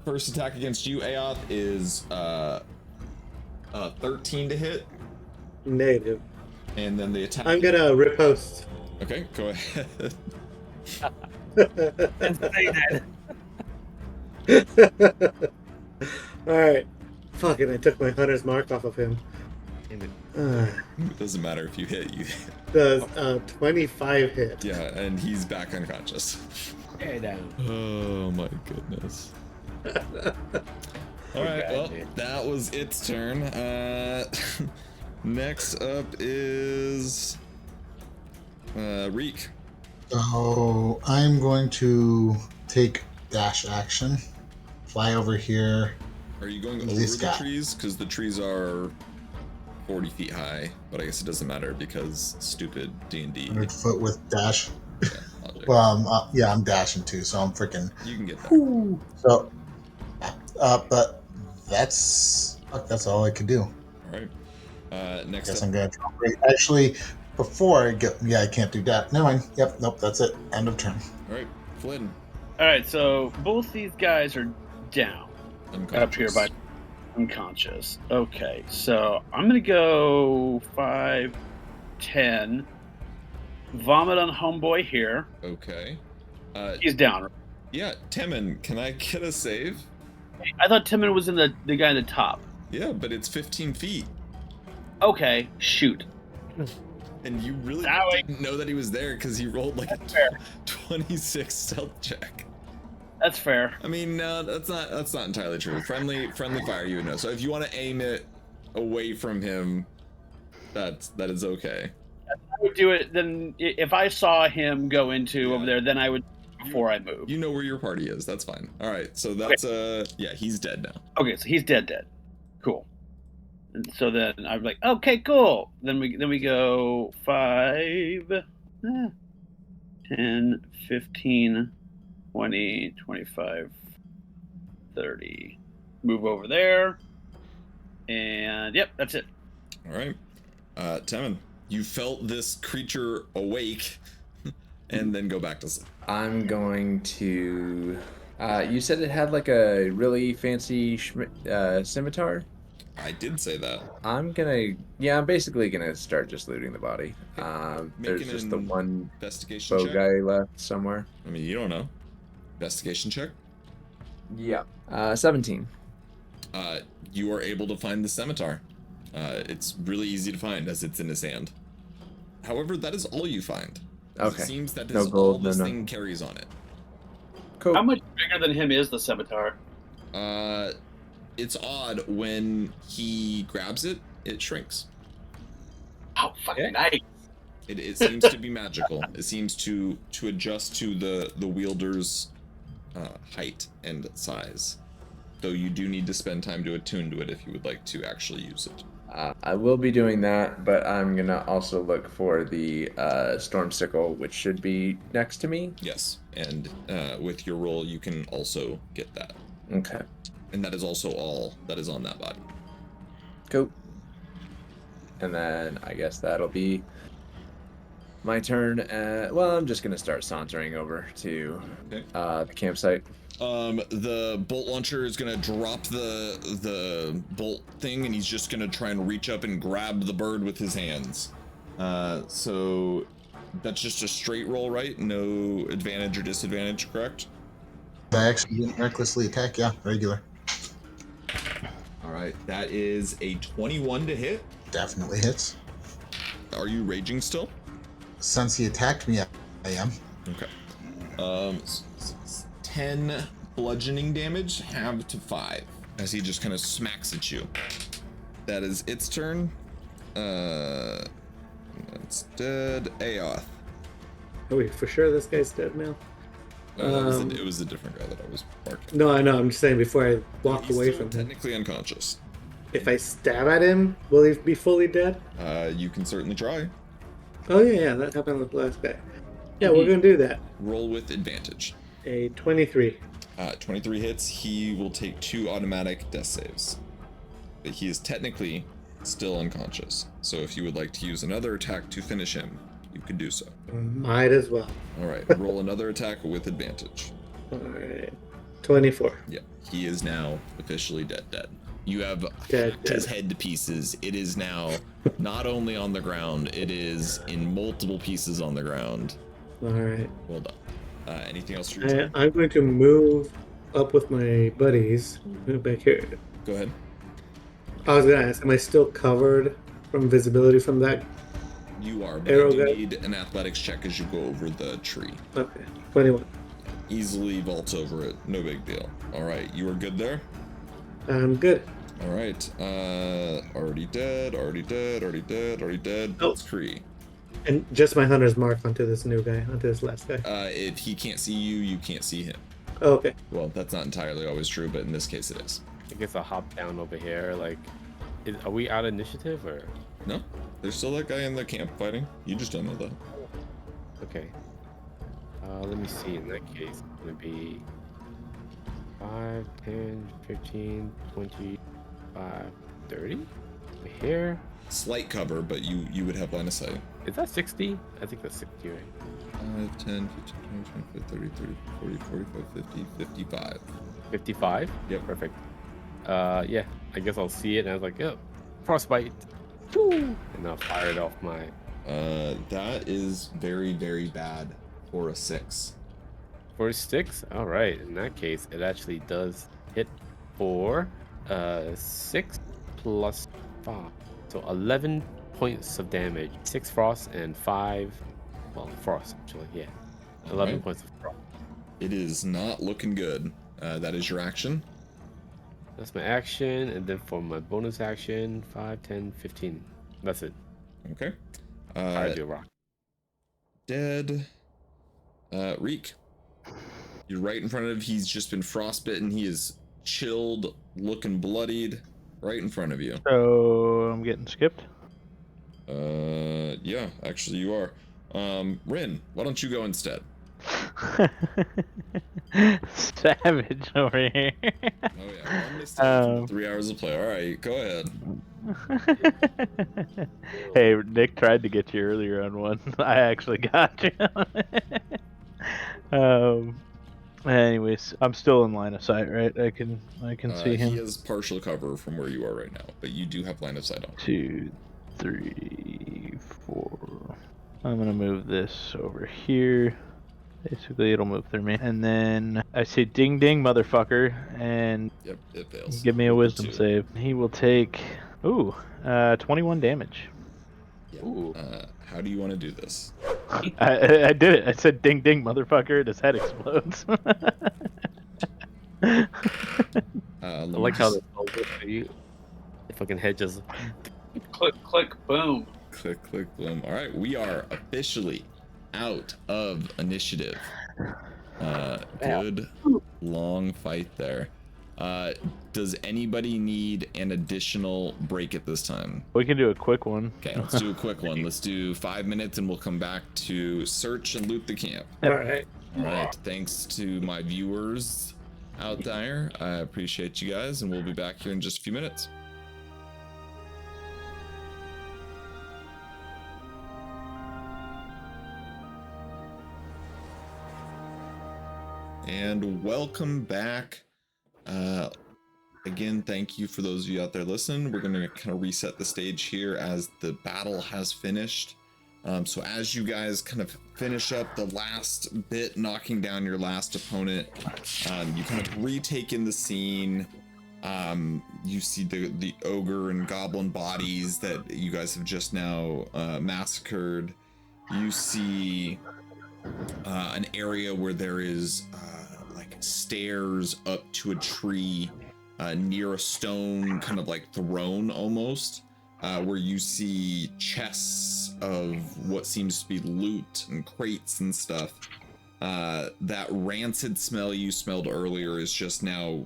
First attack against you, Aoth, is 13 to hit, Negative. and then the attack. I'm gonna riposte. Okay, go ahead. Alright. Fucking, I took my hunter's mark off of him. It doesn't matter if you hit. You Does 25 hit? yeah, and he's back unconscious. Stay down. Oh my goodness. All right, well, that was its turn. Next up is Reek. So I'm going to take dash action fly over here. Are you going over This the guy. trees? Because the trees are 40 feet high, but I guess it doesn't matter because stupid D&D. 100 foot with dash. Logic. Well, I'm dashing too, so I'm freaking. You can get there. So, but that's all I could do. All right. Next Guess up. I'm gonna try. Actually, before I get, I can't do that. Never mind. Yep, nope, that's it. End of turn. All right, Flynn. All right, so both these guys are down up here by unconscious. Okay, so I'm gonna go 5, 10. Vomit on homeboy here. Okay. He's down. Yeah, Temin, can I get a save? I thought Timon was in the guy in the top. Yeah, but it's 15 feet. Okay, shoot. And you really That way- didn't know that he was there because he rolled like That's a fair. 26 stealth check. That's fair. I mean, that's not entirely true. Friendly fire, you would know. So if you want to aim it away from him, that is okay. I would do it then if I saw him go into over there, then I would before I move. You know where your party is. That's fine. All right. So that's yeah, he's dead now. Okay, so he's dead. Cool. And so then I'm like, okay, cool. Then we go 5, 10, 15, 20, 25, 30. Move over there. And yep, that's it. All right. Temin, you felt this creature awake and then go back to sleep. I'm going to. You said it had like a really fancy scimitar. I did say that. I'm basically gonna start just looting the body. There's Making just an the one investigation bow check. guy left somewhere. I mean, you don't know. Investigation check. Yeah. 17. You are able to find the scimitar. It's really easy to find as it's in his hand. However, that is all you find. Okay. It seems that No is gold, all this no. thing carries on it. Cool. How much bigger than him is the scimitar? It's odd when he grabs it, it shrinks. Oh, fucking nice. It seems to be magical. It seems to adjust to the wielder's height and size. Though you do need to spend time to attune to it if you would like to actually use it. I will be doing that, but I'm gonna also look for the Storm Sickle, which should be next to me. Yes, and with your roll, you can also get that. Okay. And that is also all that is on that body. Cool. And then I guess that'll be my turn. Well, I'm just gonna start sauntering over to the campsite. The bolt launcher is gonna drop the bolt thing, and he's just gonna try and reach up and grab the bird with his hands. So that's just a straight roll, right? No advantage or disadvantage, correct? I actually didn't recklessly attack. Yeah, regular. All right, that is a 21 to hit. Definitely hits. Are you raging still? Since he attacked me, I am. Okay. 10 bludgeoning damage, halved to 5, as he just kind of smacks at you. That is its turn. It's dead. Aoth. Are we for sure this guy's dead now? It was a different guy that I was barking. No, I know. I'm just saying before I walk He's away still from him. technically unconscious. If I stab at him, will he be fully dead? You can certainly try. Oh yeah, that happened with the last guy. Yeah, we're gonna do that. Roll with advantage. A 23. 23 hits. He will take 2 automatic death saves. But he is technically still unconscious. So if you would like to use another attack to finish him, you could do so. Might as well. All right, roll another attack with advantage. All right. 24. Yeah, he is now officially dead. You have Dead. hacked his head to pieces. It is now not only on the ground, it is in multiple pieces on the ground. All right. Well done. Anything else for your turn? I'm going to move up with my buddies. Move back here. Go ahead. I was gonna ask, am I still covered from visibility from that? You are, but Arrow you guy? need an athletics check as you go over the tree. Okay. 21. Easily vaults over it. No big deal. All right, you are good there? I'm good. All right. Already dead. Oh. It's Cree. And just my hunter's mark onto this new guy, onto this last guy. If he can't see you, you can't see him. Okay. Well, that's not entirely always true, but in this case it is. I guess I'll hop down over here. Like, are we out of initiative or? No, there's still that guy in the camp fighting. You just don't know that. Okay. Let me see. In that case, it's gonna be 5, 10, 15, 25, 30. Here. Slight cover, but you would have line of sight. Is that 60? I think that's 60, right? 5, 10, 15, 20, 25, 30, 40, 45, 50, 55. 55? Yep. Perfect. Yeah, I guess I'll see it and I was like, oh, frostbite. Woo! And I'll fire it off my... That is very, very bad for a 6. For 6? Alright, in that case, it actually does hit for 6 plus 5. So 11 points of damage. 6 frost and 5... Well, frost, actually, yeah. 11 Right. points of frost. It is not looking good. That is your action. That's my action, and then for my bonus action, 5, 10, 15. That's it. Okay. Fire do a rock. Dead. Reek. You're right in front of him. He's just been frostbitten. He is chilled, looking bloodied, right in front of you. So I'm getting skipped. Yeah, actually you are. Rin, why don't you go instead? Savage over here. Oh yeah, 1 mistake, 3 hours of play. All right, go ahead. Hey, Nick tried to get you earlier on one. I actually got you. Anyways, I'm still in line of sight, right? I can see him. He has partial cover from where you are right now, but you do have line of sight on. 2, 3, 4. I'm gonna move this over here. Basically, it'll move through me. And then I say ding ding, motherfucker, and Yep, it fails. give me a wisdom 2. save. He will take, 21 damage. Yeah. Ooh. How do you want to do this? I did it. I said ding ding, motherfucker, and his head explodes. I Let me like how just the fucking head just... Click, click, boom. click, click, boom. All right, we are officially out of initiative. Good long fight there. Does anybody need an additional break at this time? We can do a quick one. Okay, let's do a quick one. Let's do 5 minutes and we'll come back to search and loot the camp. All right. All right, thanks to my viewers out there. I appreciate you guys, and we'll be back here in just a few minutes. And welcome back. Again, thank you for those of you out there listening. We're going to kind of reset the stage here as the battle has finished. So as you guys kind of finish up the last bit, knocking down your last opponent, you kind of retake in the scene. You see the ogre and goblin bodies that you guys have just now massacred. You see an area where there is like stairs up to a tree near a stone, kind of like throne almost, where you see chests of what seems to be loot and crates and stuff. That rancid smell you smelled earlier is just now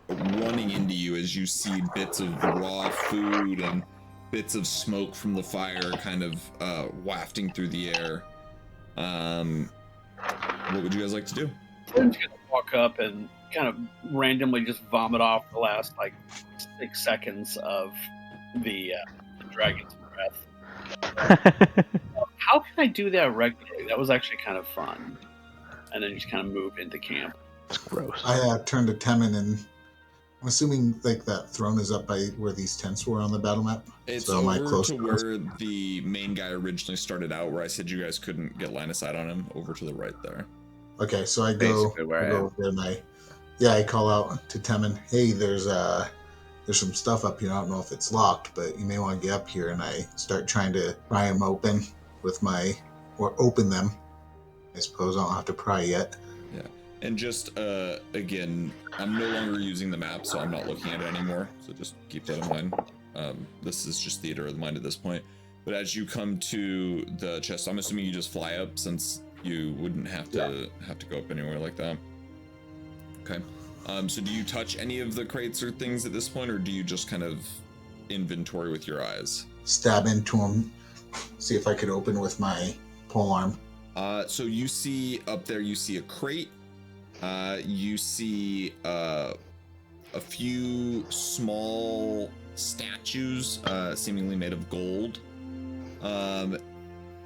running into you as you see bits of raw food and bits of smoke from the fire kind of wafting through the air. What would you guys like to do? I'm just gonna walk up and kind of randomly just vomit off the last like 6 seconds of the dragon's breath. How can I do that regularly? That was actually kind of fun. And then just kind of move into camp. It's gross. I turned to Temin, and I'm assuming like that throne is up by where these tents were on the battle map. It's So am I over close to to this? where the main guy originally started out, where I said you guys couldn't get line of sight on him, over to the right there. Okay, so I go, Basically where I go am. over there and I call out to Temin, hey, there's some stuff up here. I don't know if it's locked, but you may want to get up here. And I start trying to pry them open or open them. I suppose I don't have to pry yet. Yeah. And just, again, I'm no longer using the map, so I'm not looking at it anymore. So just keep that in mind. This is just theater of the mind at this point. But as you come to the chest, I'm assuming you just fly up, since you wouldn't have to go up anywhere like that. Okay. So do you touch any of the crates or things at this point, or do you just kind of inventory with your eyes? Stab into them, see if I could open with my pole arm. So you see up there, you see a crate. You see a few small statues, seemingly made of gold.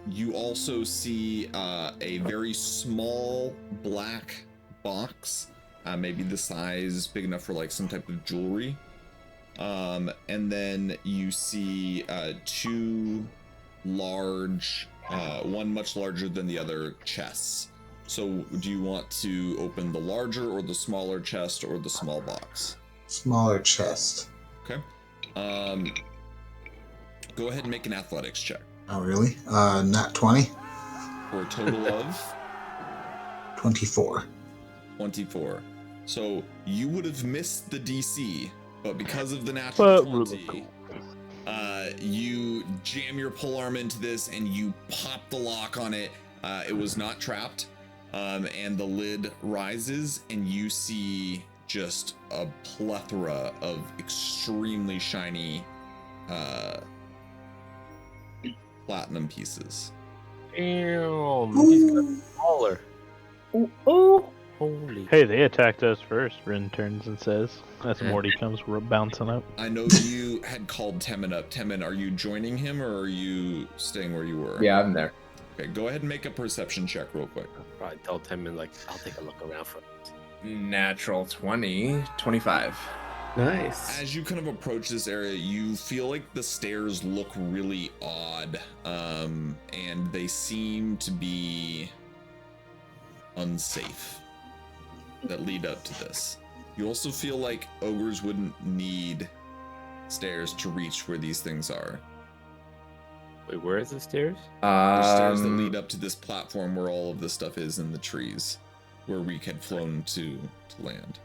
You also see a very small black box, maybe the size big enough for like some type of jewelry. And then you see two large, one much larger than the other chests. So do you want to open the larger or the smaller chest or the small box? Smaller chest. Okay. Go ahead and make an athletics check. Oh, really? Nat 20? For a total of 24. 24. So you would have missed the DC, but because of the natural 20, you jam your polearm into this and you pop the lock on it. It was not trapped. And the lid rises and you see just a plethora of extremely shiny platinum pieces. Damn, he's got smaller. Oh, Holy. Hey, they attacked us first, Rin turns and says, as Morty comes bouncing up. I know you had called Temin up. Temin, are you joining him or are you staying where you were? Yeah, I'm there. Okay, go ahead and make a perception check real quick. Probably tell Timon, like, I'll take a look around for it. Natural 20, 25. Nice. As you kind of approach this area, you feel like the stairs look really odd, and they seem to be unsafe that lead up to this. You also feel like ogres wouldn't need stairs to reach where these things are. Wait, where is the stairs? There's stairs that lead up to this platform where all of this stuff is in the trees, where Reek had flown to land.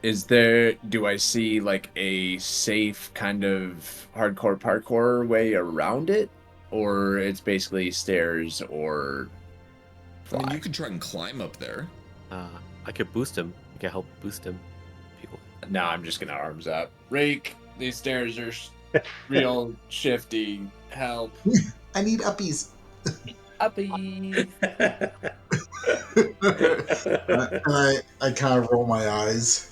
Do I see like a safe kind of hardcore parkour way around it? Or it's basically stairs or I mean, fly? you could try and climb up there. I could boost him. I can help boost him. People. No, I'm just gonna arms up. Rake, these stairs are real shifty. Help. I need uppies. Uppy. And I kind of roll my eyes.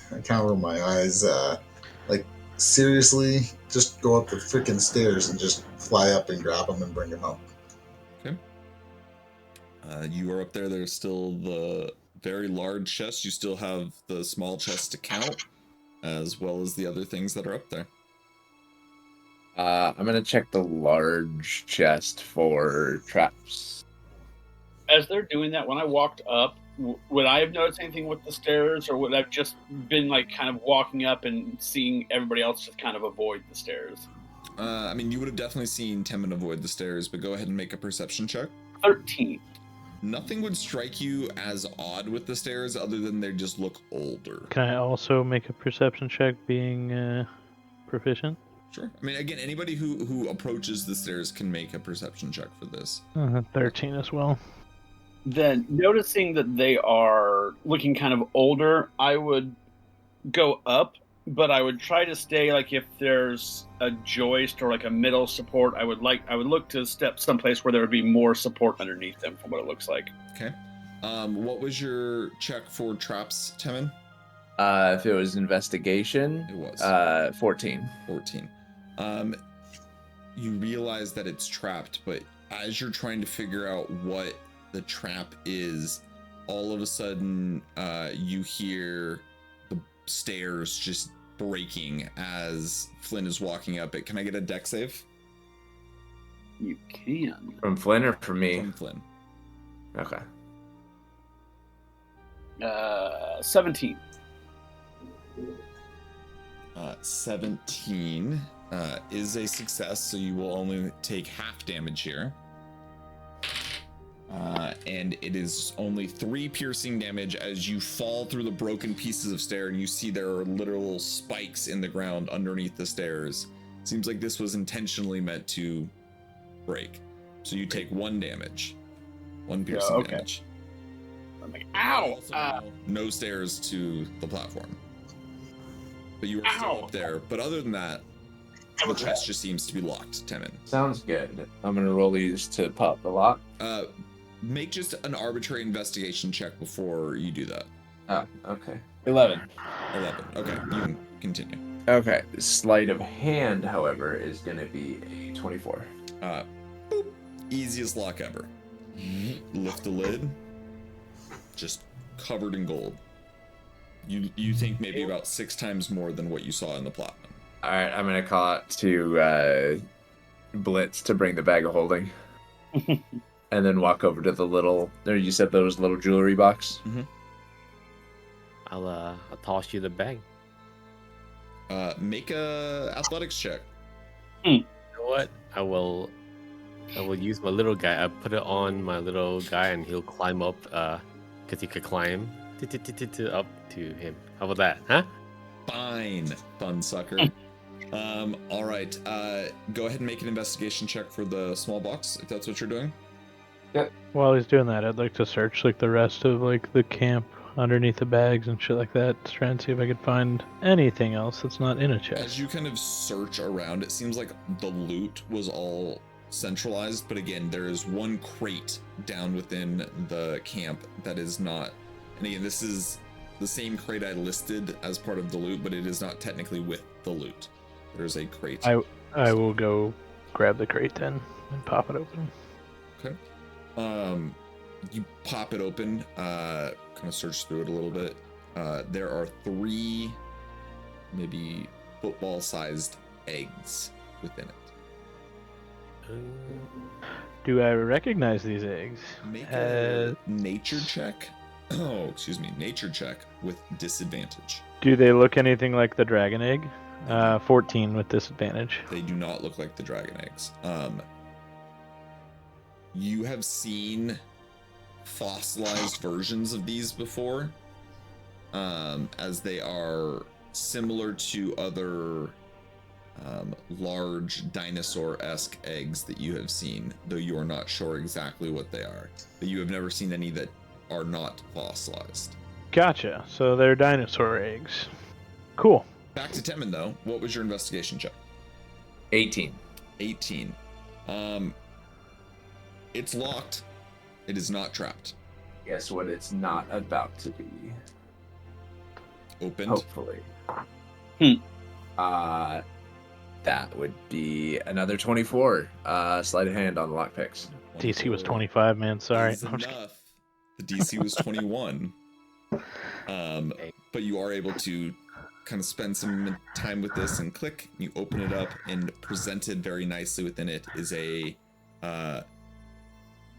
Like, seriously, just go up the freaking stairs and just fly up and grab them and bring them up. Okay. You are up there. There's still the very large chest. You still have the small chest to count, as well as the other things that are up there. I'm gonna check the large chest for traps. as they're doing that, when I walked up, would I have noticed anything with the stairs, or would I have just been like kind of walking up and seeing everybody else just kind of avoid the stairs? I mean, you would have definitely seen Temin avoid the stairs, but go ahead and make a perception check. 13. Nothing would strike you as odd with the stairs other than they just look older. Can I also make a perception check being proficient? Sure. I mean, again, anybody who approaches the stairs can make a perception check for this. 13 as well. Then, noticing that they are looking kind of older, I would go up, but I would try to stay, like, if there's a joist or like a middle support, I would look to step someplace where there would be more support underneath them from what it looks like. Okay. What was your check for traps, Temin? If it was investigation, It was 14. 14. You realize that it's trapped, but as you're trying to figure out what the trap is, all of a sudden you hear the stairs just breaking as Flynn is walking up it. Can I get a deck save? You can. From Flynn or from me? From Flynn. Okay. 17. 17 is a success, so you will only take half damage here. And it is only 3 piercing damage as you fall through the broken pieces of stair, and you see there are literal spikes in the ground underneath the stairs. Seems like this was intentionally meant to break. So you take 1 damage. 1 piercing damage. I'm like, There ow! are also now no stairs to the platform. But you are still Ow. up there. But other than that, the chest just seems to be locked, Temin. Sounds good. I'm gonna roll these to pop the lock. Make just an arbitrary investigation check before you do that. Oh, okay. 11. 11. Okay, you can continue. Okay. Sleight of hand, however, is gonna be a 24. Boop. Easiest lock ever. Lift the lid. Just covered in gold. You think maybe about 6 times more than what you saw in the platinum. All right, I'm gonna call out to Blitz to bring the bag of holding, and then walk over to the little. There, you said there was a little jewelry box. Mm-hmm. I'll toss you the bag. Make a athletics check. You know what? I will use my little guy. I put it on my little guy, and he'll climb up. Because he could climb up to him. How about that? Huh? Fine, fun sucker. All right. Go ahead and make an investigation check for the small box, if that's what you're doing. While he's doing that, I'd like to search like the rest of like the camp underneath the bags and shit like that to try and see if I could find anything else that's not in a As chest. you kind of search around, it seems like the loot was all centralized, but again, there is one crate down within the camp that is not. And again, this is the same crate I listed as part of the loot, but it is not technically with the loot. There's a crate. I will go grab the crate then and pop it open. Okay. You pop it open, kind of search through it a little bit. There are 3 maybe football-sized eggs within it. Do I recognize these eggs? Make a nature check. Oh, excuse me, nature check with disadvantage. Do they look anything like the dragon egg? 14 with disadvantage. They do not look like the dragon eggs. You have seen fossilized versions of these before, as they are similar to other large dinosaur-esque eggs that you have seen, though you are not sure exactly what they are. But you have never seen any that are not fossilized. Gotcha. So they're dinosaur eggs. Cool. Back to Temin, though. What was your investigation check? 18. 18. It's locked. It is not trapped. Guess what? It's not about to be. Opened. Hopefully. That would be another 24. Sleight of hand on the lockpicks. DC was 25, man. Sorry. Is enough. The DC was 21. But you are able to kind of spend some time with this and click. You open it up, and presented very nicely within it is a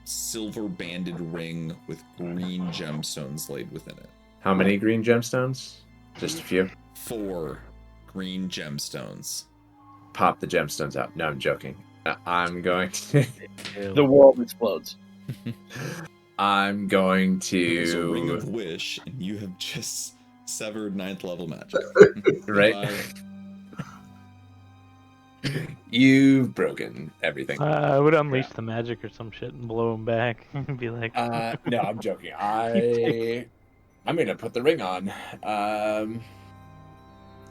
silver banded ring with green gemstones laid within it. How many green gemstones? Just a few. 4 green gemstones. Pop the gemstones out. No, I'm joking. I'm going to. The world explodes. I'm going It's a ring of to. wish, and you have just severed 9th level magic. Right? You've broken everything. I would unleash the magic or some shit and blow him back and be like, No, I'm joking. I'm gonna put the ring on,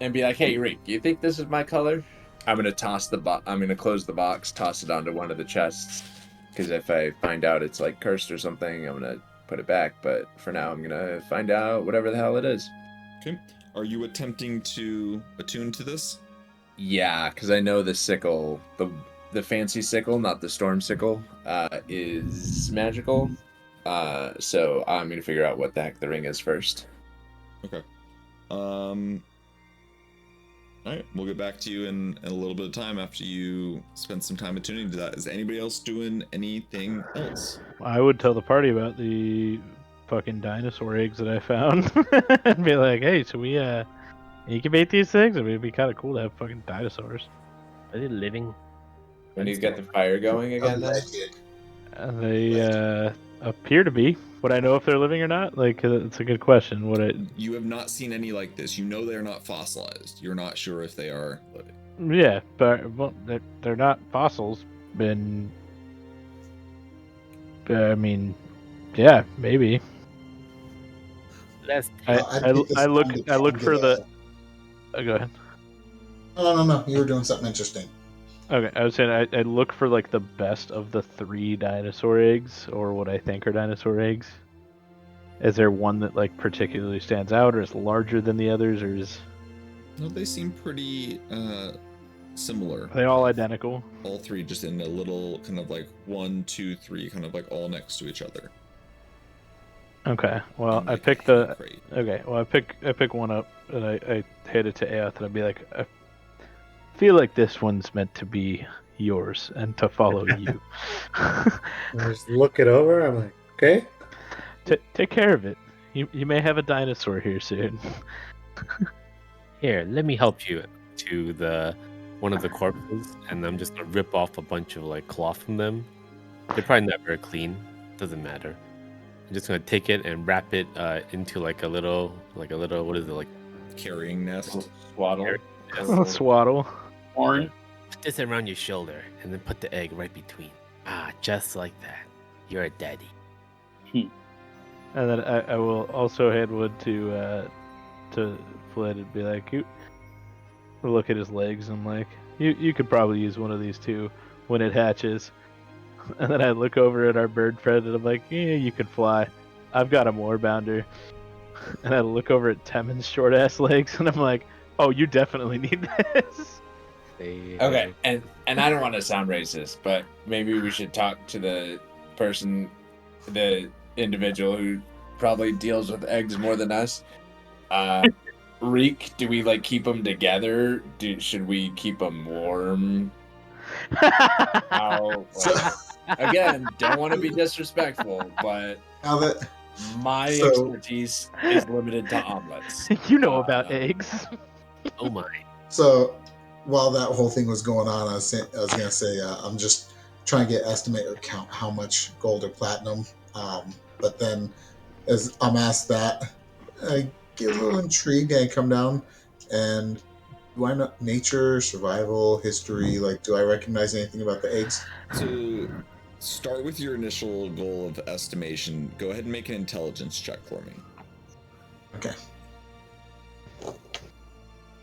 and be like, "Hey, Rick, you think this is my color?" I'm gonna toss the I'm gonna close the box, toss it onto one of the chests, because if I find out it's like cursed or something, I'm gonna put it back. But for now, I'm gonna find out whatever the hell it is. Okay. Are you attempting to attune to this? Yeah, because I know the sickle, the fancy sickle, not the storm sickle, is magical. So I'm gonna figure out what the heck the ring is first. Okay. All right, we'll get back to you in a little bit of time after you spend some time attuning to that. Is anybody else doing anything else? I would tell the party about the fucking dinosaur eggs that I found and be like, hey, so we incubate these things? I mean, it'd be kind of cool to have fucking dinosaurs. Are they living? When you get the fire going again, then? They appear to be. Would I know if they're living or not? Like, it's a good question. Would it? You have not seen any like this. You know they're not fossilized. You're not sure if they are living. Yeah, but well, they're not fossils. And I mean, yeah, maybe. That's I look for the. Go ahead. No. You were doing something interesting. Okay, I was saying I look for like the best of the 3 dinosaur eggs, or what I think are dinosaur eggs. Is there one that like particularly stands out, or is larger than the others, or is? No, they seem pretty similar. Are they all identical? All 3 just in a little kind of like 1, 2, 3, kind of like all next to each other. Okay. Well, In, I like, pick a the. hand crate. Okay. Well, I pick one up and I hand it to Aoth and I'd be like, I feel like this one's meant to be yours and to follow you. I just look it over. I'm like, okay. Take care of it. You may have a dinosaur here soon. Here, let me help you to one of the corpses, and I'm just gonna rip off a bunch of like cloth from them. They're probably not very clean. Doesn't matter. I'm just gonna take it and wrap it into like a little what is it, like Carrying nest. Swaddle. Swaddle. Horn. put this around your shoulder and then put the egg right between. Ah, just like that. You're a daddy. And then I will also hand one to Flynn and be like, you look at his legs and like, you could probably use one of these too when it hatches. And then I look over at our bird friend and I'm like, yeah, you could fly. I've got a more bounder. And I look over at Temin's short ass legs and I'm like, oh, you definitely need this. Okay, and I don't want to sound racist, but maybe we should talk to the individual who probably deals with eggs more than us. Reek, do we like keep them together? Should we keep them warm? Again, don't want to be disrespectful, but Now that my expertise is limited to omelets. You know about eggs. Oh my. So while that whole thing was going on, I was gonna say I'm just trying to get estimate or count how much gold or platinum. But then as I'm asked that, I get a little intrigued and I come down and do I know nature, survival, history? Like, do I recognize anything about the eggs? So start with your initial goal of estimation. Go ahead and make an intelligence check for me. Okay.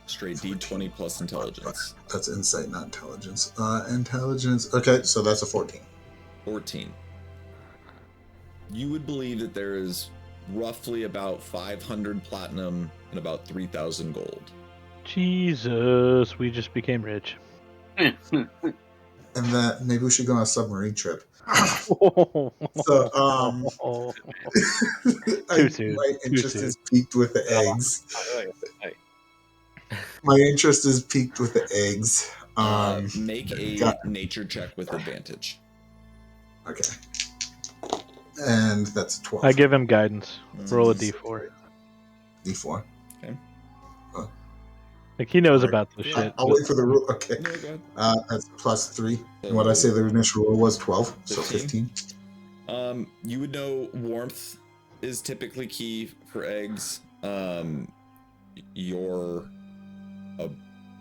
Straight D20 plus intelligence. That's insight, not intelligence. Intelligence. Okay, so that's a 14. 14. You would believe that there is roughly about 500 platinum and about 3,000 gold. Jesus, we just became rich. And that maybe we should go on a submarine trip. So, Too soon. my interest Too soon. is peaked with the eggs. My interest is peaked with the eggs. Make a nature check with advantage. Okay. And that's a 12. I give him guidance. Roll a d4. D4. Okay. Like he knows Alright. about this shit. I'll wait for the rule. Okay. No, go ahead. That's plus 3. And what I say the initial rule was 12, so 15. You would know warmth is typically key for eggs. You're a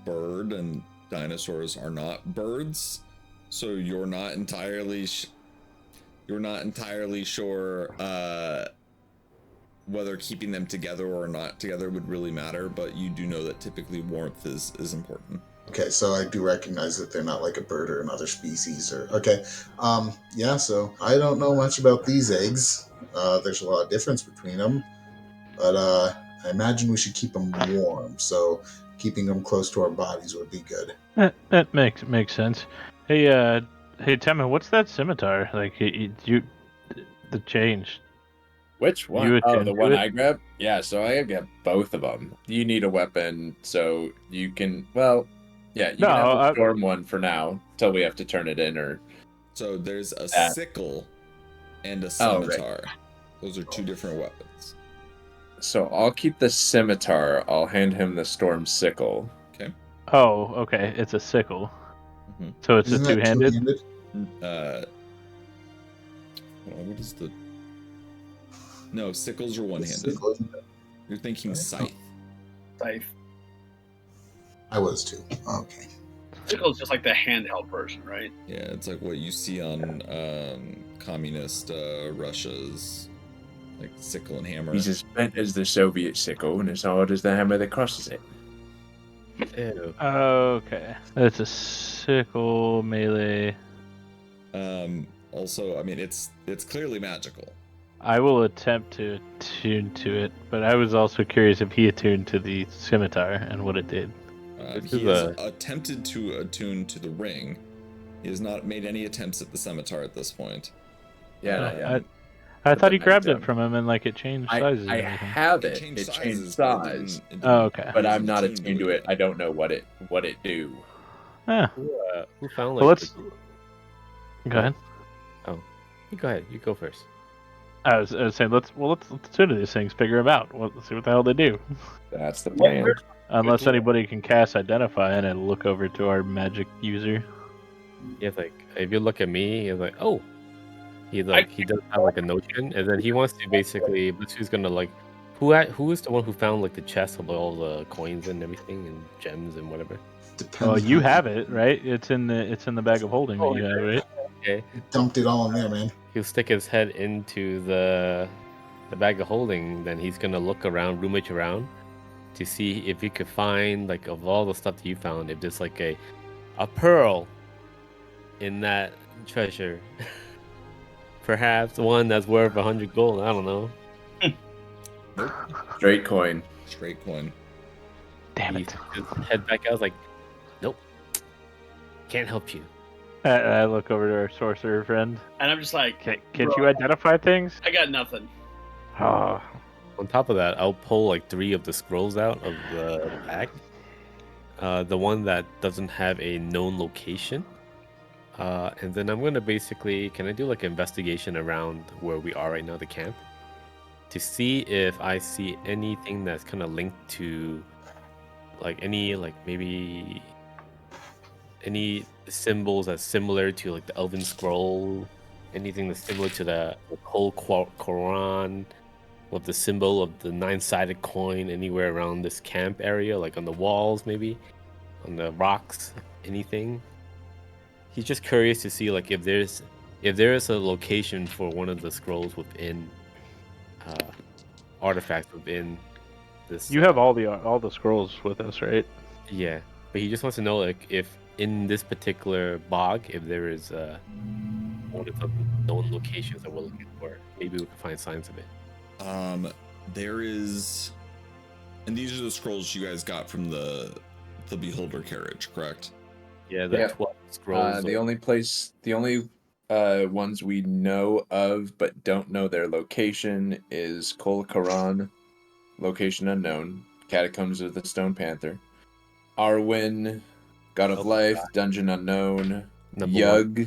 bird and dinosaurs are not birds, so you're not entirely sure whether keeping them together or not together would really matter, but you do know that typically warmth is important. Okay, so I do recognize that they're not like a bird or another species or okay. Yeah, so I don't know much about these eggs. There's a lot of difference between them, but I imagine we should keep them warm. So keeping them close to our bodies would be good. That makes sense. Hey, Temin, what's that scimitar? Like, the change. Which one? You Oh, attend the to one it? I grabbed? Yeah, so I get both of them. You need a weapon, so you can, well, yeah, you No, can have I- a storm one for now, till we have to turn it in, or... So there's a sickle and a Oh, right. scimitar. Those are two different weapons. So I'll keep the scimitar. I'll hand him the Storm Sickle. Oh, okay. It's a sickle. Mhm. So it's Isn't a that two-handed? Hold on, what is the... No, sickles are one-handed. Sickle, isn't it? You're thinking scythe. Scythe. I was too. Okay. Sickle is just like the handheld version, right? Yeah, it's like what you see on communist Russia's like sickle and hammer. He's as bent as the Soviet sickle and as hard as the hammer that crosses it. Ew. Okay. It's a sickle melee. Also, I mean, it's clearly magical. I will attempt to attune to it, but I was also curious if he attuned to the scimitar and what it did. This He is has attempted to attune to the ring. He has not made any attempts at the scimitar at this point. Yeah, I thought he then I grabbed it don't. from him and like it changed sizes. I and everything. have It it. changed It sizes, changed but size, it didn't Oh, okay. but I'm wasn't not attuned attuned to it. I don't know what it do. Ah, Who found like? well, let's go ahead. You go ahead. You go first. I was saying let's tune to these things, figure them out. Let's see what the hell they do. That's the plan. Unless anybody can cast Identify and I look over to our magic user. Yeah, like if you look at me, he's like, oh, he does have like a notion, and then he wants to basically. But who's gonna like, who is the one who found like the chest of all the coins and everything and gems and whatever? Depends. Well, you on- have it, right? It's in the bag of holding that you have, right? Okay, Dumped it all in there, man. he'll stick his head into the bag of holding. Then he's gonna look around, rummage around, to see if he could find like of all the stuff that you found, if there's like a pearl in that treasure. Perhaps one that's worth 100 gold. I don't know. Straight coin. Straight coin. Damn He it! just head back out. I was like, nope, can't help you. I look over to our sorcerer friend. And I'm just like, Can't you identify things? I got nothing. Oh, On top of that, I'll pull like 3 of the scrolls out of the bag. The one that doesn't have a known location. And then I'm gonna basically, can I do like an investigation around where we are right now, the camp, to see if I see anything that's kind of linked to, like maybe any symbols that's similar to like the Elven Scroll, anything that's similar to the whole Quran, with the symbol of the 9-sided coin anywhere around this camp area, like on the walls, maybe on the rocks, anything. He's just curious to see like if there is a location for one of the scrolls within artifacts within this. you have all the scrolls with us, right? Yeah, but he just wants to know like if in this particular bog, if there is one of the known locations that we're looking for, maybe we can find signs of it. There is, and these are the scrolls you guys got from the beholder carriage, correct? Yeah, the Yeah. 12 scrolls. The only ones we know of but don't know their location is Kol Karan, location unknown, Catacombs of the Stone Panther, Arwen, God of Oh, Life, God. Dungeon Unknown, Number Yug,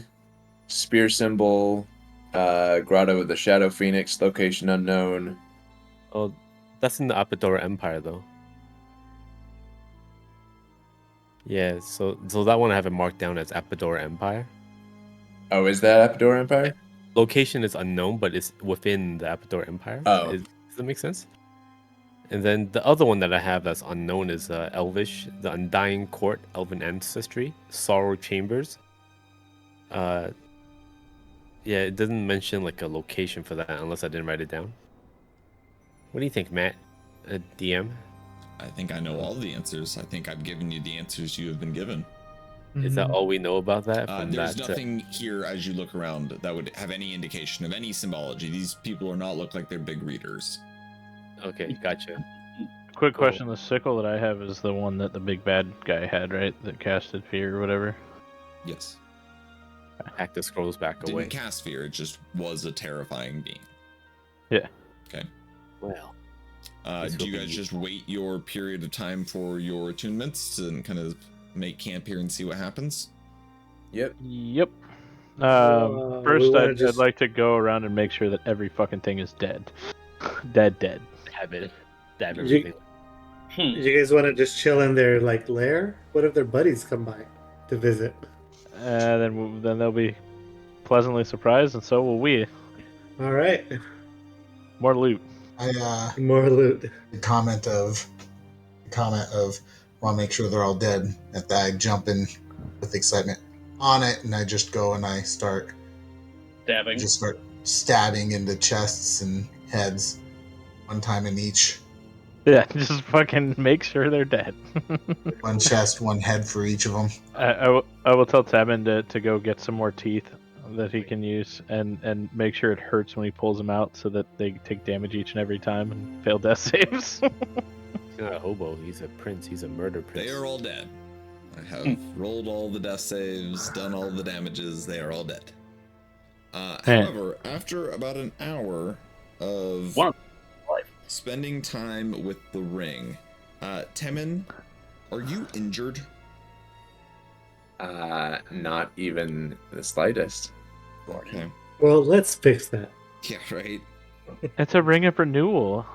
Spear Symbol, Grotto of the Shadow Phoenix, location unknown. Oh, that's in the Apodora Empire, though. Yeah, so that one I have it marked down as Apodora Empire. Oh, is that Apodora Empire? Location is unknown, but it's within the Apodora Empire. Oh. Does that make sense? And then the other one that I have that's unknown is Elvish, the Undying Court, Elven Ancestry, Sorrow Chambers. Yeah, it doesn't mention like a location for that unless I didn't write it down. What do you think, Matt? DM? I think I know all the answers. I think I've given you the answers you have been given. Is that all we know about that? There's nothing here as you look around that would have any indication of any symbology. These people are not look like they're big readers. Okay, gotcha. Quick Cool. question: the sickle that I have is the one that the big bad guy had, right? That casted fear or whatever. Yes. Pack the scrolls back Didn't away. cast fear, it just was a terrifying being. Yeah. Okay. Well, Do you guys just wait your period of time for your attunements and kind of make camp here and see what happens? Yep. Yep. we First, wanna I'd just- like to go around and make sure that every fucking thing is dead. Dead. have it. Stab You- everything. You guys want to just chill in their like lair? What if their buddies come by to visit? Then they'll be pleasantly surprised, and so will we. All right, More loot. I more loot. comment of want to make sure they're all dead. At that, I jump in with excitement on it, and I just go and I start Dabbing. stabbing into chests and heads, 1 time in each. Yeah, just fucking make sure they're dead. 1 chest, 1 head for each of them. I will tell Tevin to go get some more teeth that he can use and make sure it hurts when he pulls them out so that they take damage each and every time and fail death saves. He's not a hobo. He's a prince. He's a murder prince. They are all dead. I have rolled all the death saves, done all the damages. They are all dead. However, after about an hour of spending time with the ring, Temin, are you injured? Not even the slightest. Okay. Well, let's fix that. Yeah, right. It's a ring of renewal.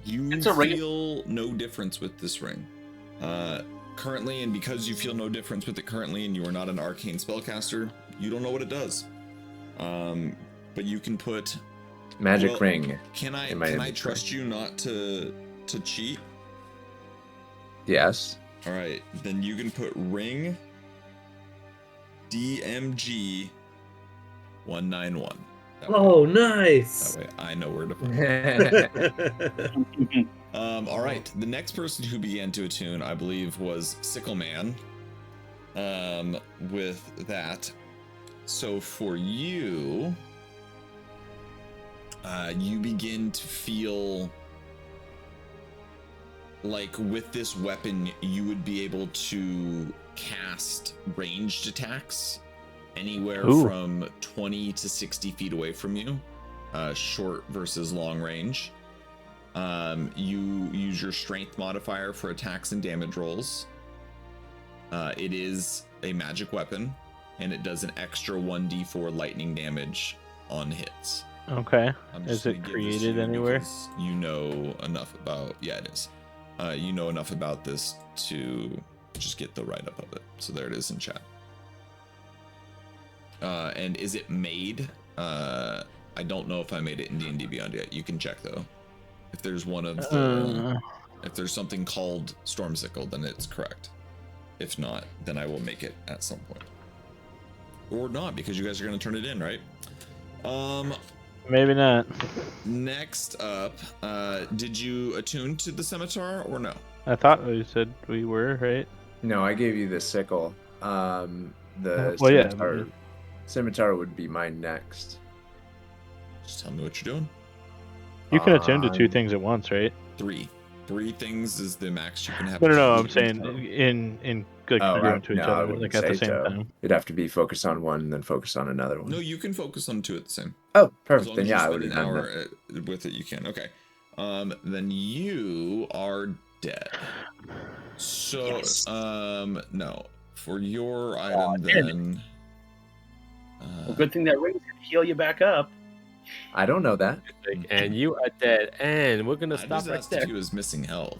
You It's a ring. feel no difference with this ring. Currently, and because you feel no difference with it currently, and you are not an arcane spellcaster, you don't know what it does. But you can put Magic ring. Can I in my inventory. trust you not to cheat? Yes. All right, then you can put ring DMG 191. Oh, nice. That way I know where to put it. All right, the next person who began to attune, I believe, was Sickle Man. With that, so for you, you begin to feel like with this weapon, you would be able to cast ranged attacks anywhere from 20 to 60 feet away from you, short versus long range. You use your strength modifier for attacks and damage rolls. It is a magic weapon, and it does an extra 1d4 lightning damage on hits. Okay. I'm Is just it gonna give this created to you anywhere? because you know enough about. Yeah, it is. You know enough about this to just get the write-up of it. So there it is in chat. And is it made? I don't know if I made it in D&D Beyond yet. You can check though. If there's one of the, if there's something called Storm Sickle, then it's correct. If not, then I will make it at some point. Or not, because you guys are going to turn it in, right? Maybe not. Next up, did you attune to the scimitar or no? I thought we said we were, right? No, I gave you the sickle. The Well, yeah, scimitar, scimitar would be mine next. Just tell me what you're doing. You can attune to 2 things at once, right? 3 things is the max you can have. No, I'm attuned saying to. in like Oh, doing to each I other, wouldn't like at the say same so. time. It'd have to be focused on one and then focus on another one. No, you can focus on 2 at the same. Oh, As perfect. long Then as yeah, I you would spend have an done hour that. with it. You can. Okay. Then you are dead. So, Yes. no. For your item, then. Well, good thing that ring's gonna heal you back up. I don't know that. And you are dead. And we're gonna I stop just right asked there. if he was missing health.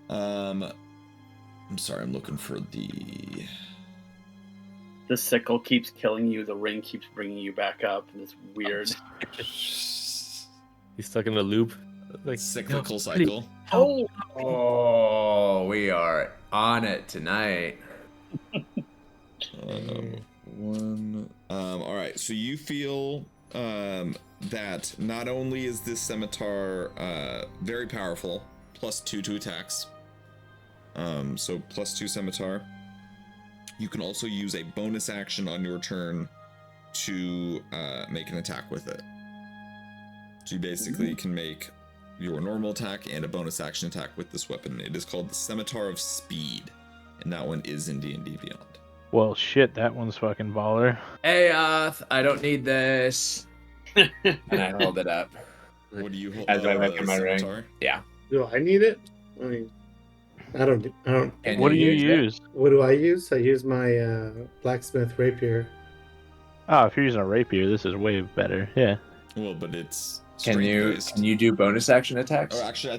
I'm sorry. I'm looking for the. The sickle keeps killing you. The ring keeps bringing you back up. And it's weird. He's stuck in a loop. Like Cyclical no, cycle. Oh, Oh, we are on it tonight. All right. So you feel that not only is this scimitar very powerful, +2 to attacks. So +2 scimitar. You can also use a bonus action on your turn to make an attack with it. So you basically can make your normal attack and a bonus action attack with this weapon. It is called the Scimitar of Speed, and that one is in D&D Beyond. Well, shit, that one's fucking baller. Hey, I don't need this. And I hold it up. What do you hold? As I look at my ring. scimitar? Yeah. Do I need it? I mean, I don't. And What do you it? use? What do I use? I use my blacksmith rapier. Oh, if you're using a rapier, this is way better. Yeah. Well, but it's Can you do bonus action attacks? Or actually, I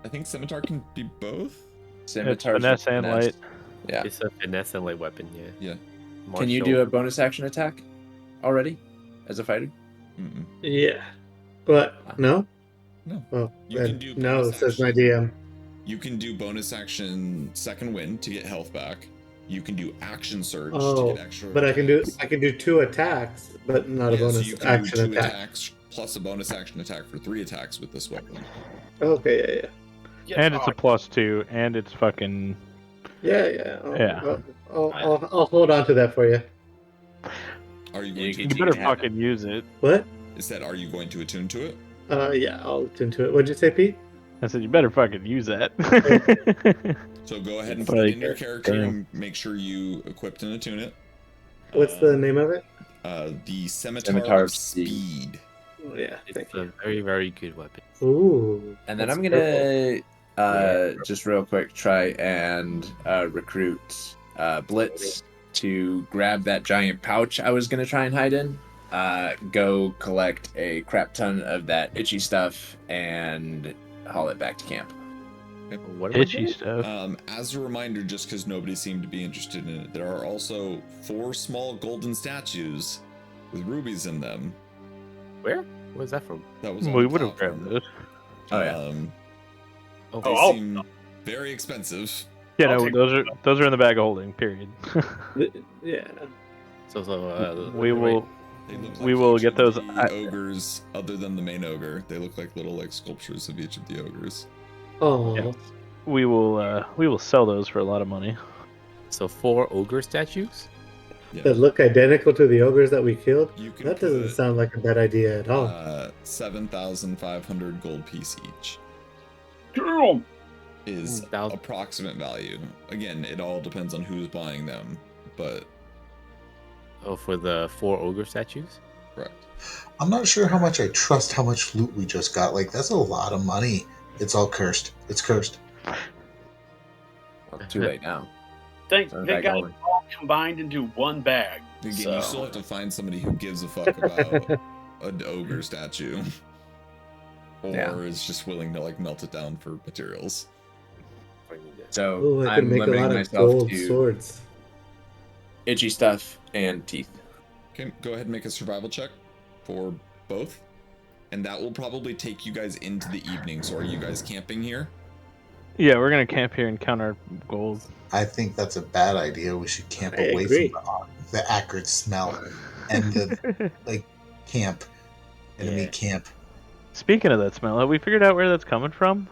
think scimitar can be both. Scimitar, finesse and light. Yeah. It's a finesse and light weapon, yeah. Yeah. Can you do a bonus action attack already as a fighter? Mm-mm. Yeah, but no. No. Oh, You then can do no. bonus Says my action. DM. You can do bonus action second wind to get health back, You can do action surge Oh, to get extra. but I can do attacks. 2 attacks, but not a Yeah, so bonus you can action do 2 attack. attacks plus a bonus action attack for 3 attacks with this weapon. Okay, Yes, And it's a +2, and it's fucking. yeah. Yeah. I'll hold on to that for you. Are you Yeah, going you to? You can better take half. fucking use it. What? Is that? Are you going to attune to it? Yeah, I'll tune to it. What'd you say, Pete? I said you better fucking use that. So go ahead and put it Like, in your character damn. and make sure you equip and attune it. What's the name of it? The Scimitar, Scimitar of of Speed. Speed. Oh, yeah, It's thank a you. very, very good weapon. Ooh. And then that's I'm gonna Yeah. just real quick try and recruit Blitz to grab that giant pouch I was gonna try and hide in. Go collect a crap ton of that itchy stuff and haul it back to camp. What am I Itchy doing? stuff. As a reminder, just because nobody seemed to be interested in it, there are also 4 small golden statues with rubies in them. Where? Where's that from? That was on We the would have platform. grabbed those. Oh, yeah. Oh, They I'll- seem very expensive. Yeah, I'll no, take those are in the bag of holding. Period. Yeah. we will. They look We will each get of those- the ogres, other than the main ogre. They look like little sculptures of each of the ogres. Oh. Yeah. We will sell those for a lot of money. So 4 ogre statues? Yeah. That look identical to the ogres that we killed? You can That doesn't put, sound like a bad idea at all. 7,500 gold piece each Damn. is 1,000. approximate value. Again, it all depends on who's buying them, but Oh, for the 4 ogre statues? correct. I'm not sure how much I trust how much loot we just got. Like, that's a lot of money. It's all cursed. It's cursed. Well, too late now. They Throw it they back got over. it all combined into one bag. Again, So- you still have to find somebody who gives a fuck about an ogre statue, or Yeah. is just willing to melt it down for materials. So Ooh, I could I'm make a limiting lot of myself gold to swords. itchy stuff and teeth. Okay, go ahead and make a survival check for both, and that will probably take you guys into the evening. So, are you guys camping here? Yeah, we're gonna camp here and count our gold. I think that's a bad idea. We should camp I away agree. from the acrid smell and the camp, enemy Yeah. camp. Speaking of that smell, have we figured out where that's coming from?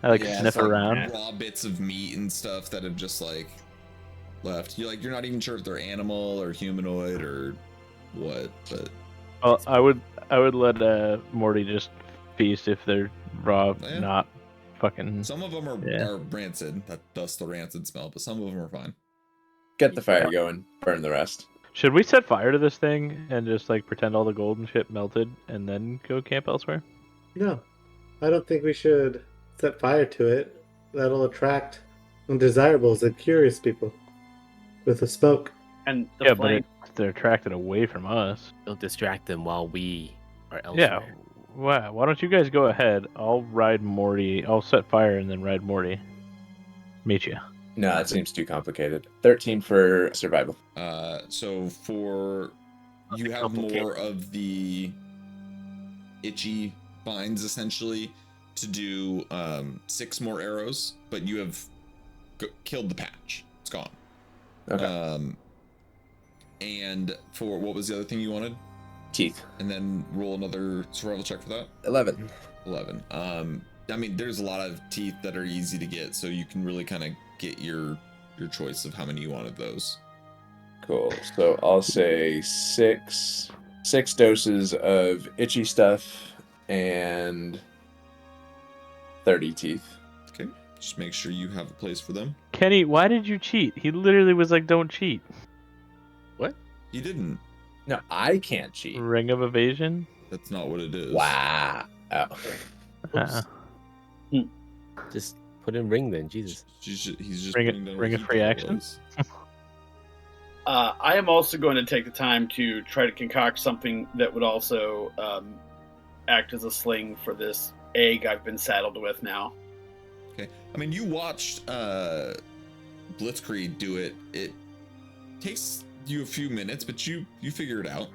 I Yeah, sniff it's like around. Raw bits of meat and stuff that have just left. You're not even sure if they're animal or humanoid or what, but Well, I would let Morty just feast if they're raw, Yeah. not fucking. some of them Yeah. are rancid. That's the rancid smell, but some of them are fine. Get the fire going, burn the rest. Should we set fire to this thing and just pretend all the gold and shit melted and then go camp elsewhere? No, I don't think we should set fire to it. That'll attract undesirables and curious people with the smoke. And the Yeah, flame. but they're attracted away from us. Don't distract them while we are Yeah. elsewhere. Wow. Why don't you guys go ahead? I'll ride Morty. I'll set fire and then ride Morty. Meet you. No, that seems too complicated. 13 for survival. So for you have Complicated. more of the itchy binds essentially to do 6 more arrows, but you have killed the patch. It's gone. Okay. And for what was the other thing you wanted? Teeth. And then roll another survival check for that. 11. 11. I mean, there's a lot of teeth that are easy to get, so you can really kind of get your choice of how many you wanted those. Cool. So I'll say six doses of itchy stuff and 30 teeth. Okay, just make sure you have a place for them. Kenny, why did you cheat? He literally was like, "Don't cheat." You didn't. No, I can't cheat. Ring of evasion. That's not what it is. Wow. Oh. Uh, Just put in ring then, Jesus. He's just Ring putting down ring what a he free thought it action? was. I am also going to take the time to try to concoct something that would also act as a sling for this egg I've been saddled with now. Okay. I mean, you watched Blitzkrieg do it. It takes you a few minutes, but you figure it out.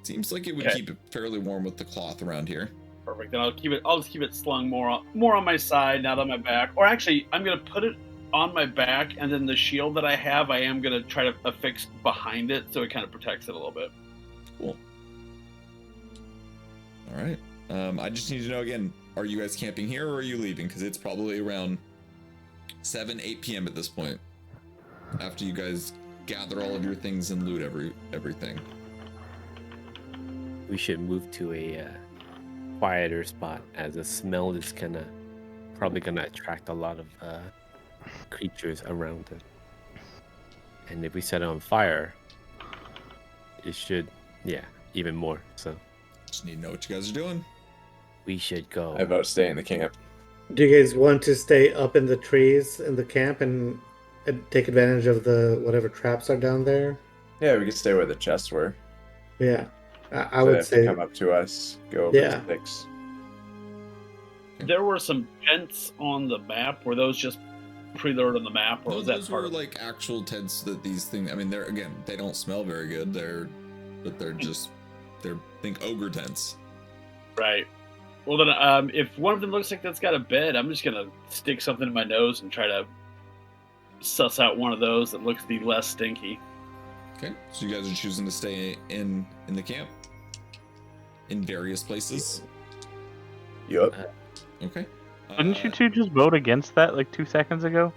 Seems like it would Okay. keep it fairly warm with the cloth around here. Perfect. Then I'll just keep it slung more on my side, not on my back. Or actually, I'm gonna put it on my back, and then the shield that I have, I am going to try to affix behind it, so it kind of protects it a little bit. Cool. All right. I just need to know again, are you guys camping here or are you leaving? Because it's probably around 8 p.m. at this point. After you guys gather all of your things and loot everything. We should move to a quieter spot, as the smell is probably gonna attract a lot of creatures around it. And if we set it on fire, it should, even more. So Just need to know what you guys are doing. we should go. I vote stay in the camp. Do you guys want to stay up in the trees in the camp and take advantage of the whatever traps are down there? Yeah, we could stay where the chests were. Yeah, I So would if say. they come up to us, go over Yeah. to Fix. There were some tents on the map. Were those just preloaded on the map, or No, was that those part were of like actual tents that these things. I mean, they don't smell very good. They're think ogre tents. Right. Well, then, if one of them looks like that's got a bed, I'm just gonna stick something in my nose and try to suss out one of those that looks the less stinky. Okay, so you guys are choosing to stay in the camp in various places. Yup. Okay. Didn't you two just vote against that like 2 seconds ago?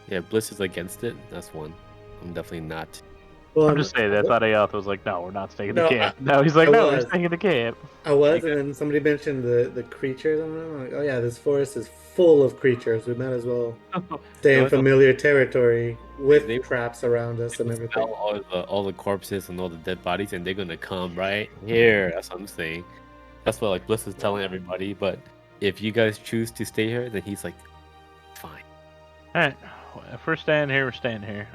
Yeah, Bliss is against it. That's one. I'm definitely not. Well, I'm just saying that. I thought Aoth was like, no, we're not staying in the No, camp. No, he's like, I no, we're was. staying in the camp. I was, and then somebody mentioned the creatures. I'm like, oh yeah, this forest is full of creatures. We might as well stay in familiar territory with They- traps around us and Smell everything. all the corpses and all the dead bodies, and they're gonna come right here. That's what I'm saying. That's what like Bliss is telling everybody. But if you guys choose to stay here, then he's like, fine. All right, if we're staying here, we're staying here.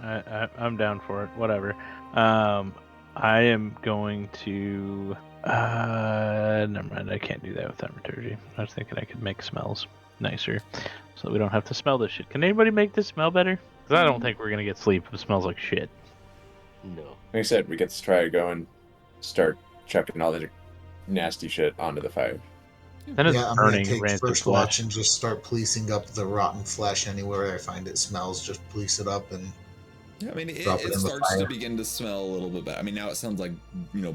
I'm down for it. Whatever. I am going to. Never mind. I can't do that with thaumaturgy. I was thinking I could make smells nicer, so that we don't have to smell this shit. Can anybody make this smell better? Because I don't think we're gonna get sleep if it smells like shit. No. Like I said, we get to try to go and start chucking all the nasty shit onto the fire. Then it's Yeah, I'm gonna burning take rancid first flesh. watch and just start policing up the rotten flesh anywhere I find it smells. Just police it up and Yeah, I mean, it Drop it in the starts to fire. begin to smell a little bit better. I mean, now it sounds like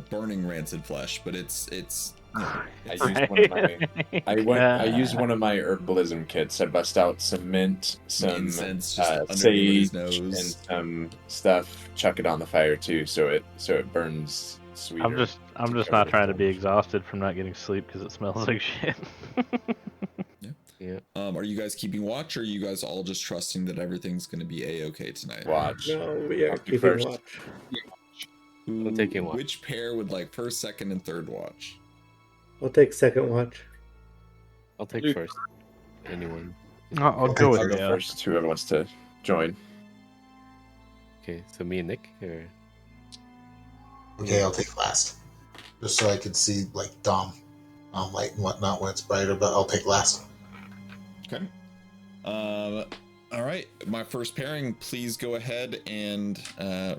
burning rancid flesh, but it's I used one of my I used one of my herbalism kits. I bust out some mint, some incense just under sage, everybody's and nose. some stuff. Chuck it on the fire too, so it burns sweeter. I'm just cover not the trying to be flames. exhausted from not getting sleep because it smells like shit. Yeah. Are you guys keeping watch, or are you guys all just trusting that everything's going to be a-okay tonight? Watch. No, we are I'll do keeping first. watch. Who, I'm taking watch. Which pair would like first, second, and third watch? I'll take second watch. I'll take Luke. first. Anyone? I'll go I'll with go you. first. Whoever wants to join. Okay, so me and Nick. Or... okay, I'll take last. Just so I could see like Dom light and whatnot when it's brighter, but I'll take last. Okay. All right. My first pairing. Please go ahead and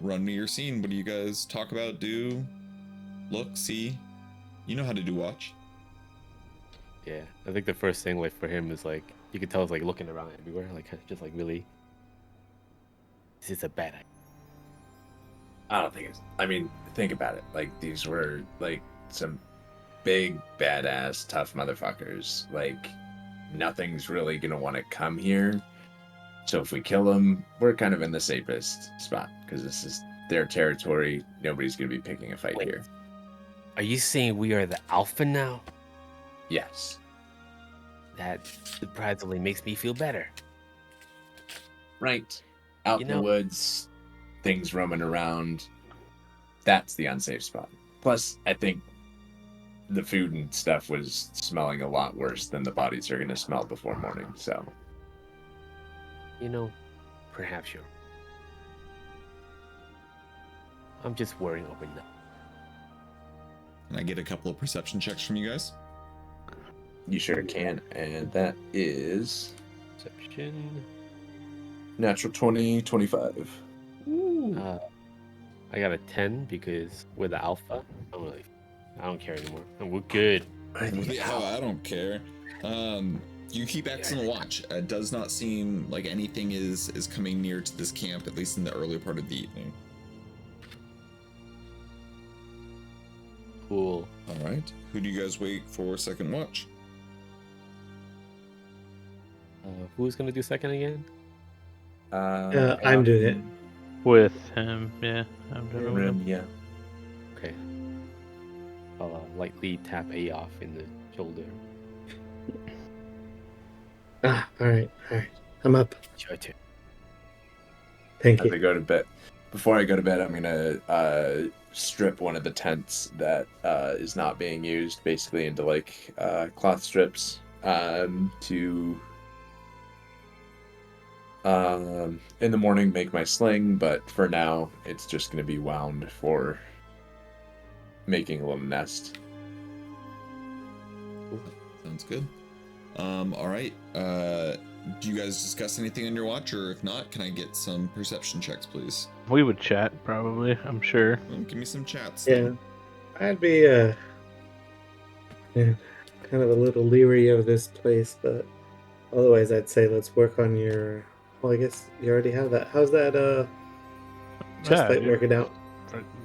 run me your scene. What do you guys talk about? Do, look, see. You know how to do watch. Yeah, I think the first thing like for him is like you can tell he's like looking around everywhere, like just like really. This is a bad idea. I don't think it's. I mean, think about it. Like these were like some big, badass, tough motherfuckers. Like nothing's really gonna want to come here. So if we kill them, we're kind of in the safest spot because this is their territory. Nobody's gonna be picking a fight Wait. here. Are you saying we are the alpha now? Yes. That surprisingly makes me feel better. Right. Out You in the know- woods, things roaming around. That's the unsafe spot. Plus, I think the food and stuff was smelling a lot worse than the bodies are going to smell before morning. So, You know, perhaps you're. I'm just worrying over nothing. Can I get a couple of perception checks from you guys? you sure can. And that is Perception. natural 20, 25. I got a 10 because we're the alpha. I don't care anymore. And we're good. Yeah, I don't care. You keep excellent watch. It does not seem like anything is coming near to this camp, at least in the early part of the evening. Cool. All right. Who do you guys wait for second watch? Who's gonna do second again? I'm doing it. With him, yeah. I'm doing it with him. Yeah. Okay. I'll lightly tap A off in the shoulder. All right. I'm up. It's your turn. Thank As you. I go to bed, before I go to bed, I'm gonna strip one of the tents that is not being used, basically into like cloth strips, to in the morning make my sling. But for now, it's just gonna be wound for making a little nest. Cool. Sounds good. All right. Do you guys discuss anything on your watch, or if not, can I get some perception checks, please? We would chat, probably, I'm sure. Well, give me some chats. Yeah, I'd be kind of a little leery of this place, but otherwise, I'd say let's work on your. Well, I guess you already have that. How's that breastplate Yeah, working out?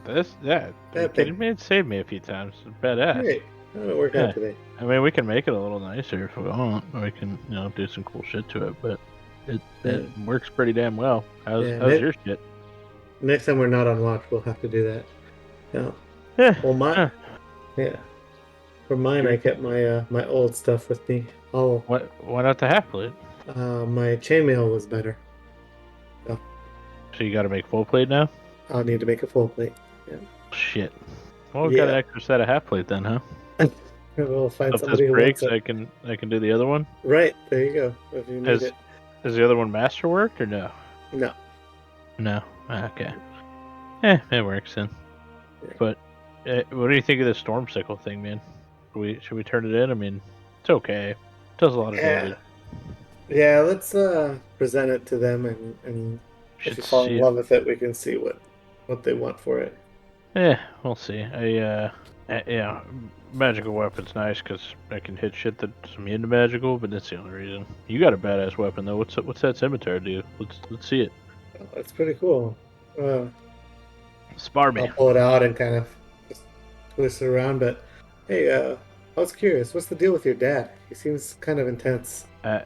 This, yeah. Are you kidding me? It saved me a few times. It's badass. Great. How did it work Yeah. out today? I mean, we can make it a little nicer if we want. Or we can, do some cool shit to it, but it works pretty damn well. How's your shit? Next time we're not on watch, we'll have to do that. No. Yeah. Well, yeah. For mine, I kept my my old stuff with me. Why not the half plate? My chainmail was better. So you got to make full plate now? I'll need to make a full plate. Shit. Well, we've got an Yeah. extra set of half plate then, huh? We'll find If this somebody who breaks, wants I it. can do the other one. Right, there you go. If you need it. Is the other one masterwork or no? No. No. Okay. It works then. Yeah. But what do you think of the Storm Sickle thing, man? Should we turn it in? I mean, it's okay. It does a lot of damage. Yeah, let's present it to them, and if Should you fall in see love with it, we can see what they want for it. Yeah, we'll see. Magical weapon's nice because I can hit shit that's immune to magical, but that's the only reason. You got a badass weapon though. What's that scimitar do? Let's see it. Oh, it's pretty cool. Spar me. I'll pull it out and kind of just twist it around. But hey, I was curious. What's the deal with your dad? He seems kind of intense. I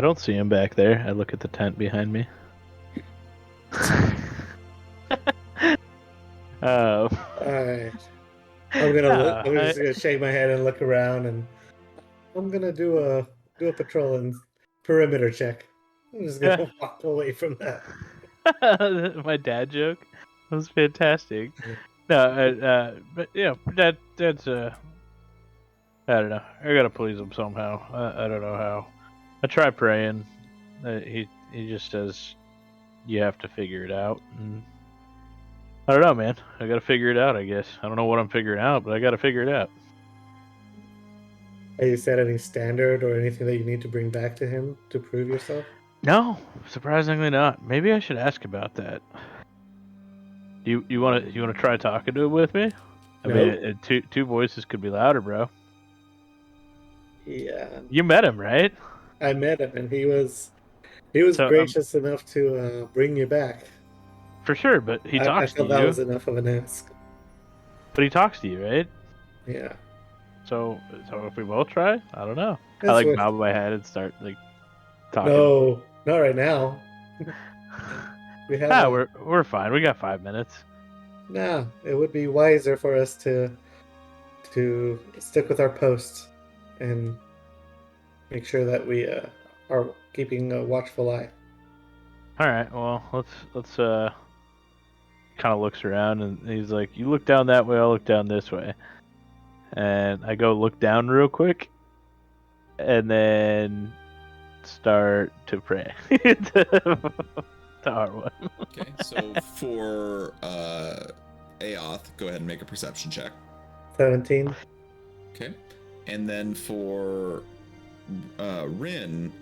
don't see him back there. I look at the tent behind me. All right. I'm just gonna shake my head and look around, and I'm gonna do a patrol and perimeter check. I'm just gonna walk away from that. My dad joke. That was fantastic. No, but yeah, dad's I don't know. I gotta please him somehow. I don't know how. I try praying. He just says you have to figure it out. And I don't know, man. I gotta figure it out. I guess I don't know what I'm figuring out, but I gotta figure it out. Have you set any standard or anything that you need to bring back to him to prove yourself? No, surprisingly not. Maybe I should ask about that. You want to try talking to him with me? I mean, two voices could be louder, bro. Yeah, You met him, right? I met him, and he was So, gracious enough to bring you back. For sure, but he I talks to felt that you. was enough of an ask. But he talks to you, right? Yeah. So if we both try, I don't know. That's I what- bob my head and start talking. No, not right now. We have. We're fine. We got 5 minutes. No, it would be wiser for us to stick with our posts and make sure that we are keeping a watchful eye. All right. Well, let's kind of looks around and he's like, "You look down that way. I'll look down this way." And I go look down real quick, and then start to pray. The hard one. Okay, so for Aoth, go ahead and make a perception check. 17. Okay, and then for Rin,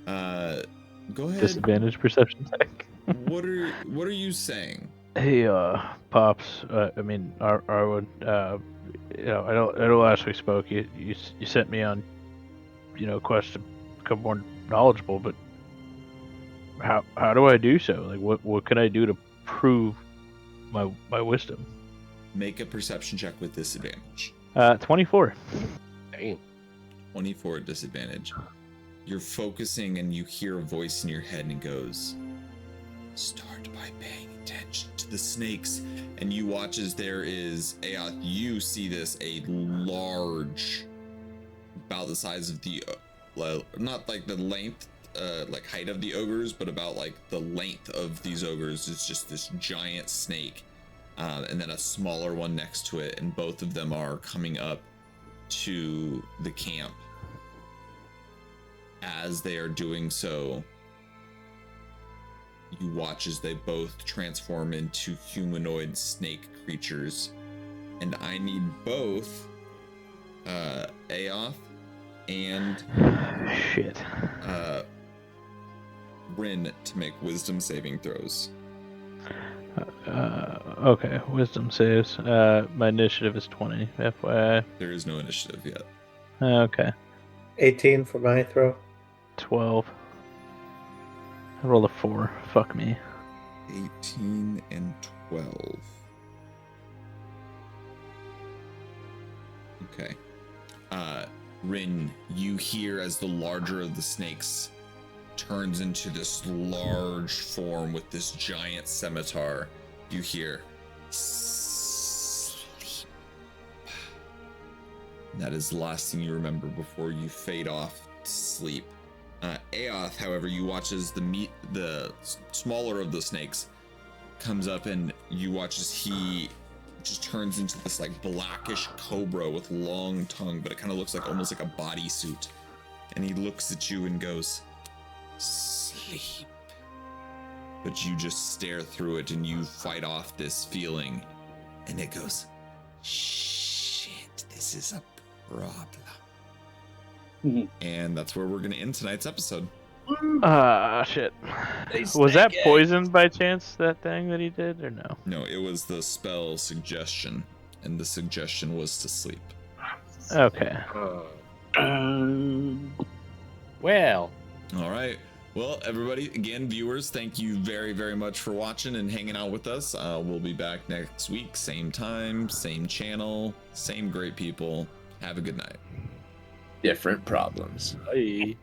go ahead. Disadvantage perception check. What are you saying? Hey, Pops. I mean, Arwood. I know last we spoke, you sent me on, quest to become more knowledgeable, but how do I do so? Like, what can I do to prove my wisdom? Make a perception check with disadvantage. 24. Dang. 24 at disadvantage. You're focusing and you hear a voice in your head and it goes, start by paying attention to the snakes. And you watch as there is you see this, a large, about the size of the, not like the length, like height of the ogres, but about like the length of these ogres is just this giant snake. And then a smaller one next to it. And both of them are coming up to the camp. As they are doing so, you watch as they both transform into humanoid snake creatures. And I need both Aoth and Rin to make wisdom saving throws. Okay, wisdom saves. My initiative is 20, FYI. There is no initiative yet. Okay. 18 for my throw. 12. I rolled a 4. Fuck me. 18 and 12. Okay. Rin, you hear as the larger of the snakes turns into this large form with this giant scimitar. You hear sleep. That is the last thing you remember before you fade off to sleep. Aoth, however, you watch as the smaller of the snakes comes up, and you watch as he just turns into this like blackish cobra with long tongue, but it kind of looks like almost like a bodysuit. And he looks at you and goes, sleep. But you just stare through it and you fight off this feeling. And it goes, shit, this is a problem. And that's where we're going to end tonight's episode. Shit. Was that poisoned by chance, that thing that he did, or no? No, it was the spell suggestion. And the suggestion was to sleep. Okay. Well. All right. Well, everybody, again, viewers, thank you very, very much for watching and hanging out with us. We'll be back next week, same time, same channel, same great people. Have a good night. Different problems. Bye.